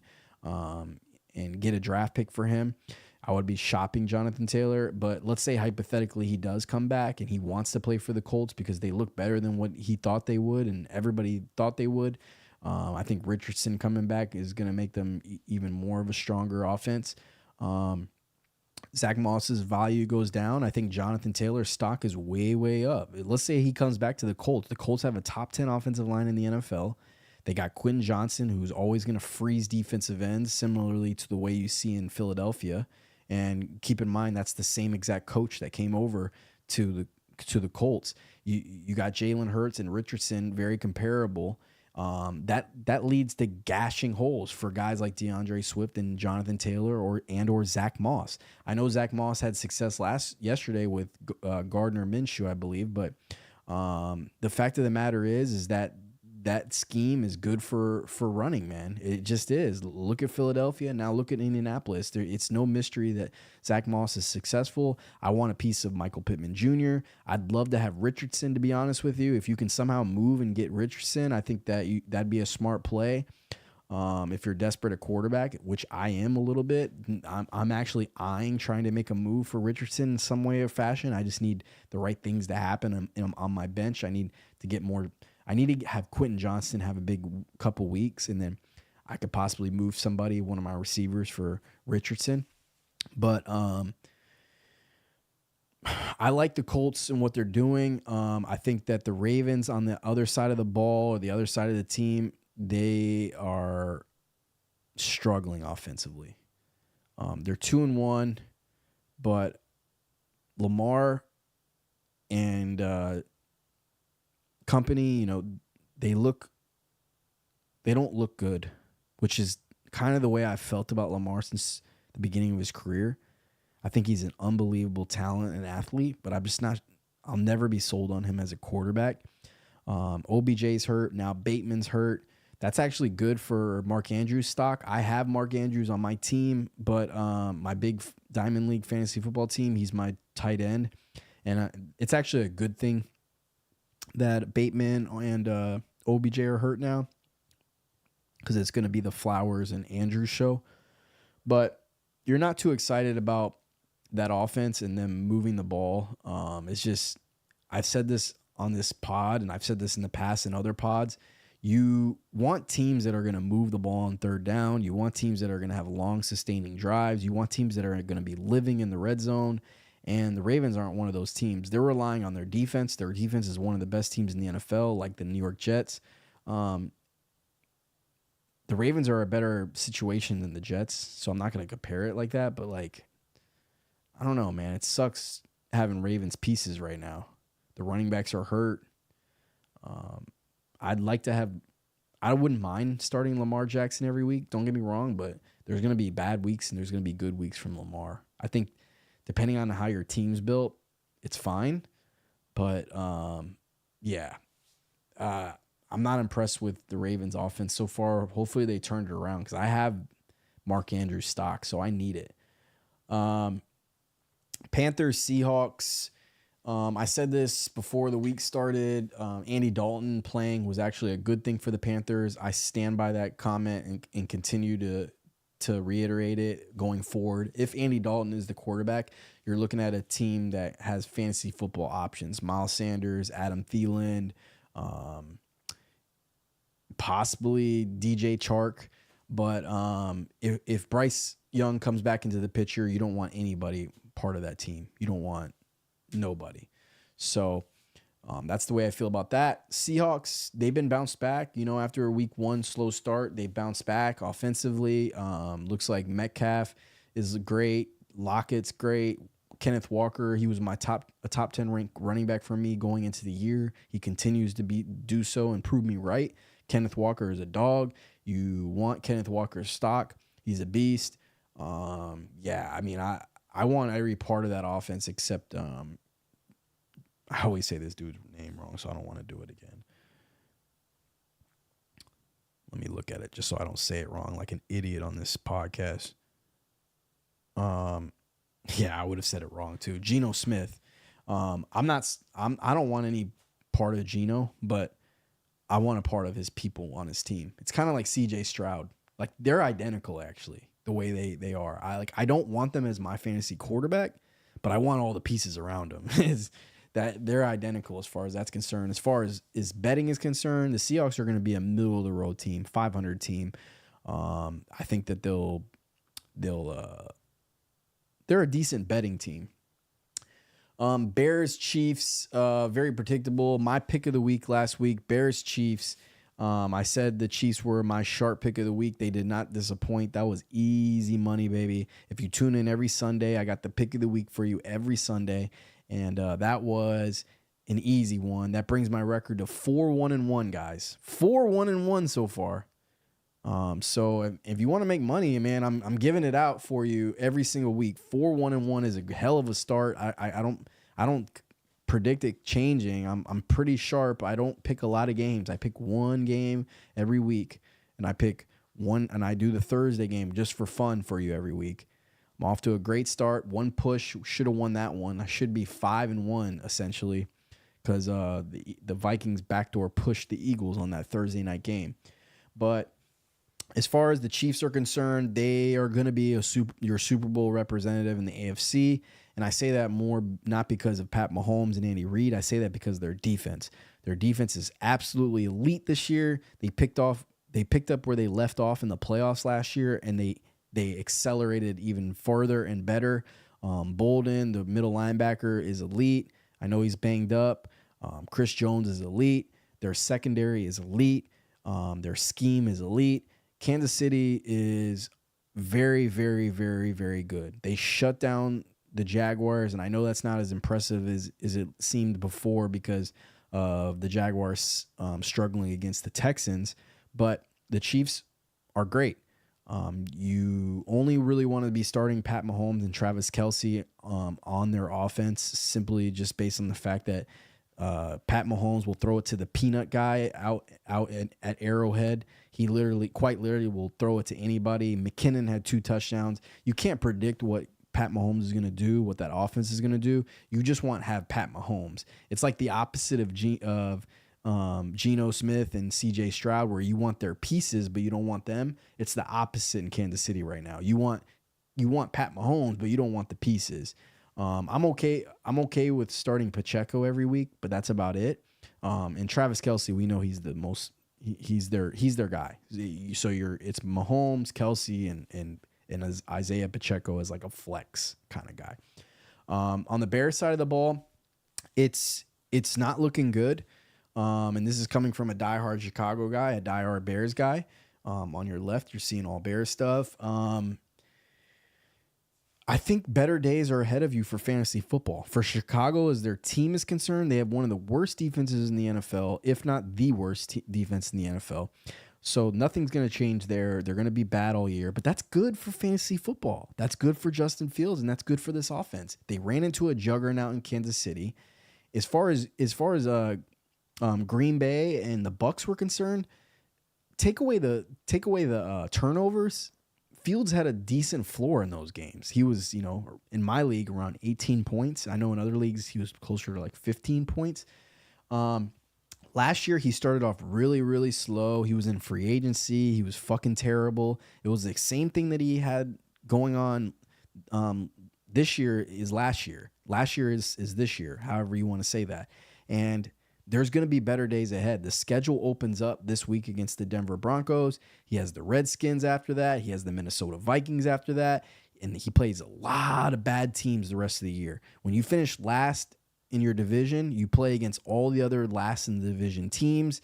and get a draft pick for him. I would be shopping Jonathan Taylor. But let's say hypothetically he does come back and he wants to play for the Colts because they look better than what he thought they would and everybody thought they would. I think Richardson coming back is going to make them even more of a stronger offense. Zach Moss's value goes down. I think Jonathan Taylor's stock is way, way up. Let's say he comes back to the Colts. The Colts have a top 10 offensive line in the NFL. They got Quentin Johnson, who's always going to freeze defensive ends, similarly to the way you see in Philadelphia. And keep in mind, that's the same exact coach that came over to the Colts. You got Jalen Hurts and Richardson, very comparable. That leads to gashing holes for guys like DeAndre Swift and Jonathan Taylor or Zach Moss. I know Zach Moss had success yesterday with Gardner Minshew, I believe, but the fact of the matter is that scheme is good for running, man. It just is. Look at Philadelphia. Now look at Indianapolis. It's no mystery that Zach Moss is successful. I want a piece of Michael Pittman Jr. I'd love to have Richardson, to be honest with you. If you can somehow move and get Richardson, I think that'd be a smart play. If you're desperate at quarterback, which I am a little bit, I'm actually trying to make a move for Richardson in some way or fashion. I just need the right things to happen on my bench. I need to get more. I need to have Quentin Johnston have a big couple weeks, and then I could possibly move one of my receivers for Richardson. But I like the Colts and what they're doing. I think that the Ravens on the other side of the ball or the other side of the team, they are struggling offensively. They're 2-1, but Lamar and company, they don't look good, which is kind of the way I felt about Lamar since the beginning of his career. I think he's an unbelievable talent and athlete, but I'll never be sold on him as a quarterback. OBJ's hurt. Now Bateman's hurt. That's actually good for Mark Andrews stock. I have Mark Andrews on my team, but my big Diamond League fantasy football team, he's my tight end. And it's actually a good thing that Bateman and OBJ are hurt now, because it's going to be the Flowers and Andrews show. But you're not too excited about that offense and them moving the ball. It's just, I've said this on this pod, and I've said this in the past in other pods. You want teams that are going to move the ball on third down. You want teams that are going to have long, sustaining drives. You want teams that are going to be living in the red zone. And the Ravens aren't one of those teams. They're relying on their defense. Their defense is one of the best teams in the NFL, like the New York Jets. The Ravens are a better situation than the Jets, so I'm not going to compare it like that. But, like, I don't know, man. It sucks having Ravens pieces right now. The running backs are hurt. I'd like to have – I wouldn't mind starting Lamar Jackson every week. Don't get me wrong, but there's going to be bad weeks and there's going to be good weeks from Lamar. I think depending on how your team's built, it's fine. But, yeah. I'm not impressed with the Ravens offense so far. Hopefully they turned it around, because I have Mark Andrews stock, so I need it. Panthers, Seahawks. I said this before the week started. Andy Dalton playing was actually a good thing for the Panthers. I stand by that comment and continue to reiterate it going forward. If Andy Dalton is the quarterback, you're looking at a team that has fantasy football options. Miles Sanders, Adam Thielen, possibly DJ Chark. But if Bryce Young comes back into the picture, you don't want anybody part of that team. You don't want nobody. So that's the way I feel about that. Seahawks, they've been bounced back. After a week 1 slow start, they bounced back offensively. Looks like Metcalf is great. Lockett's great. Kenneth Walker, he was a top 10 ranked running back for me going into the year. He continues to do so and prove me right. Kenneth Walker is a dog. You want Kenneth Walker's stock. He's a beast. Yeah, I mean, I want every part of that offense except I always say this dude's name wrong, so I don't want to do it again. Let me look at it just so I don't say it wrong like an idiot on this podcast. Yeah, I would have said it wrong too. Geno Smith. I don't want any part of Geno, but I want a part of his people on his team. It's kind of like CJ Stroud. Like, they're identical, actually, the way they are. I don't want them as my fantasy quarterback, but I want all the pieces around them. Is that they're identical as far as that's concerned. As far as betting is concerned, the Seahawks are going to be a middle of the road team, 500 team. I think that they're a decent betting team. Bears, Chiefs, very predictable. My pick of the week last week, Bears, Chiefs. I said the Chiefs were my sharp pick of the week. They did not disappoint. That was easy money, baby. If you tune in every Sunday, I got the pick of the week for you every Sunday. And that was an easy one. That brings my record to 4-1-1, guys. 4-1-1 so far. So if you want to make money, man, I'm giving it out for you every single week. 4-1-1 is a hell of a start. I don't predict it changing. I'm pretty sharp. I don't pick a lot of games. I pick one game every week, and I pick one, and I do the Thursday game just for fun for you every week. I'm off to a great start. One push, should have won that one. I should be 5-1 essentially, because the Vikings backdoor pushed the Eagles on that Thursday night game. But as far as the Chiefs are concerned, they are going to be your Super Bowl representative in the AFC. And I say that more not because of Pat Mahomes and Andy Reid. I say that because of their defense. Their defense is absolutely elite this year. They picked up where they left off in the playoffs last year, and they accelerated even further and better. Bolden, the middle linebacker, is elite. I know he's banged up. Chris Jones is elite. Their secondary is elite. Their scheme is elite. Kansas City is very, very, very, very good. They shut down the Jaguars, and I know that's not as impressive as it seemed before because of the Jaguars struggling against the Texans, but the Chiefs are great. You only really want to be starting Pat Mahomes and Travis Kelce on their offense simply just based on the fact that Pat Mahomes will throw it to the peanut guy out at Arrowhead. He quite literally will throw it to anybody. McKinnon had 2 touchdowns. You can't predict what Pat Mahomes is going to do, what that offense is going to do. You just want to have Pat Mahomes. It's like the opposite of Geno Smith and C.J. Stroud, where you want their pieces, but you don't want them. It's the opposite in Kansas City right now. You want Pat Mahomes, but you don't want the pieces. I'm okay with starting Pacheco every week, but that's about it. And Travis Kelce, we know he's the most. He's their guy. So it's Mahomes, Kelce, and Isaiah Pacheco as like a flex kind of guy. On the Bears side of the ball, it's not looking good. And this is coming from a diehard Chicago guy, a diehard Bears guy. On your left, you're seeing all Bears stuff. I think better days are ahead of you for fantasy football. For Chicago, as their team is concerned, they have one of the worst defenses in the NFL, if not the worst defense in the NFL. So nothing's going to change there. They're going to be bad all year, but that's good for fantasy football. That's good for Justin Fields, and that's good for this offense. They ran into a juggernaut in Kansas City. As far as Green Bay and the Bucs were concerned, take away the turnovers. Fields had a decent floor in those games. He was, in my league around 18 points. I know in other leagues he was closer to like 15 points. Last year he started off really, really slow. He was in free agency. He was fucking terrible. It was the same thing that he had going on this year is last year. Last year is this year, however you want to say that. And there's going to be better days ahead. The schedule opens up this week against the Denver Broncos. He has the Redskins after that. He has the Minnesota Vikings after that. And he plays a lot of bad teams the rest of the year. When you finish last in your division, you play against all the other last in the division teams.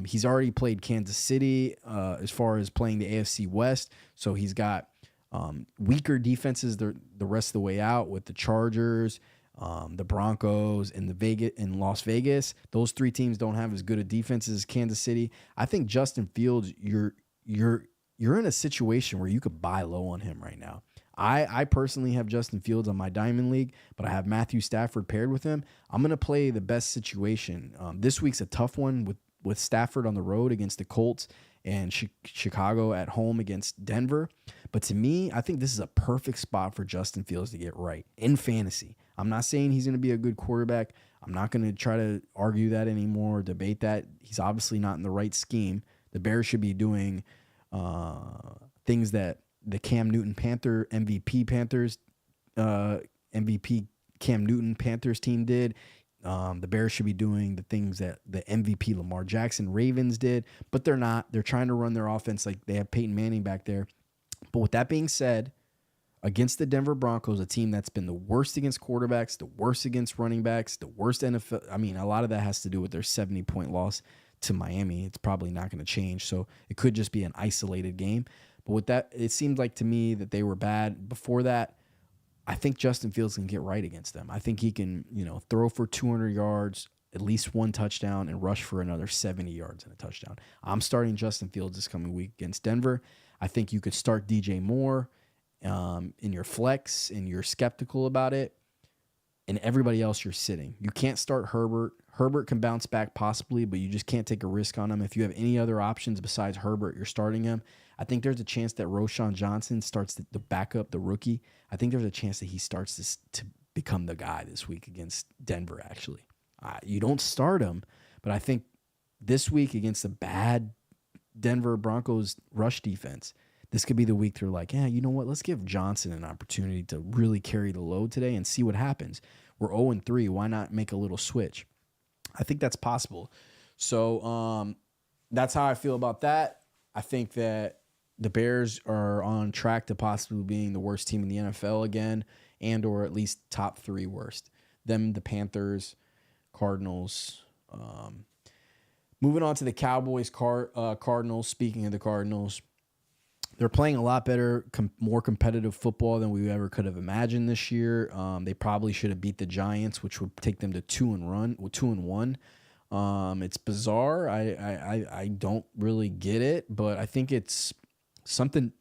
He's already played Kansas City as far as playing the AFC West. So he's got weaker defenses the rest of the way out with the Chargers, the Broncos, and Las Vegas. Those three teams don't have as good a defense as Kansas City. I think Justin Fields, you're in a situation where you could buy low on him right now. I personally have Justin Fields on my Diamond League, but I have Matthew Stafford paired with him. I'm going to play the best situation. This week's a tough one with Stafford on the road against the Colts and Chicago at home against Denver. But to me, I think this is a perfect spot for Justin Fields to get right in fantasy. I'm not saying he's going to be a good quarterback. I'm not going to try to argue that anymore or debate that. He's obviously not in the right scheme. The Bears should be doing things that the Cam Newton MVP Cam Newton Panthers team did. The Bears should be doing the things that the MVP Lamar Jackson Ravens did, but they're not. They're trying to run their offense like they have Peyton Manning back there. But with that being said, against the Denver Broncos, a team that's been the worst against quarterbacks, the worst against running backs, the worst NFL. I mean, a lot of that has to do with their 70-point loss to Miami. It's probably not going to change. So it could just be an isolated game. But with that, it seemed like to me that they were bad before that. I think Justin Fields can get right against them. I think he can, throw for 200 yards, at least one touchdown, and rush for another 70 yards and a touchdown. I'm starting Justin Fields this coming week against Denver. I think you could start DJ Moore in your flex, and you're skeptical about it. And everybody else you're sitting. You can't start Herbert. Herbert can bounce back possibly, but you just can't take a risk on him. If you have any other options besides Herbert, you're starting him. I think there's a chance that Roschon Johnson starts the backup, the rookie. I think there's a chance that he starts to become the guy this week against Denver, actually. You don't start him, but I think this week against a bad Denver Broncos rush defense, this could be the week they're like, yeah, you know what? Let's give Johnson an opportunity to really carry the load today and see what happens. We're 0-3. Why not make a little switch? I think that's possible. So that's how I feel about that. I think that the Bears are on track to possibly being the worst team in the NFL again, and or at least top 3 worst. Them, the Panthers, Cardinals. Moving on to the Cowboys, Cardinals. Speaking of the Cardinals, they're playing a lot better, more competitive football than we ever could have imagined this year. They probably should have beat the Giants, which would take them to 2-1. It's bizarre. I don't really get it, but I think it's something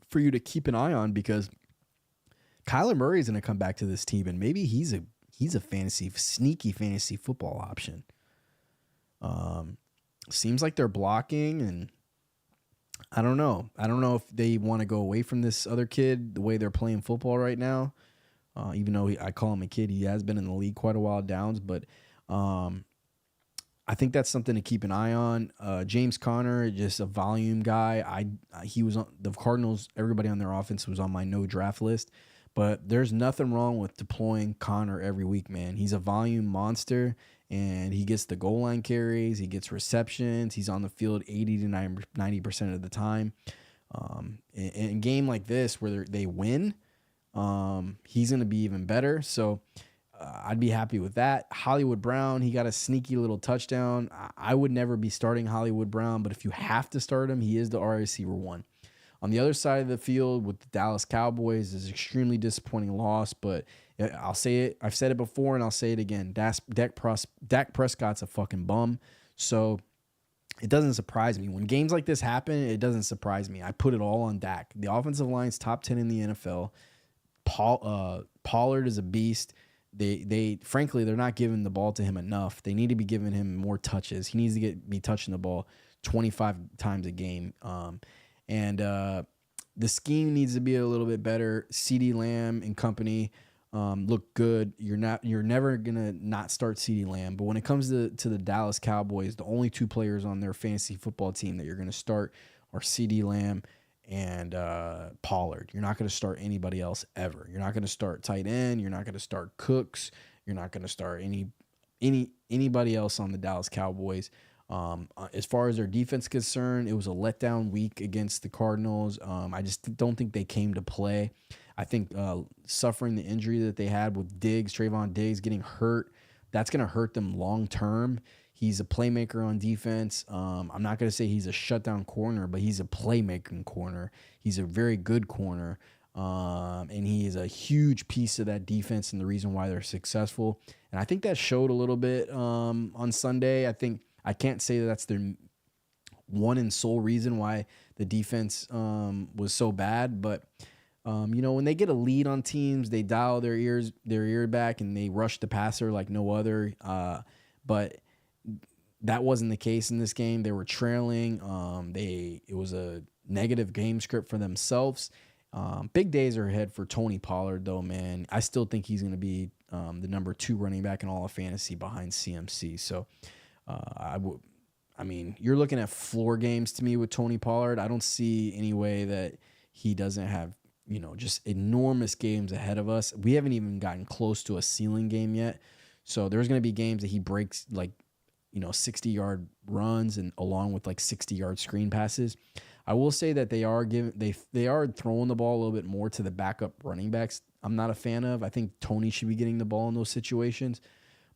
for you to keep an eye on because Kyler Murray is going to come back to this team, and maybe he's a sneaky fantasy football option. Seems like they're blocking, and I don't know. I don't know if they want to go away from this other kid the way they're playing football right now. Even though I call him a kid, he has been in the league quite a while, Downs. But um, I think that's something to keep an eye on. James Conner, just a volume guy. He was on the Cardinals. Everybody on their offense was on my no draft list. But there's nothing wrong with deploying Conner every week, man. He's a volume monster, and he gets the goal line carries. He gets receptions. He's on the field 80 to 90% of the time. In a game like this where they win, he's going to be even better. So I'd be happy with that. Hollywood Brown, he got a sneaky little touchdown. I would never be starting Hollywood Brown, but if you have to start him, he is the RA receiver one. On the other side of the field with the Dallas Cowboys is an extremely disappointing loss, but I'll say it. I've said it before, and I'll say it again. Dak Prescott's a fucking bum, so it doesn't surprise me. When games like this happen, it doesn't surprise me. I put it all on Dak. The offensive line's top 10 in the NFL. Pollard is a beast. They frankly, they're not giving the ball to him enough. They need to be giving him more touches. He needs to be touching the ball 25 times a game. And the scheme needs to be a little bit better. CeeDee Lamb and company look good. You're never gonna not start CeeDee Lamb. But when it comes to the Dallas Cowboys, the only two players on their fantasy football team that you're gonna start are CeeDee Lamb and Pollard. You're not gonna start anybody else ever. You're not gonna start tight end. You're not gonna start Cooks. You're not gonna start anybody else on the Dallas Cowboys. As far as their defense is concerned, it was a letdown week against the Cardinals. I just don't think they came to play. I think suffering the injury that they had with Trayvon Diggs getting hurt, that's going to hurt them long term. He's a playmaker on defense. I'm not going to say he's a shutdown corner, but he's a playmaking corner. He's a very good corner. And he is a huge piece of that defense and the reason why they're successful. And I think that showed a little bit on Sunday. I can't say that's their one and sole reason why the defense was so bad, but when they get a lead on teams, they dial their ear back and they rush the passer like no other. But that wasn't the case in this game. They were trailing. It was a negative game script for themselves. Big days are ahead for Tony Pollard, though, man. I still think he's going to be the number 2 running back in all of fantasy behind CMC. So. You're looking at floor games to me with Tony Pollard. I don't see any way that he doesn't have, just enormous games ahead of us. We haven't even gotten close to a ceiling game yet. So there's going to be games that he breaks 60-yard runs and along with 60-yard screen passes. I will say that they are throwing the ball a little bit more to the backup running backs. I'm not a fan of. I think Tony should be getting the ball in those situations.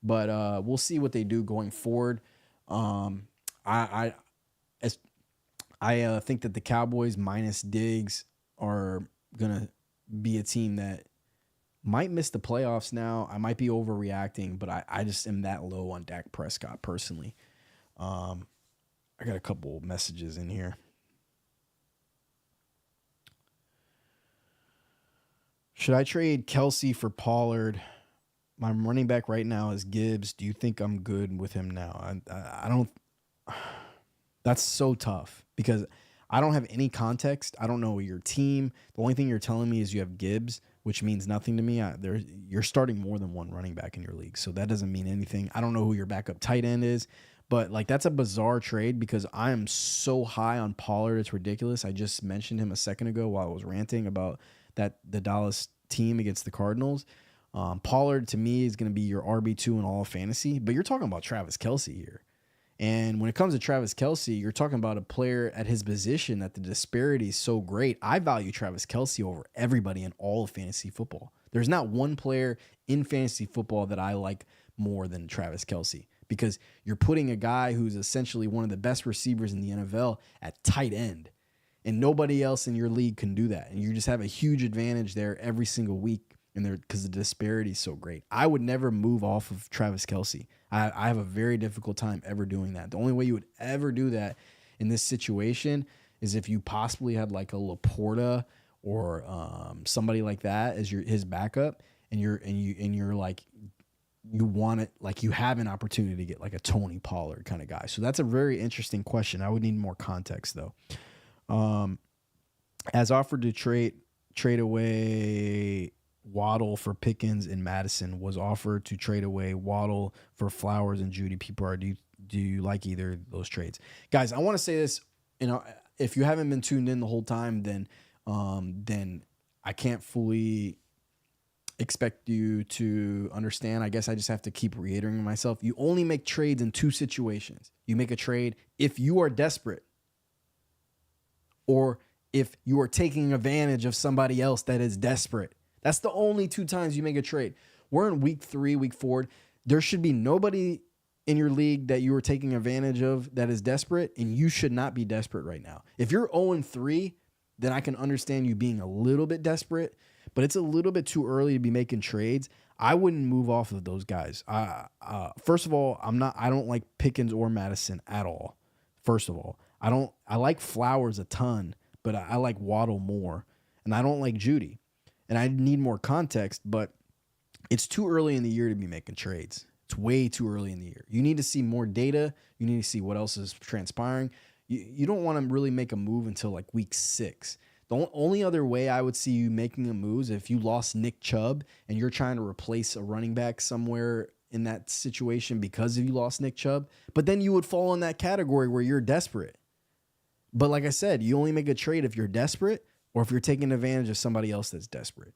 But we'll see what they do going forward. I think that the Cowboys minus Diggs are gonna be a team that might miss the playoffs now. I might be overreacting, but I just am that low on Dak Prescott personally. I got a couple messages in here. Should I trade Kelsey for Pollard? My running back right now is Gibbs. Do you think I'm good with him now? I don't. That's so tough because I don't have any context. I don't know your team. The only thing you're telling me is you have Gibbs, which means nothing to me. You're starting more than one running back in your league, so that doesn't mean anything. I don't know who your backup tight end is, but that's a bizarre trade because I am so high on Pollard. It's ridiculous. I just mentioned him a second ago while I was ranting about the Dallas team against the Cardinals. Pollard, to me, is going to be your RB2 in all of fantasy, but you're talking about Travis Kelce here. And when it comes to Travis Kelce, you're talking about a player at his position that the disparity is so great. I value Travis Kelce over everybody in all of fantasy football. There's not one player in fantasy football that I like more than Travis Kelce because you're putting a guy who's essentially one of the best receivers in the NFL at tight end. And nobody else in your league can do that. And you just have a huge advantage there every single week. And because the disparity is so great. I would never move off of Travis Kelce. I have a very difficult time ever doing that. The only way you would ever do that in this situation is if you possibly had like a Laporta or somebody like that as his backup, and you're like you want it, like you have an opportunity to get like a Tony Pollard kind of guy. So that's a very interesting question. I would need more context though. As offered to trade away Waddle for Pickens and Madison. Was offered to trade away Waddle for Flowers and Judy. PPR. Do you like either of those trades, guys? I want to say this. If you haven't been tuned in the whole time, then I can't fully expect you to understand. I guess I just have to keep reiterating myself. You only make trades in two situations. You make a trade if you are desperate, or if you are taking advantage of somebody else that is desperate. That's the only two times you make a trade. We're in week 3, week 4. There should be nobody in your league that you are taking advantage of that is desperate, and you should not be desperate right now. If you're 0-3, then I can understand you being a little bit desperate, but it's a little bit too early to be making trades. I wouldn't move off of those guys. First of all, I don't like Pickens or Madison at all. First of all, I like Flowers a ton, but I like Waddle more, and I don't like Judy. And I need more context, but it's too early in the year to be making trades. It's way too early in the year. You need to see more data. You need to see what else is transpiring. You don't want to really make a move until like week 6. The only other way I would see you making a move is if you lost Nick Chubb and you're trying to replace a running back somewhere in that situation because you lost Nick Chubb. But then you would fall in that category where you're desperate. But like I said, you only make a trade if you're desperate or if you're taking advantage of somebody else that's desperate.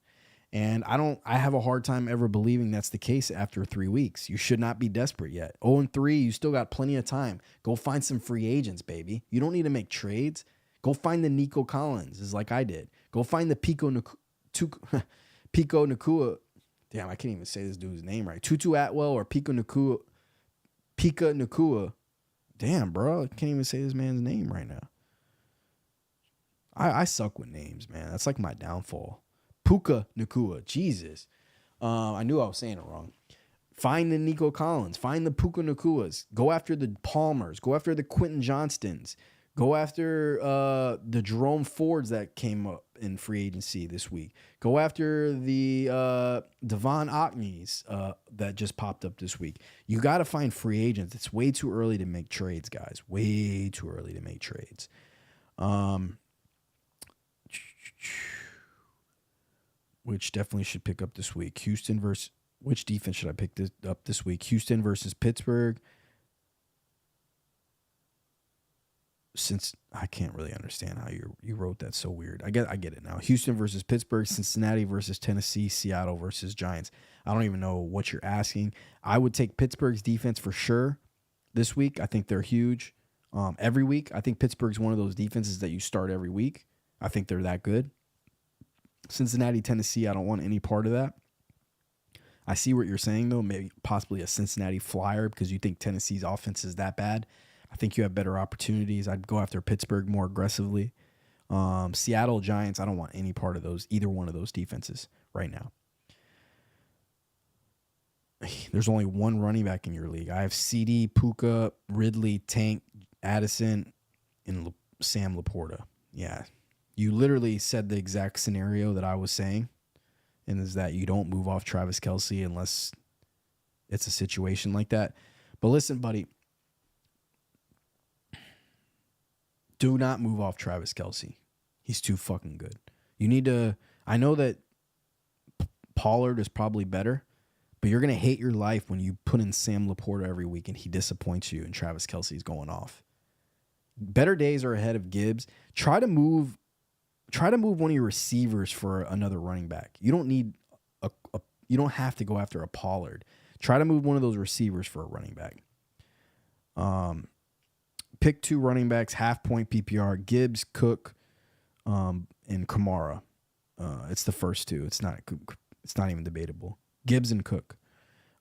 And I have a hard time ever believing that's the case after 3 weeks. You should not be desperate yet. 0-3, you still got plenty of time. Go find some free agents, baby. You don't need to make trades. Go find the Nico Collins, is like I did. Go find the Pico Nakua. Damn, I can't even say this dude's name right. Tutu Atwell or Pika Nakua. Damn, bro. I can't even say this man's name right now. I suck with names, man. That's like my downfall. Puka Nakua. Jesus. I knew I was saying it wrong. Find the Nico Collins. Find the Puka Nakuas. Go after the Palmers. Go after the Quentin Johnstons. Go after the Jerome Fords that came up in free agency this week. Go after the Devon Ockneys that just popped up this week. You got to find free agents. It's way too early to make trades, guys. Way too early to make trades. Which definitely should pick up this week. Which defense should I pick up this week? Houston versus Pittsburgh. Since I can't really understand how you wrote that so weird. I get it now. Houston versus Pittsburgh, Cincinnati versus Tennessee, Seattle versus Giants. I don't even know what you're asking. I would take Pittsburgh's defense for sure this week. I think they're huge. Every week, I think Pittsburgh's one of those defenses that you start every week. I think they're that good. Cincinnati, Tennessee, I don't want any part of that. I see what you're saying, though. Maybe possibly a Cincinnati Flyer because you think Tennessee's offense is that bad. I think you have better opportunities. I'd go after Pittsburgh more aggressively. Seattle Giants, I don't want any part of either one of those defenses right now. There's only one running back in your league. I have CD, Puka, Ridley, Tank, Addison, and Sam Laporta. Yeah. You literally said the exact scenario that I was saying, and is that you don't move off Travis Kelce unless it's a situation like that. But listen, buddy, do not move off Travis Kelce. He's too fucking good. You need to, I know that Pollard is probably better, but you're going to hate your life when you put in Sam Laporta every week and he disappoints you and Travis Kelce's going off. Better days are ahead of Gibbs. Try to move one of your receivers for another running back. You don't need you don't have to go after a Pollard. Try to move one of those receivers for a running back. Pick 2 running backs, half point PPR, Gibbs, Cook, and Kamara. It's the first 2. It's not even debatable. Gibbs and Cook.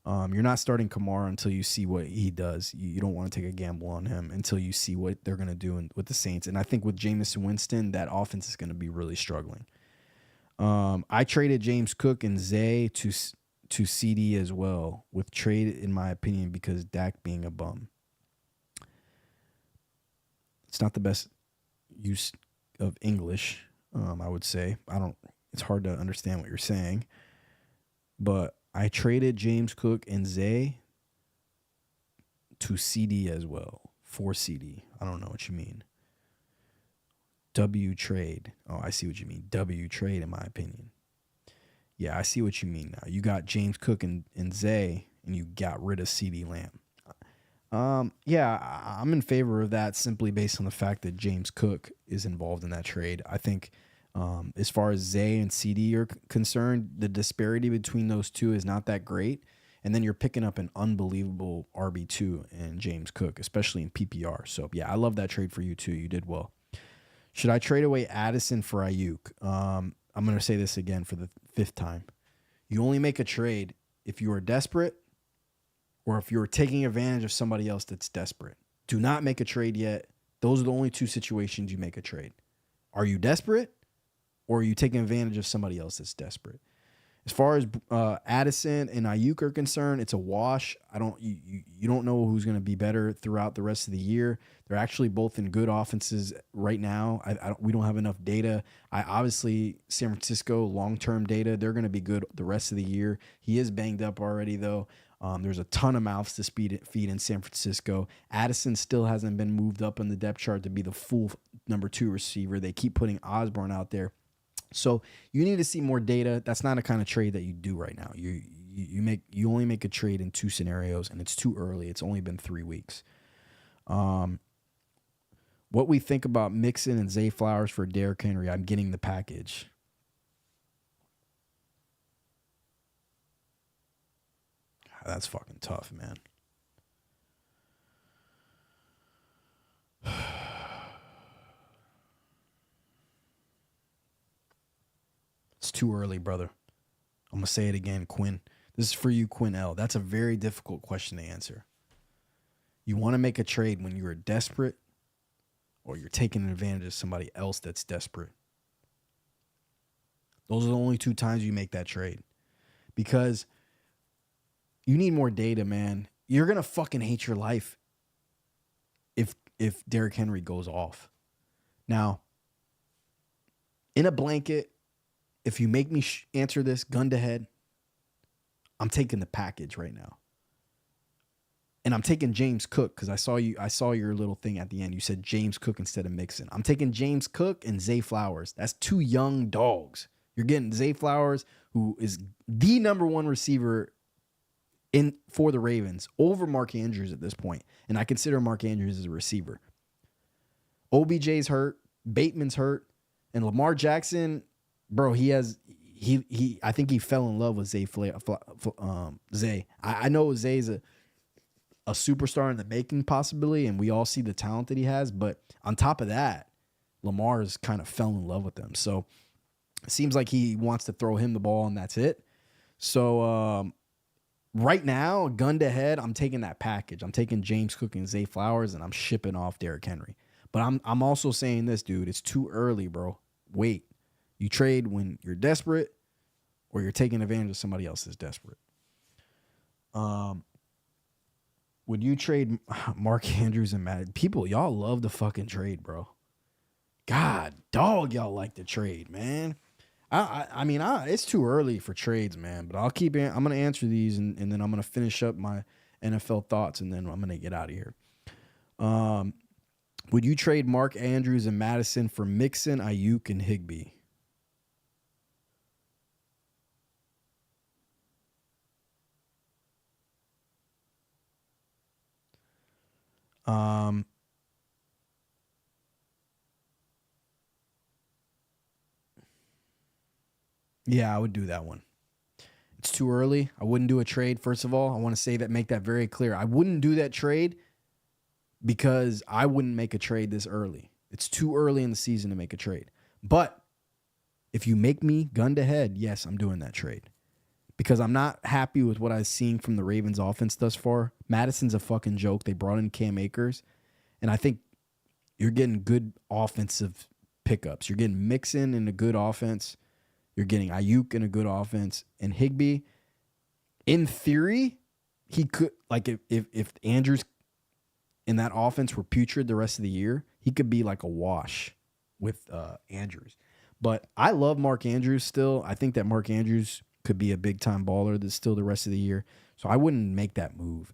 You're not starting Kamara until you see what he does. You don't want to take a gamble on him until you see what they're going to do with the Saints. And I think with Jameis Winston, that offense is going to be really struggling. I traded James Cook and Zay to CD as well, with trade, in my opinion, because Dak being a bum. It's not the best use of English, I would say. It's hard to understand what you're saying. But I traded James Cook and Zay to CD as well, for CD. I don't know what you mean. W trade. Oh, I see what you mean. W trade, in my opinion. Yeah, I see what you mean now. You got James Cook and Zay, and you got rid of CeeDee Lamb. Yeah, I'm in favor of that simply based on the fact that James Cook is involved in that trade. I think as far as Zay and CD are concerned, the disparity between those two is not that great. And then you're picking up an unbelievable RB2 in James Cook, especially in PPR. So, yeah, I love that trade for you too. You did well. Should I trade away Addison for Ayuk? I'm going to say this again for the 5th time. You only make a trade if you are desperate or if you're taking advantage of somebody else that's desperate. Do not make a trade yet. Those are the only 2 situations you make a trade. Are you desperate or are you taking advantage of somebody else that's desperate? As far as Addison and Ayuk are concerned, it's a wash. You don't know who's going to be better throughout the rest of the year. They're actually both in good offenses right now. We don't have enough data. Obviously, San Francisco, long-term data, they're going to be good the rest of the year. He is banged up already, though. There's a ton of mouths to feed in San Francisco. Addison still hasn't been moved up on the depth chart to be the full number 2 receiver. They keep putting Osborne out there. So you need to see more data. That's not a kind of trade that you do right now. You only make a trade in 2 scenarios, and it's too early. It's only been 3 weeks. What we think about Mixon and Zay Flowers for Derrick Henry, I'm getting the package. That's fucking tough, man. It's too early, brother. I'm going to say it again, Quinn. This is for you, Quinn L. That's a very difficult question to answer. You want to make a trade when you are desperate or you're taking advantage of somebody else that's desperate. Those are the only 2 times you make that trade. Because you need more data, man. You're going to fucking hate your life if Derrick Henry goes off. Now, in a blanket, if you make me answer this gun to head, I'm taking the package right now. And I'm taking James Cook because I saw your little thing at the end. You said James Cook instead of Mixon. I'm taking James Cook and Zay Flowers. That's 2 young dogs. You're getting Zay Flowers, who is the number 1 receiver for the Ravens, over Mark Andrews at this point. And I consider Mark Andrews as a receiver. OBJ's hurt. Bateman's hurt. And Lamar Jackson, bro, I think he fell in love with Zay. Zay. I know Zay's a superstar in the making possibly, and we all see the talent that he has. But on top of that, Lamar's kind of fell in love with him. So it seems like he wants to throw him the ball, and that's it. So right now, gun to head, I'm taking that package. I'm taking James Cook and Zay Flowers, and I'm shipping off Derrick Henry. But I'm also saying this, dude. It's too early, bro. Wait. You trade when you're desperate or you're taking advantage of somebody else that's desperate. Would you trade Mark Andrews and Matt? People, y'all love the fucking trade, bro. God, dog, y'all like the trade, man. I mean, it's too early for trades, man. But I'm going to answer these, and then I'm going to finish up my NFL thoughts, and then I'm going to get out of here. Would you trade Mark Andrews and Madison for Mixon, Ayuk, and Higbee? Yeah, I would do that one. It's too early. I wouldn't do a trade. First of all, I want to make that very clear. I wouldn't do that trade because I wouldn't make a trade this early. It's too early in the season to make a trade. But if you make me gun to head, yes, I'm doing that trade. Because I'm not happy with what I've seen from the Ravens offense thus far. Madison's a fucking joke. They brought in Cam Akers. And I think you're getting good offensive pickups. You're getting Mixon in a good offense. You're getting Ayuk in a good offense. And Higbee, in theory, he could, like, if Andrews in that offense were putrid the rest of the year, he could be like a wash with Andrews. But I love Mark Andrews still. I think that Mark Andrews could be a big-time baller that's still the rest of the year. So I wouldn't make that move.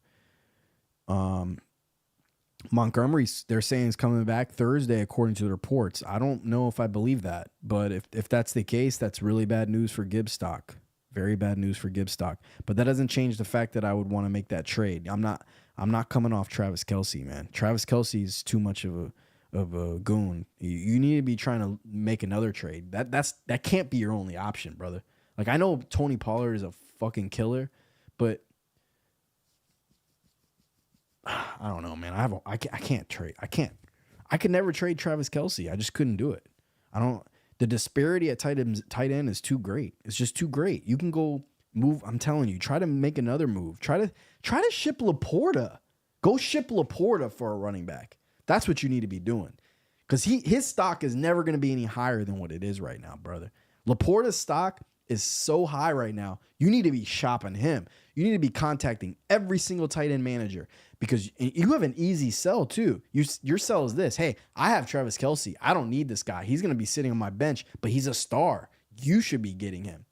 Montgomery, they're saying, is coming back Thursday, according to the reports. I don't know if I believe that, but if that's the case, that's really bad news for Gibbs stock. Very bad news for Gibbs stock. But that doesn't change the fact that I would want to make that trade. I'm not coming off Travis Kelce, man. Travis Kelce is too much of a goon. You need to be trying to make another trade. That can't be your only option, brother. Like, I know Tony Pollard is a fucking killer, but I don't know, man. I can't trade. I could never trade Travis Kelce. I just couldn't do it. The disparity at tight end is too great. It's just too great. You can go move. I'm telling you, try to make another move. Try to ship Laporta. Go ship Laporta for a running back. That's what you need to be doing. Because his stock is never going to be any higher than what it is right now, brother. Laporta's stock is so high right now. You need to be shopping him. You need to be contacting every single tight end manager, because you have an easy sell too. Your sell is this: hey, I have Travis Kelce. I don't need this guy. He's going to be sitting on my bench, but he's a star. You should be getting him.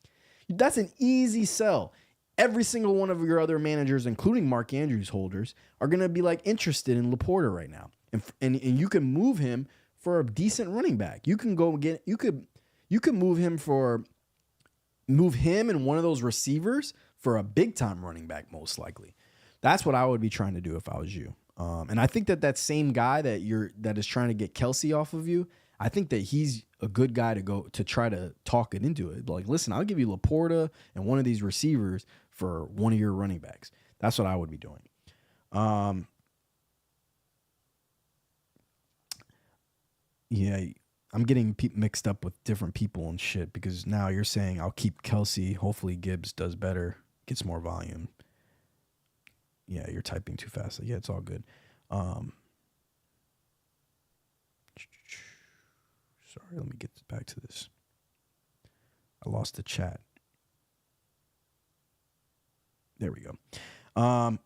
That's an easy sell. Every single one of your other managers, including Mark Andrews holders, are going to be like interested in Laporta right now, and you can move him for a decent running back. You can go get you could move him and one of those receivers for a big time running back, most likely. That's what I would be trying to do if I was you. And I think that same guy that is trying to get Kelce off of you, I think that he's a good guy to try to talk it into it. Like, listen, I'll give you Laporta and one of these receivers for one of your running backs. That's what I would be doing. Yeah, I'm getting mixed up with different people and shit, because now you're saying I'll keep Kelce. Hopefully Gibbs does better, gets more volume. Yeah, you're typing too fast. Yeah, it's all good. Sorry, let me get back to this. I lost the chat. There we go.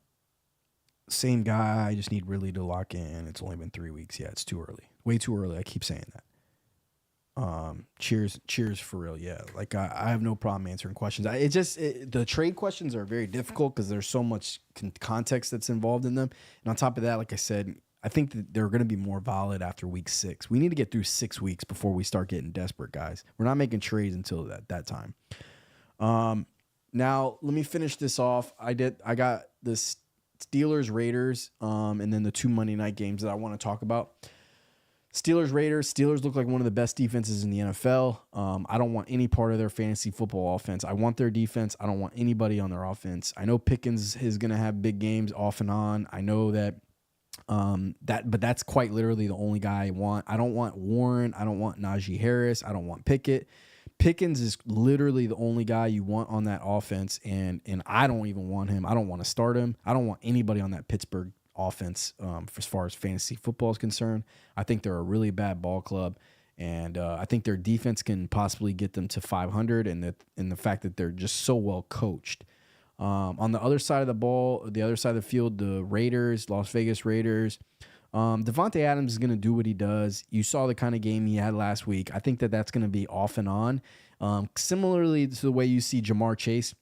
Same guy. I just need really to lock in. It's only been 3 weeks. Yeah, it's too early. Way too early. I keep saying that. Cheers for real. Yeah, like I have no problem answering questions. The trade questions are very difficult because there's so much context that's involved in them. And on top of that, like I said, I think that they're going to be more valid after week 6. We need to get through 6 weeks before we start getting desperate, guys. We're not making trades until that time. Now let me finish this off. I got the Steelers, Raiders, and then the 2 Monday night games that I want to talk about. Steelers, Raiders. Steelers look like one of the best defenses in the NFL. I don't want any part of their fantasy football offense. I want their defense. I don't want anybody on their offense. I know Pickens is going to have big games off and on. I know that, but that's quite literally the only guy I want. I don't want Warren. I don't want Najee Harris. I don't want Pickett. Pickens is literally the only guy you want on that offense, and I don't even want him. I don't want to start him. I don't want anybody on that Pittsburgh offense as far as fantasy football is concerned. I think they're a really bad ball club, and I think their defense can possibly get them to 500, and the fact that they're just so well coached. On the other side of the ball, the other side of the field, the Raiders, Las Vegas Raiders, Devontae Adams is going to do what he does. You saw the kind of game he had last week. I think that that's going to be off and on. Similarly to the way you see Jamar Chase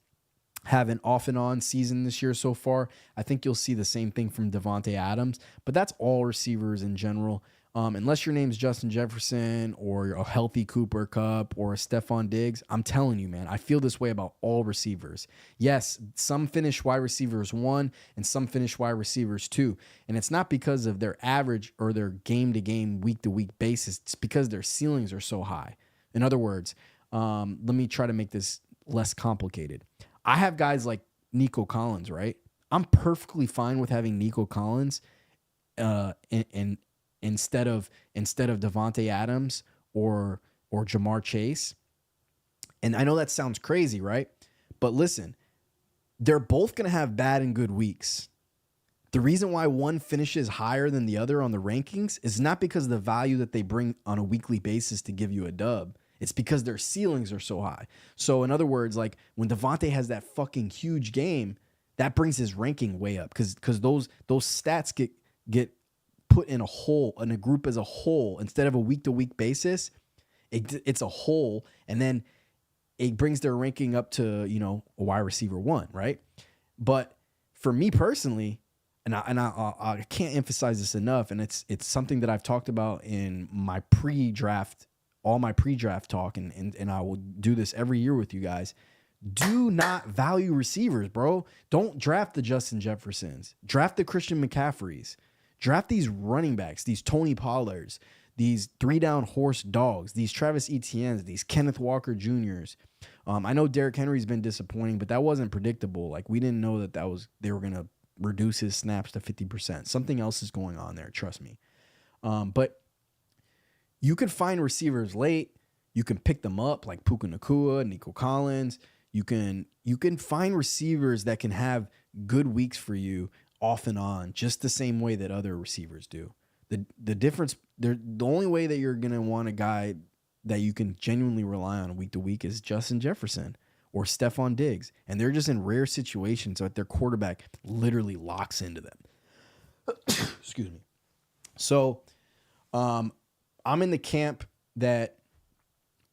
have an off and on season this year so far, I think you'll see the same thing from Devontae Adams, but that's all receivers in general. Unless your name's Justin Jefferson or a healthy Cooper Kupp or a Stephon Diggs, I'm telling you, man, I feel this way about all receivers. Yes, some finish wide receivers 1 and some finish wide receivers 2. And it's not because of their average or their game-to-game, week-to-week basis. It's because their ceilings are so high. In other words, let me try to make this less complicated. I have guys like Nico Collins, right? I'm perfectly fine with having Nico Collins and instead of Devontae Adams or Jamar Chase. And I know that sounds crazy, right? But listen, they're both going to have bad and good weeks. The reason why one finishes higher than the other on the rankings is not because of the value that they bring on a weekly basis to give you a dub. It's because their ceilings are so high. So in other words, like when Devontae has that fucking huge game, that brings his ranking way up because those stats get put in a group as a whole instead of a week-to-week basis. It's a whole, and then it brings their ranking up to, a wide receiver 1, right? But for me personally, I can't emphasize this enough, and it's something that I've talked about in my pre-draft, all my pre-draft talk, and I will do this every year with you guys. Do not value receivers, bro. Don't draft the Justin Jeffersons. Draft the Christian McCaffreys. Draft these running backs, these Tony Pollards, these 3-down horse dogs, these Travis Etiennes, these Kenneth Walker Jr.'s. I know Derrick Henry's been disappointing, but that wasn't predictable. Like, we didn't know that they were going to reduce his snaps to 50%. Something else is going on there, trust me. But you can find receivers late. You can pick them up like Puka Nacua, Nico Collins. You can find receivers that can have good weeks for you off and on, just the same way that other receivers do. The difference, the only way that you're going to want a guy that you can genuinely rely on week to week is Justin Jefferson or Stephon Diggs. And they're just in rare situations that their quarterback literally locks into them. Excuse me. So I'm in the camp that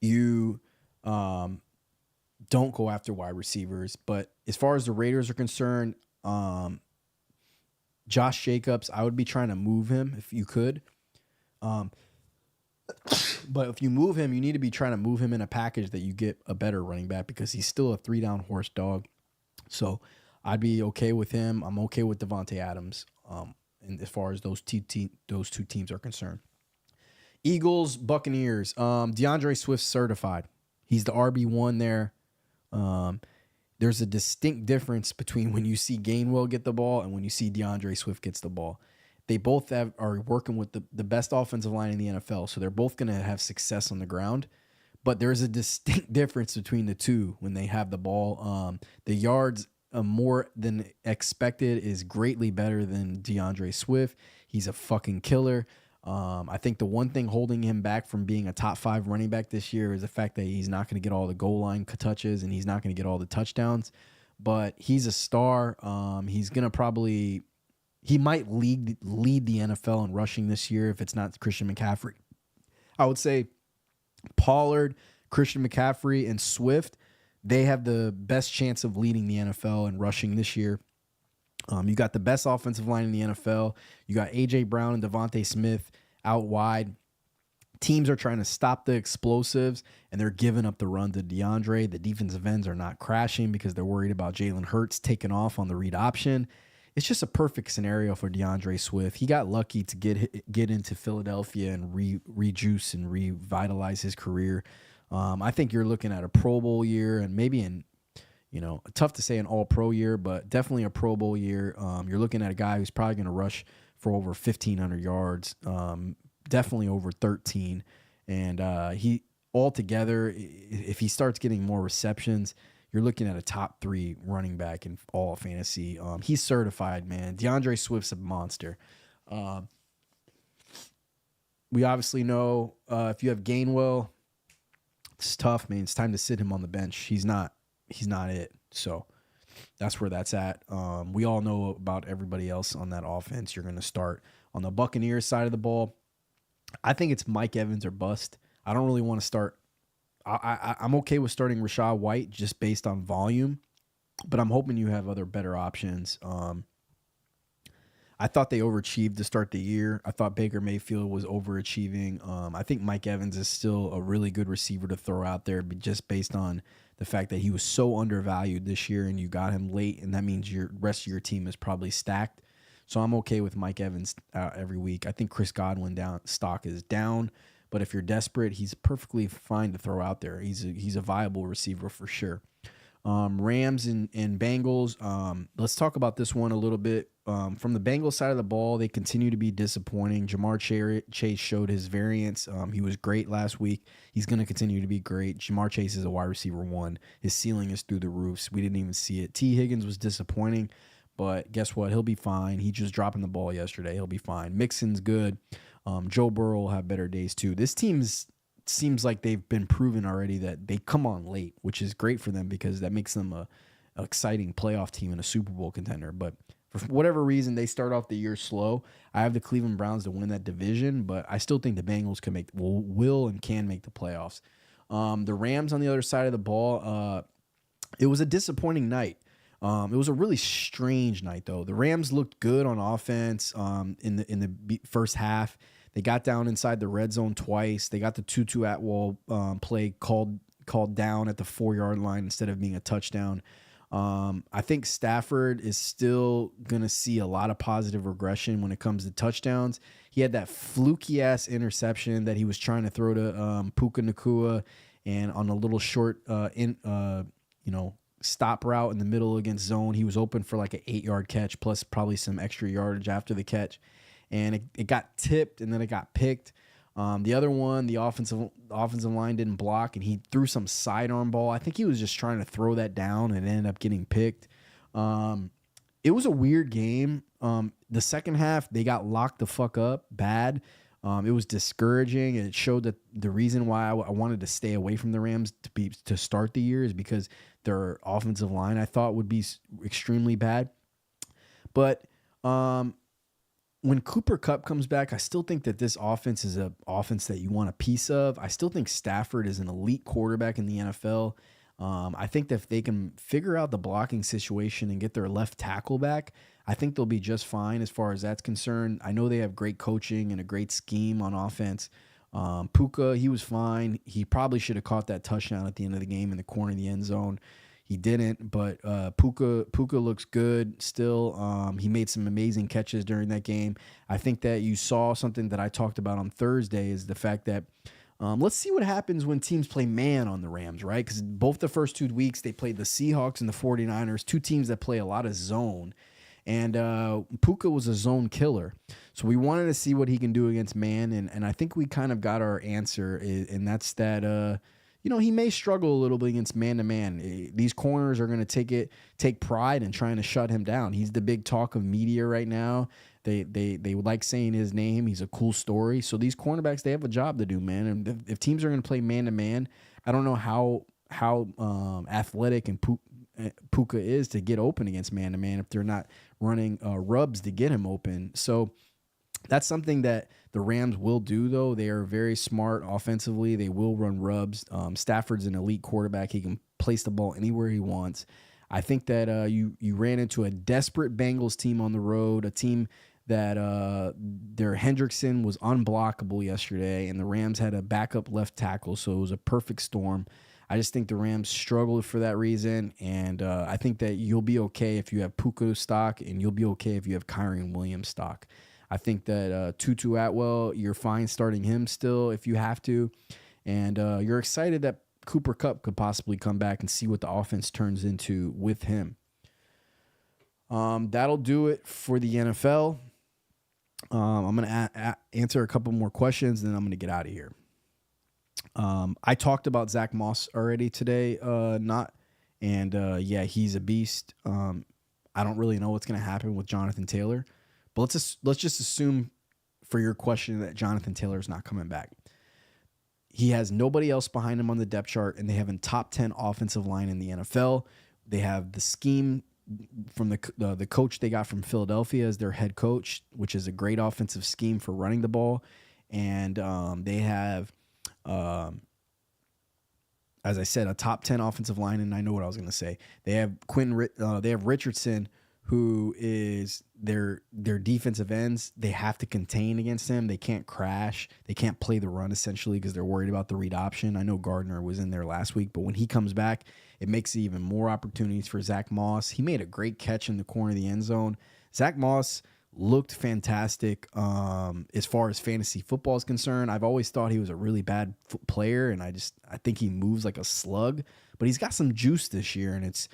you don't go after wide receivers. But as far as the Raiders are concerned, Josh Jacobs, I would be trying to move him if you could. But if you move him, you need to be trying to move him in a package that you get a better running back, because he's still a 3-down horse dog. So I'd be okay with him. I'm okay with Devontae Adams. And as far as those two teams are concerned, Eagles, Buccaneers, DeAndre Swift certified. He's the RB1 there. There's a distinct difference between when you see Gainwell get the ball and when you see DeAndre Swift gets the ball. They both are working with the best offensive line in the NFL, so they're both going to have success on the ground. But there's a distinct difference between the two when they have the ball. The yards more than expected is greatly better than DeAndre Swift. He's a fucking killer. I think the one thing holding him back from being a top 5 running back this year is the fact that he's not going to get all the goal line touches and he's not going to get all the touchdowns. But he's a star. He's going to probably... He might lead the NFL in rushing this year if it's not Christian McCaffrey. I would say Pollard, Christian McCaffrey, and Swift, they have the best chance of leading the NFL in rushing this year. You got the best offensive line in the NFL. You got A.J. Brown and Devontae Smith out wide. Teams are trying to stop the explosives, and they're giving up the run to DeAndre. The defensive ends are not crashing because they're worried about Jalen Hurts taking off on the read option. It's just a perfect scenario for DeAndre Swift. He got lucky to get into Philadelphia and rejuice and revitalize his career. I think you're looking at a Pro Bowl year and maybe tough to say an All-Pro year, but definitely a Pro Bowl year. You're looking at a guy who's probably going to rush for over 1,500 yards, definitely over 13. And he altogether, if he starts getting more receptions, you're looking at a top 3 running back in all fantasy. He's certified, man. DeAndre Swift's a monster. We obviously know if you have Gainwell, it's tough, man. It's time to sit him on the bench. He's not it. So that's where that's at. We all know about everybody else on that offense you're going to start. On the Buccaneers side of the ball, I think it's Mike Evans or bust. I don't really want to start. I'm okay with starting Rachaad White just based on volume, but I'm hoping you have other better options. I thought they overachieved to start the year. I thought Baker Mayfield was overachieving. I think Mike Evans is still a really good receiver to throw out there, but just based on the fact that he was so undervalued this year and you got him late, and that means your rest of your team is probably stacked. So I'm okay with Mike Evans every week. I think Chris Godwin stock is down. But if you're desperate, he's perfectly fine to throw out there. He's a viable receiver for sure. Rams and Bengals. Let's talk about this one a little bit. From the Bengals side of the ball, they continue to be disappointing. Jamar Chase showed his variance. He was great last week. He's going to continue to be great. Jamar Chase is a wide receiver 1. His ceiling is through the roofs. We didn't even see it. T. Higgins was disappointing, but guess what? He'll be fine. He just dropping the ball yesterday. He'll be fine. Mixon's good. Joe Burrow will have better days too. This team seems like they've been proven already that they come on late, which is great for them because that makes them an exciting playoff team and a Super Bowl contender. But for whatever reason, they start off the year slow. I have the Cleveland Browns to win that division, but I still think the Bengals will and can make the playoffs. The Rams on the other side of the ball, it was a disappointing night. It was a really strange night though. The Rams looked good on offense in the first half. They got down inside the red zone twice. They got the Tutu Atwell play called down at the 4-yard line instead of being a touchdown. I think Stafford is still going to see a lot of positive regression when it comes to touchdowns. He had that fluky ass interception that he was trying to throw to Puka Nacua, and on a little short stop route in the middle against zone, he was open for like an 8-yard catch plus probably some extra yardage after the catch, and it got tipped and then it got picked. The other one, the offensive line didn't block, and he threw some sidearm ball. I think he was just trying to throw that down and ended up getting picked. It was a weird game. The second half, they got locked the fuck up bad. It was discouraging, and it showed that the reason why I wanted to stay away from the Rams to start the year is because their offensive line I thought would be extremely bad. But when Cooper Kupp comes back, I still think that this offense is an offense that you want a piece of. I still think Stafford is an elite quarterback in the NFL. I think that if they can figure out the blocking situation and get their left tackle back, I think they'll be just fine as far as that's concerned. I know they have great coaching and a great scheme on offense. Puka, he was fine. He probably should have caught that touchdown at the end of the game in the corner of the end zone. He didn't, but Puka looks good still. He made some amazing catches during that game. I think that you saw something that I talked about on Thursday is the fact that let's see what happens when teams play man on the Rams, right? Because both the first 2 weeks they played the Seahawks and the 49ers, two teams that play a lot of zone. And Puka was a zone killer. So we wanted to see what he can do against man, and I think we kind of got our answer, and that's that he may struggle a little bit against man-to-man. These corners are going to take pride in trying to shut him down. He's the big talk of media right now. They like saying his name. He's a cool story. So these cornerbacks, they have a job to do, man. And if teams are going to play man-to-man, I don't know how athletic and Puka is to get open against man-to-man if they're not running rubs to get him open. So that's something that the Rams will do, though. They are very smart offensively. They will run rubs. Stafford's an elite quarterback. He can place the ball anywhere he wants. I think that you ran into a desperate Bengals team on the road, a team that their Hendrickson was unblockable yesterday, and the Rams had a backup left tackle, so it was a perfect storm. I just think the Rams struggled for that reason, and I think that you'll be okay if you have Puka stock, and you'll be okay if you have Kyren Williams stock. I think that Tutu Atwell, you're fine starting him still if you have to. And you're excited that Cooper Kupp could possibly come back and see what the offense turns into with him. That'll do it for the NFL. I'm going to answer a couple more questions, and then I'm going to get out of here. I talked about Zach Moss already today, he's a beast. I don't really know what's going to happen with Jonathan Taylor. But let's just assume for your question that Jonathan Taylor is not coming back. He has nobody else behind him on the depth chart, and they have a top 10 offensive line in the NFL. They have the scheme from the coach they got from Philadelphia as their head coach, which is a great offensive scheme for running the ball. And they have, as I said, a top 10 offensive line, and I know what I was going to say. They have they have Richardson, who is their defensive ends. They have to contain against him. They can't crash. They can't play the run, essentially, because they're worried about the read option. I know Gardner was in there last week, but when he comes back, it makes even more opportunities for Zach Moss. He made a great catch in the corner of the end zone. Zach Moss looked fantastic as far as fantasy football is concerned. I've always thought he was a really bad player, and I think he moves like a slug, but he's got some juice this year, and it's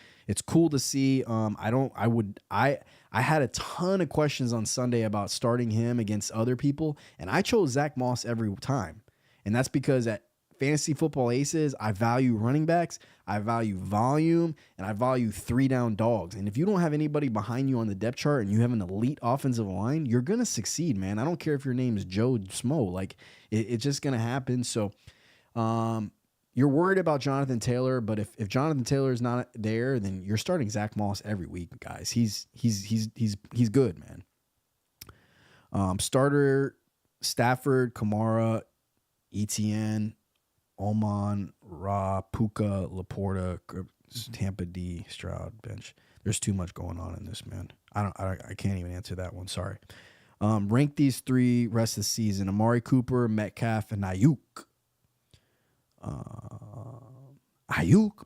cool to see. I had a ton of questions on Sunday about starting him against other people, and I chose Zach Moss every time. And that's because at Fantasy Football Aces, I value running backs, I value volume, and I value 3-down dogs. And if you don't have anybody behind you on the depth chart and you have an elite offensive line, you're going to succeed, man. I don't care if your name is Joe Smo. Like, it's just going to happen. So, you're worried about Jonathan Taylor, but if Jonathan Taylor is not there, then you're starting Zach Moss every week, guys. He's good, man. Starter Stafford, Kamara, Etienne, Oman, Ra, Puka, Laporta, Tampa D, Stroud, bench. There's too much going on in this, man. I can't even answer that one. Sorry. Rank these three rest of the season: Amari Cooper, Metcalf, and Ayuk.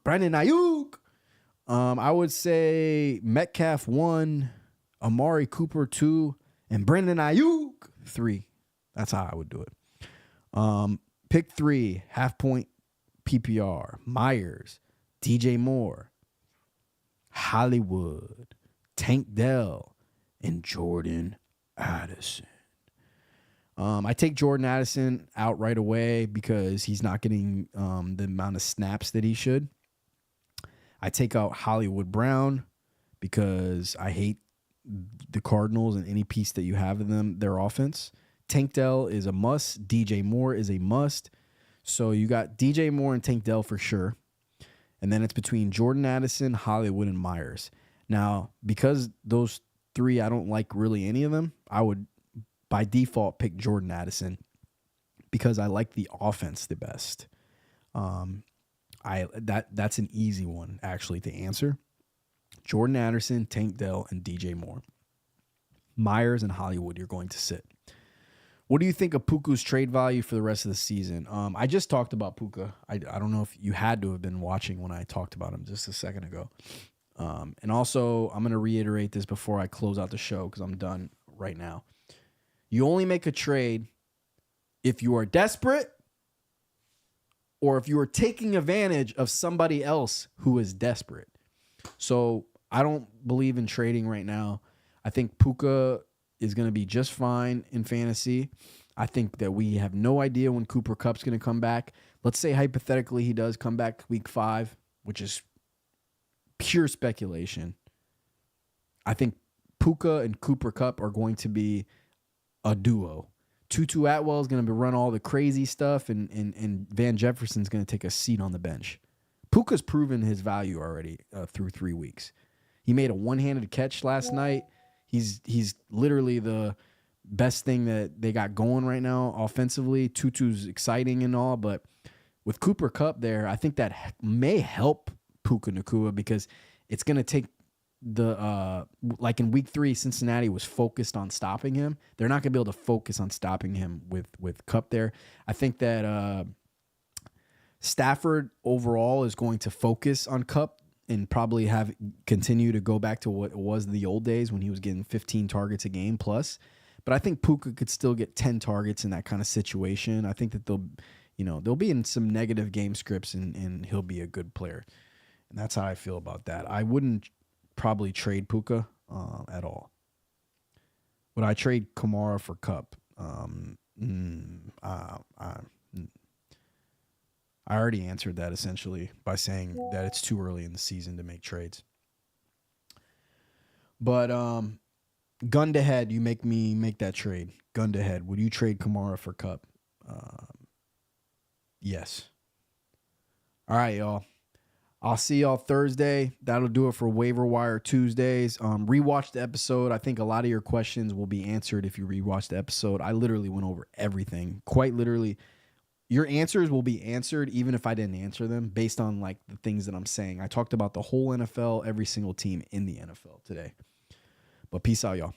Brandon Ayuk. I would say Metcalf 1, Amari Cooper 2, and Brandon Ayuk 3. That's how I would do it. Pick 3, half point PPR: Myers, DJ Moore, Hollywood, Tank Dell, and Jordan Addison. I take Jordan Addison out right away because he's not getting the amount of snaps that he should. I take out Hollywood Brown because I hate the Cardinals and any piece that you have in them, their offense. Tank Dell is a must. DJ Moore is a must. So you got DJ Moore and Tank Dell for sure. And then it's between Jordan Addison, Hollywood, and Myers. Now, because those three, I don't like really any of them, I would, by default, pick Jordan Addison because I like the offense the best. That's an easy one, actually, to answer. Jordan Addison, Tank Dell, and DJ Moore. Myers and Hollywood, you're going to sit. What do you think of Puka's trade value for the rest of the season? I just talked about Puka. I don't know if you had to have been watching when I talked about him just a second ago. And also, I'm going to reiterate this before I close out the show because I'm done right now. You only make a trade if you are desperate or if you are taking advantage of somebody else who is desperate. So I don't believe in trading right now. I think Puka is going to be just fine in fantasy. I think that we have no idea when Cooper Kupp's going to come back. Let's say hypothetically he does come back week 5, which is pure speculation. I think Puka and Cooper Kupp are going to be a duo. Tutu Atwell is going to run all the crazy stuff, and Van Jefferson's going to take a seat on the bench. Puka's proven his value already through 3 weeks. He made a one-handed catch last night. He's literally the best thing that they got going right now offensively. Tutu's exciting and all, but with Cooper Kupp there, I think that may help Puka Nacua because it's going to take like in week 3, Cincinnati was focused on stopping him. They're not going to be able to focus on stopping him with Kupp there. I think that Stafford overall is going to focus on Kupp and probably continue to go back to what it was the old days when he was getting 15 targets a game plus. But I think Puka could still get 10 targets in that kind of situation. I think that they'll be in some negative game scripts and he'll be a good player. And that's how I feel about that. I wouldn't probably trade Puka at all. Would I trade Kamara for Kupp? I already answered that essentially by saying that it's too early in the season to make trades. But gun to head, you make me make that trade. Gun to head. Would you trade Kamara for Kupp? Yes. All right, y'all. I'll see y'all Thursday. That'll do it for Waiver Wire Tuesdays. Rewatch the episode. I think a lot of your questions will be answered if you rewatch the episode. I literally went over everything. Quite literally. Your answers will be answered even if I didn't answer them based on like the things that I'm saying. I talked about the whole NFL, every single team in the NFL today. But peace out, y'all.